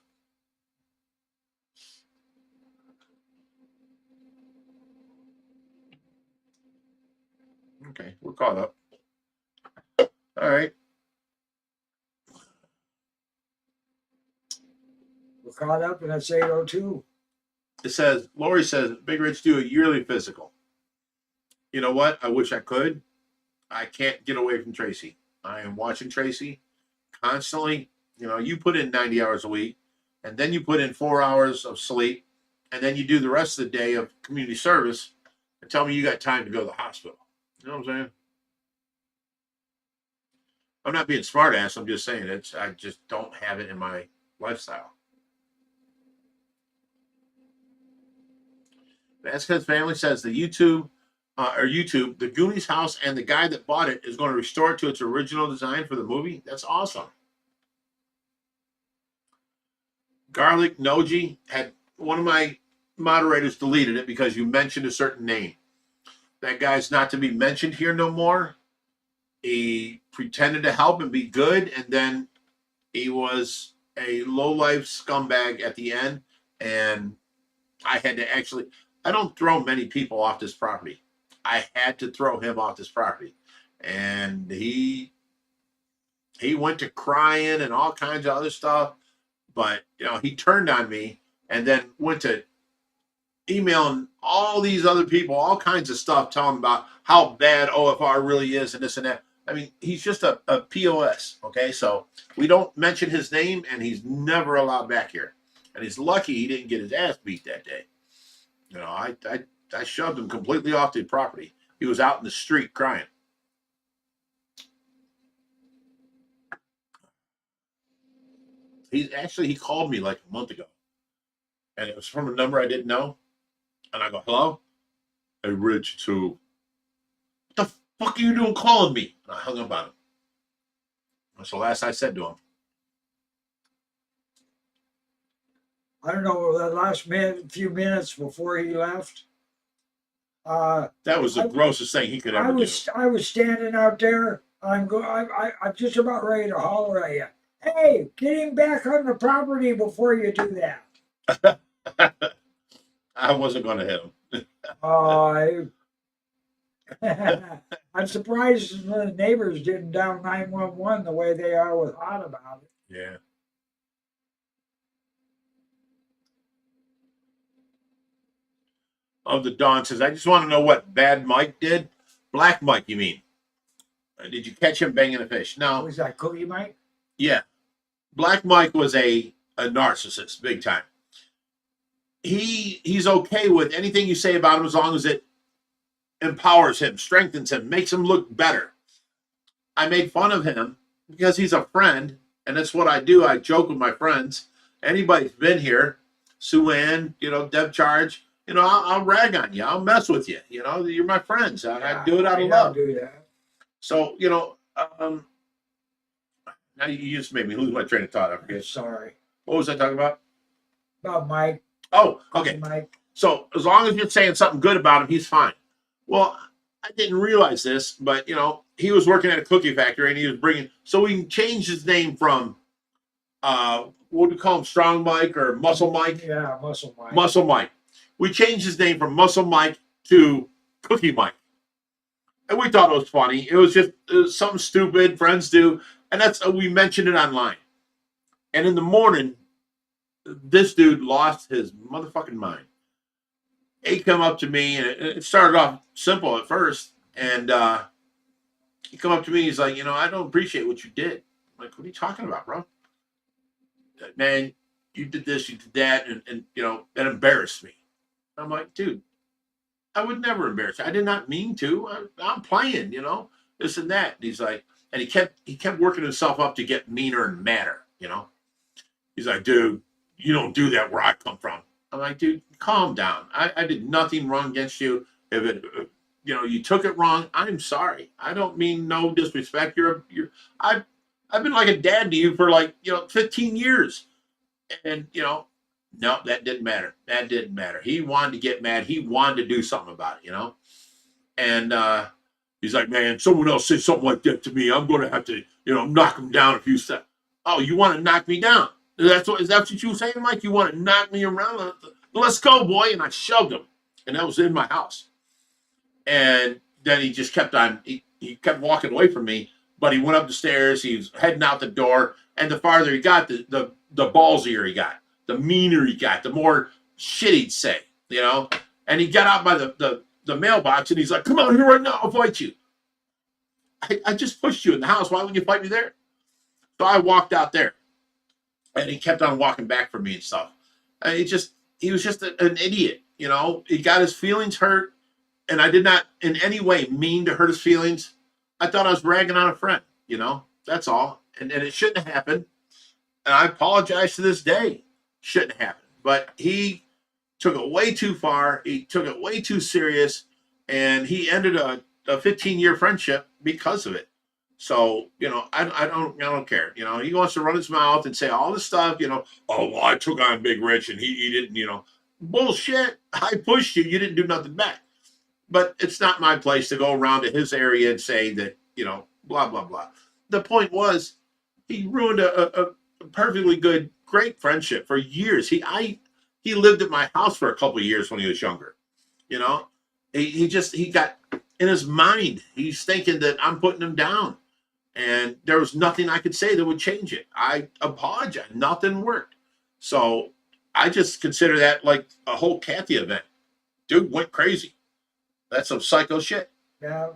Okay, we're caught up. All right. We're caught up and it's 8:02. It says, Lori says, Big Rich do a yearly physical. You know what? I wish I could. I can't get away from Tracy. I am watching Tracy constantly. You know, you put in 90 hours a week, and then you put in 4 hours of sleep, and then you do the rest of the day of community service and tell me you got time to go to the hospital. You know what I'm saying? I'm not being smart ass. I'm just saying I just don't have it in my lifestyle. Vasquez family says the YouTube, the Goonies house and the guy that bought it is going to restore it to its original design for the movie. That's awesome. Garlic Noji had one of my moderators deleted it because you mentioned a certain name. That guy's not to be mentioned here no more. He pretended to help and be good, and then he was a low-life scumbag at the end, and I had to actually... I don't throw many people off this property. I had to throw him off this property. And he went to crying and all kinds of other stuff. But, you know, he turned on me and then went to emailing all these other people, all kinds of stuff, telling them about how bad OFR really is and this and that. I mean, he's just a POS, okay? So we don't mention his name, and he's never allowed back here. And he's lucky he didn't get his ass beat that day. You know, I shoved him completely off the property. He was out in the street crying. He called me like a month ago, and it was from a number I didn't know. And I go, hello? Hey, Rich, too. What the fuck are you doing calling me? And I hung up on him. That's the last I said to him. I don't know, that last few minutes before he left. That was the grossest thing he could ever do. I was standing out there. I'm just about ready to holler at you. Hey, get him back on the property before you do that. I wasn't going to hit him. I'm surprised the neighbors didn't down 911 the way they are with Hot about it. Yeah. Of the Dawn says, I just want to know what Bad Mike did. Black Mike, you mean? Did you catch him banging a fish? No. Was that Cookie Mike? Yeah. Black Mike was a narcissist, big time. He's okay with anything you say about him as long as it empowers him, strengthens him, makes him look better. I made fun of him because he's a friend, and that's what I do. I joke with my friends. Anybody's been here, Sue Ann, you know, Deb Charge, you know, I'll rag on you. I'll mess with you. You know, you're my friends. I do it out of love. Do that. So, you know, now you just made me lose my train of thought. I forget. Sorry. What was I talking about? About Mike. Oh, okay. Mike. So as long as you're saying something good about him, he's fine. Well, I didn't realize this, but, you know, he was working at a cookie factory, and he was bringing, so we changed his name from, what do we call him, Strong Mike or Muscle Mike? Yeah, Muscle Mike. Muscle Mike. We changed his name from Muscle Mike to Cookie Mike. And we thought it was funny. It was something stupid friends do. And we mentioned it online. And in the morning, this dude lost his motherfucking mind. he come up to me, and it started off simple at first. And he come up to me, he's like, I don't appreciate what you did. I'm like, what are you talking about, bro? Man, you did this, you did that, and that embarrassed me. I'm like, dude, I would never embarrass you. I did not mean to. I'm playing, this and that. And he's like, and he kept working himself up to get meaner and madder. He's like, dude, you don't do that where I come from. I'm like, dude, calm down. I did nothing wrong against you. If it, you took it wrong, I'm sorry. I don't mean no disrespect. I've been like a dad to you for 15 years. And, no, that didn't matter. That didn't matter. He wanted to get mad. He wanted to do something about it. And he's like, man, someone else said something like that to me. I'm going to have to, knock him down a few steps. Oh, you want to knock me down? Is that what you were saying, Mike? You want to knock me around? Let's go, boy. And I shoved him. And that was in my house. And then he just kept on, he kept walking away from me. But he went up the stairs. He was heading out the door. And the farther he got, the ballsier he got. The meaner he got, the more shit he'd say, And he got out by the mailbox, and he's like, come on here right now, I'll fight you. I just pushed you in the house. Why wouldn't you fight me there? So I walked out there, and he kept on walking back for me and stuff. And he was just an idiot, He got his feelings hurt, and I did not in any way mean to hurt his feelings. I thought I was ragging on a friend, That's all. And it shouldn't have happened. And I apologize to this day. Shouldn't have happened. But he took it way too far. He took it way too serious. And he ended a 15-year friendship because of it. So, I don't care. He wants to run his mouth and say all this stuff, oh, well, I took on Big Rich and he didn't, bullshit. I pushed you. You didn't do nothing back. But it's not my place to go around to his area and say that, blah, blah, blah. The point was, he ruined a perfectly good, great friendship for years. He lived at my house for a couple of years when he was younger. He got in his mind. He's thinking that I'm putting him down, and there was nothing I could say that would change it. I apologize. Nothing worked. So I just consider that like a whole Kathy event. Dude went crazy. That's some psycho shit. Yeah.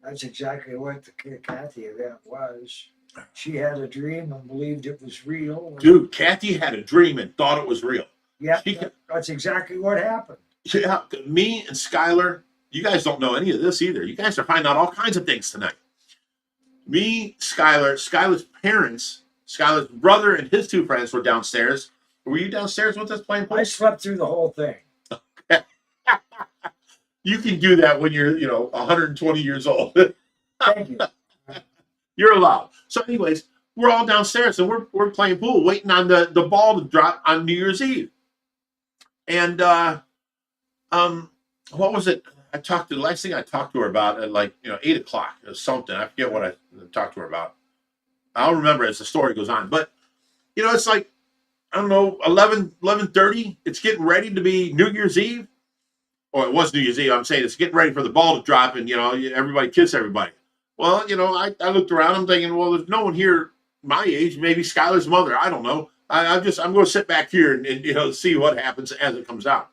That's exactly what the Kathy event was. She had a dream and believed it was real. Dude, Kathy had a dream and thought it was real. Yeah, that's exactly what happened. Yeah, me and Skylar, you guys don't know any of this either. You guys are finding out all kinds of things tonight. Me, Skylar's parents, Skylar's brother and his two friends were downstairs. Were you downstairs with us playing pool? I slept through the whole thing. You can do that when you're, 120 years old. Thank you. You're allowed. So anyways, we're all downstairs and we're playing pool, waiting on the ball to drop on New Year's Eve. And what was it? The last thing I talked to her about at 8:00 or something. I forget what I talked to her about. I'll remember as the story goes on. But it's like, I don't know, 11:30. It's getting ready to be New Year's Eve. Or it was New Year's Eve. I'm saying it's getting ready for the ball to drop and, everybody kiss everybody. Well, I looked around. I'm thinking, well, there's no one here my age. Maybe Skylar's mother. I don't know. I'm going to sit back here and see what happens as it comes out.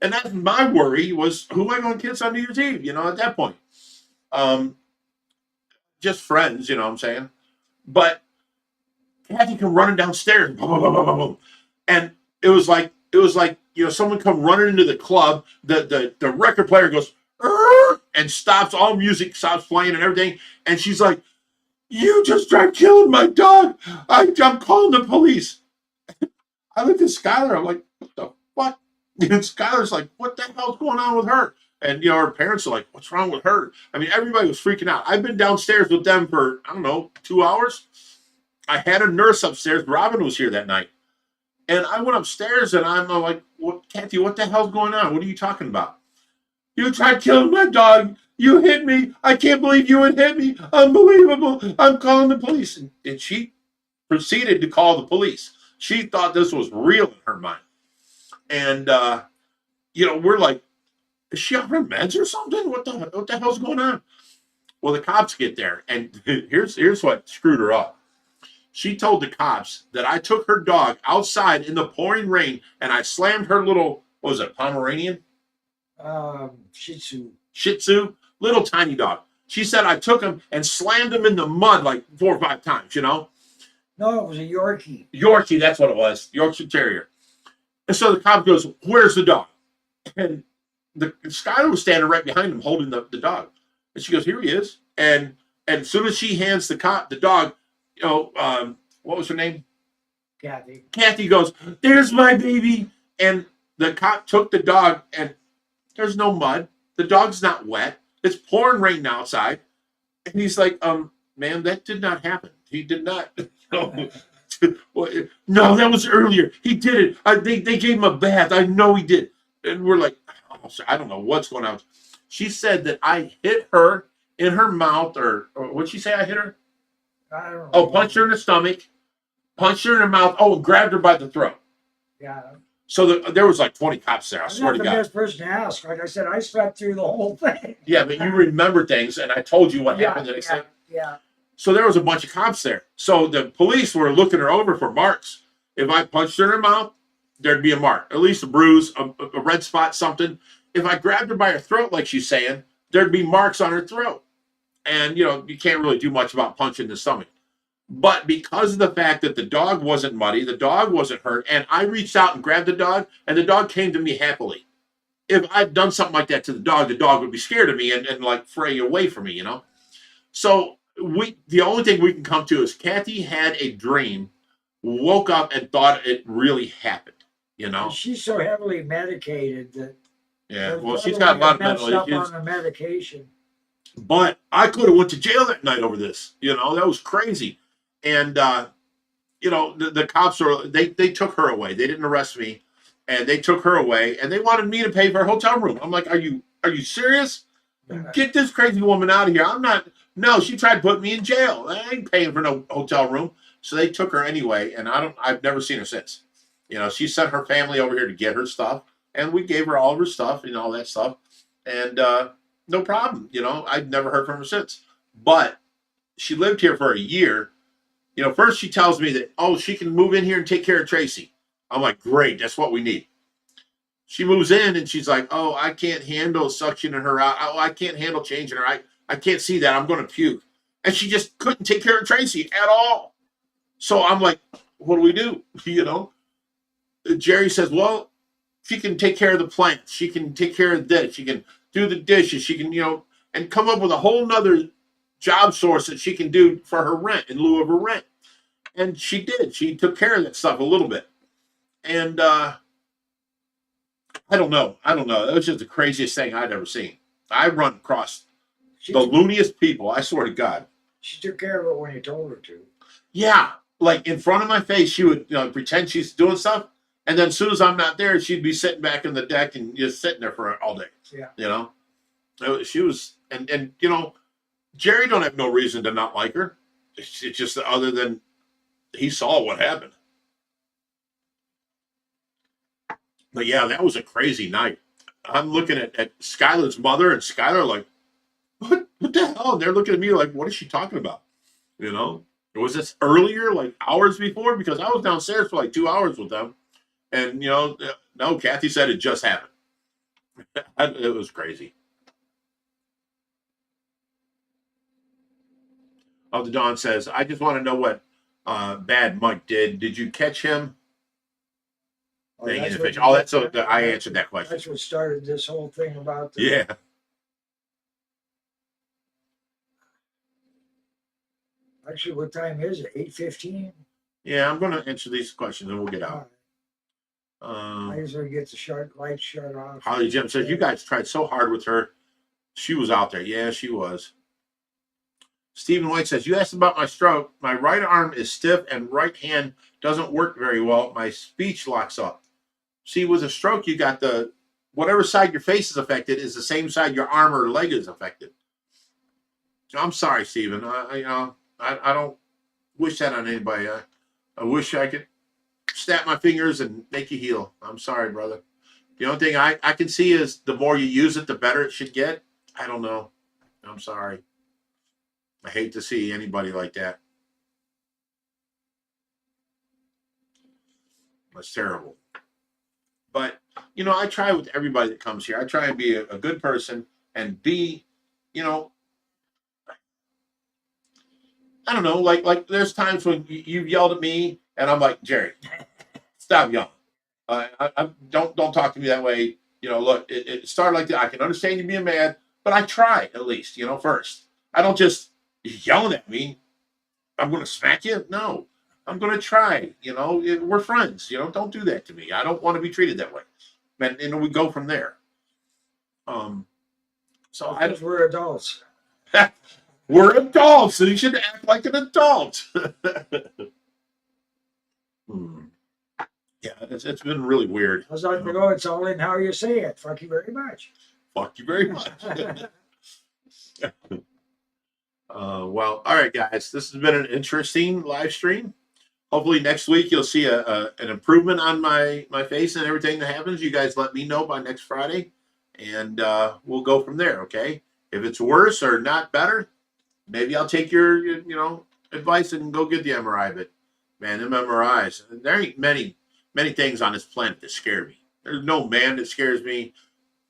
And that's my worry was, who am I going to kiss on New Year's Eve, at that point? Just friends, what I'm saying? But Kathy come running downstairs. Boom, boom, boom, boom, boom. And it was like, someone come running into the club. The record player goes, and stops, all music stops playing and everything. And she's like, you just tried killing my dog. I'm calling the police. I looked at Skylar. I'm like, what the fuck? And Skylar's like, what the hell's going on with her? And, her parents are like, what's wrong with her? I mean, everybody was freaking out. I've been downstairs with them for, I don't know, 2 hours. I had a nurse upstairs. Robin was here that night. And I went upstairs and I'm like, Kathy, what the hell's going on? What are you talking about? You tried killing my dog. You hit me. I can't believe you would hit me. Unbelievable. I'm calling the police. And she proceeded to call the police. She thought this was real in her mind. And, we're like, is she on her meds or something? What the hell's going on? Well, the cops get there. And here's what screwed her up. She told the cops that I took her dog outside in the pouring rain and I slammed her little, what was it, Pomeranian? Shih Tzu. Shih Tzu, little tiny dog. She said I took him and slammed him in the mud like 4 or 5 times, you know? No, it was a Yorkie. Yorkie, that's what it was. Yorkshire Terrier. And so the cop goes, where's the dog? And Skylar was standing right behind him holding the dog. And she goes, here he is. And as soon as she hands the cop the dog, you know, what was her name? Kathy. Kathy goes, there's my baby. And the cop took the dog and there's no mud. The dog's not wet. It's pouring rain outside. And he's like, ma'am, that did not happen. He did not. No, that was earlier. He did it. They gave him a bath. I know he did. And we're like, oh, I don't know what's going on. She said that I hit her in her mouth, or what'd she say I hit her? I don't know. Oh, punched her in the stomach, punched her in her mouth. Oh, and grabbed her by the throat. Yeah. So there was like 20 cops there. I I'm swear not to the God. best person to ask. Like I said, I slept through the whole thing. Yeah, but you remember things, and I told you what happened the next day. Yeah. So there was a bunch of cops there. So the police were looking her over for marks. If I punched her in her mouth, there'd be a mark, at least a bruise, a red spot, something. If I grabbed her by her throat, like she's saying, there'd be marks on her throat. And, you know, you can't really do much about punching the stomach. But because of the fact that the dog wasn't muddy, the dog wasn't hurt, and I reached out and grabbed the dog came to me happily. If I'd done something like that to the dog would be scared of me and like fray away from me, you know? So the only thing we can come to is Kathy had a dream, woke up and thought it really happened, you know? And she's so heavily medicated that. Yeah, well, she's got a lot of mental up issues. on the medication. But I could have went to jail that night over this. You know, that was crazy. And, you know, the cops they took her away. They didn't arrest me. And they took her away. And they wanted me to pay for her hotel room. I'm like, are you serious? Get this crazy woman out of here. I'm not. No, she tried to put me in jail. I ain't paying for no hotel room. So they took her anyway. And I've never seen her since. You know, she sent her family over here to get her stuff. And we gave her all of her stuff and all that stuff. And no problem. You know, I've never heard from her since. But she lived here for a year. You know, first she tells me that, oh, she can move in here and take care of Tracy. I'm like, great. That's what we need. She moves in and she's like, oh, I can't handle suctioning her out. Oh, I can't handle changing her. I can't see that. I'm going to puke. And she just couldn't take care of Tracy at all. So I'm like, what do we do? You know, Jerry says, well, she can take care of the plants. She can take care of this. She can do the dishes. She can, you know, and come up with a whole nother job source that she can do for her rent in lieu of her rent. And she did. She took care of that stuff a little bit. And I don't know. That was just the craziest thing I'd ever seen. I run across the looniest people. I swear to God. She took care of it when you told her to. Yeah. Like in front of my face, she would, you know, pretend she's doing stuff. And then as soon as I'm not there, she'd be sitting back on the deck and just sitting there for all day. Yeah. You know? So she was, and you know, Jerry don't have no reason to not like her. It's just other than he saw what happened. But yeah, that was a crazy night. I'm looking at Skylar's mother and Skylar like, what the hell? And they're looking at me like, what is she talking about? You know? Was this earlier, like hours before? Because I was downstairs for like 2 hours with them. And, you know, no, Kathy said it just happened. It was crazy. Oh, the Dawn says, I just want to know what Bad Mike did. Did you catch him? Oh, Dang that's it, what fish. you- Oh, that's I answered that question. That's what started this whole thing about the. Yeah. Actually, what time is it? 8:15. Yeah, I'm going to answer these questions and we'll get out. I usually get the light shut off. Holly Jim says, you guys tried so hard with her. She was out there. Yeah, she was. Stephen White says, you asked about my stroke. My right arm is stiff and right hand doesn't work very well. My speech locks up. See, with a stroke, you got whatever side your face is affected is the same side your arm or leg is affected. So I'm sorry, Stephen. I don't wish that on anybody. I wish I could snap my fingers and make you heal. I'm sorry, brother. The only thing I can see is the more you use it, the better it should get. I don't know. I'm sorry. I hate to see anybody like that. That's terrible. But, you know, I try with everybody that comes here. I try and be a good person and be, you know, I don't know, there's times when you've yelled at me and I'm like, Jerry, stop yelling. Don't talk to me that way. You know, look, it started like that. I can understand you being mad, but I try at least, you know, first. I don't just yelling at me. I'm going to smack you. No, I'm going to try. You know, we're friends. You know, don't do that to me. I don't want to be treated that way. And you know, we go from there. So Because we're adults. we're adults, so you should act like an adult. Yeah, it's been really weird. I was like, oh, it's all in how you say it. Fuck you very much. Fuck you very much. Well, all right, guys. This has been an interesting live stream. Hopefully next week you'll see an improvement on my face and everything that happens. You guys let me know by next Friday, and we'll go from there. Okay. If it's worse or not better, maybe I'll take your advice and go get the MRI. But man, them MRIs, there ain't many things on this planet that scare me. There's no man that scares me.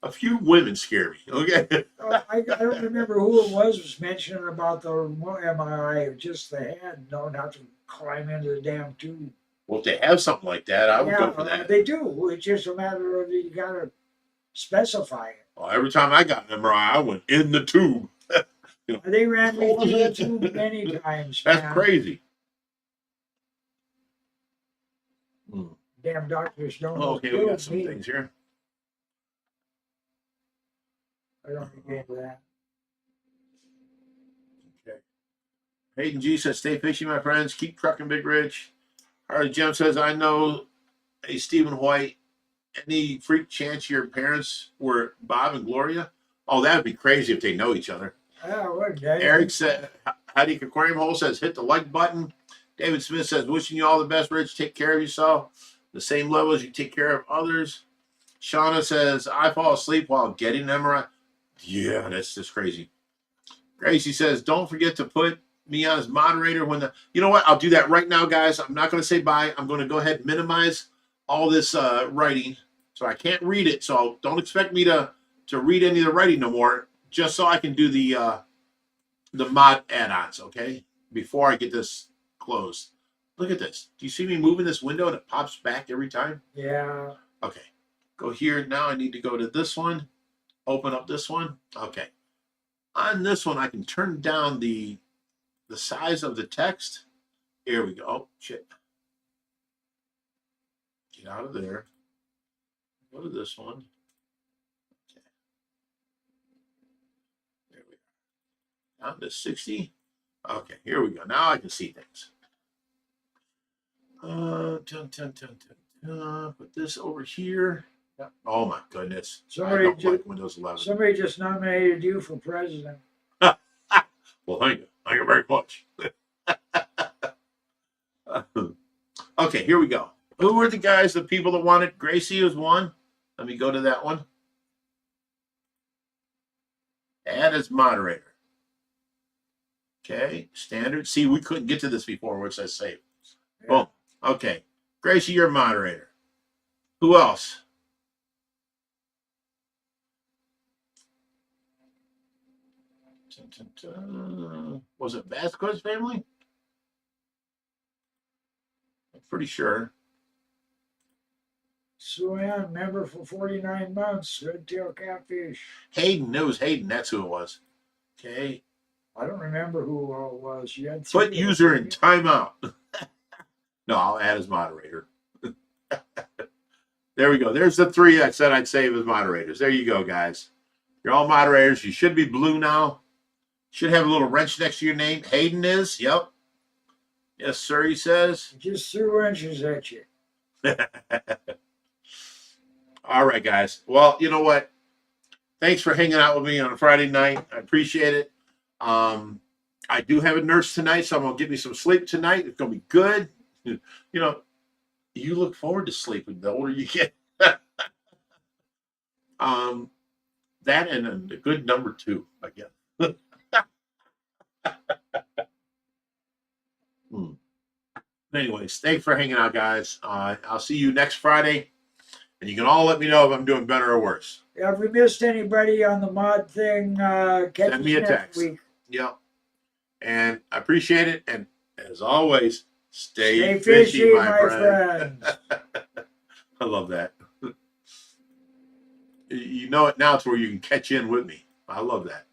A few women scare me. Okay. I don't remember who it was mentioning about the MRI, just the head, no, not to climb into the damn tube. Well, if they have something like that, I would go for that. They do. It's just a matter of you got to specify it. Well, every time I got an MRI, I went in the tube. They ran me through the tube many times. That's man. crazy. Damn doctors don't. Okay, we got some things here. I don't get into that. Okay. Hayden G says, "Stay fishing, my friends. Keep trucking, Big Rich." Harley Jim says, "I know a Stephen White. Any freak chance your parents were Bob and Gloria? Oh, that would be crazy if they know each other." Yeah, what, Dad? Eric said, Heidi Aquarium Hole says, "Hit the like button." David Smith says, "Wishing you all the best, Rich. Take care of yourself. The same level as you take care of others." Shauna says, "I fall asleep while getting an MRI." Yeah, that's just crazy. Gracie says, "Don't forget to put me on as moderator when the..." You know what? I'll do that right now, guys. I'm not going to say bye. I'm going to go ahead and minimize all this writing. So I can't read it. So don't expect me to read any of the writing no more, just so I can do the mod add-ons, okay? Before I get this closed. Look at this. Do you see me moving this window and it pops back every time? Yeah. Okay. Go here. Now I need to go to this one. Open up this one. Okay. On this one, I can turn down the size of the text. Here we go. Oh, shit. Get out of there. Go to this one. Okay. There we go. Down to 60. Okay, here we go. Now I can see things. Put this over here. Oh my goodness. I don't like Windows 11. Somebody just nominated you for president. Well, thank you. Thank you very much. Okay, here we go. Who were the people that wanted? Gracie was one. Let me go to that one. Add as moderator. Okay, standard. See, we couldn't get to this before where it says save. Yeah. Boom. Okay. Gracie, you're moderator. Who else? Was it Vasquez family? I'm pretty sure. Suan, member for 49 months, red tail catfish. Hayden, it was Hayden. That's who it was. Okay. I don't remember who it was. You had put user in timeout. No, I'll add as moderator. There we go. There's the three I said I'd save as moderators. There you go, guys. You're all moderators. You should be blue now. Should have a little wrench next to your name. Hayden is. Yep. Yes, sir, he says. Just threw wrenches at you. All right, guys. Well, you know what? Thanks for hanging out with me on a Friday night. I appreciate it. I do have a nurse tonight, so I'm going to get me some sleep tonight. It's going to be good. You know, you look forward to sleeping the older you get. That and a good number 2, I guess. Anyways, thanks for hanging out, guys. I'll see you next Friday, and you can all let me know if I'm doing better or worse. Yeah, if we missed anybody on the mod thing, catch Send me us a next text. week. Yep. And I appreciate it. And as always, Stay fishy, my friends. I love that. You know it now. It's where you can catch in with me. I love that.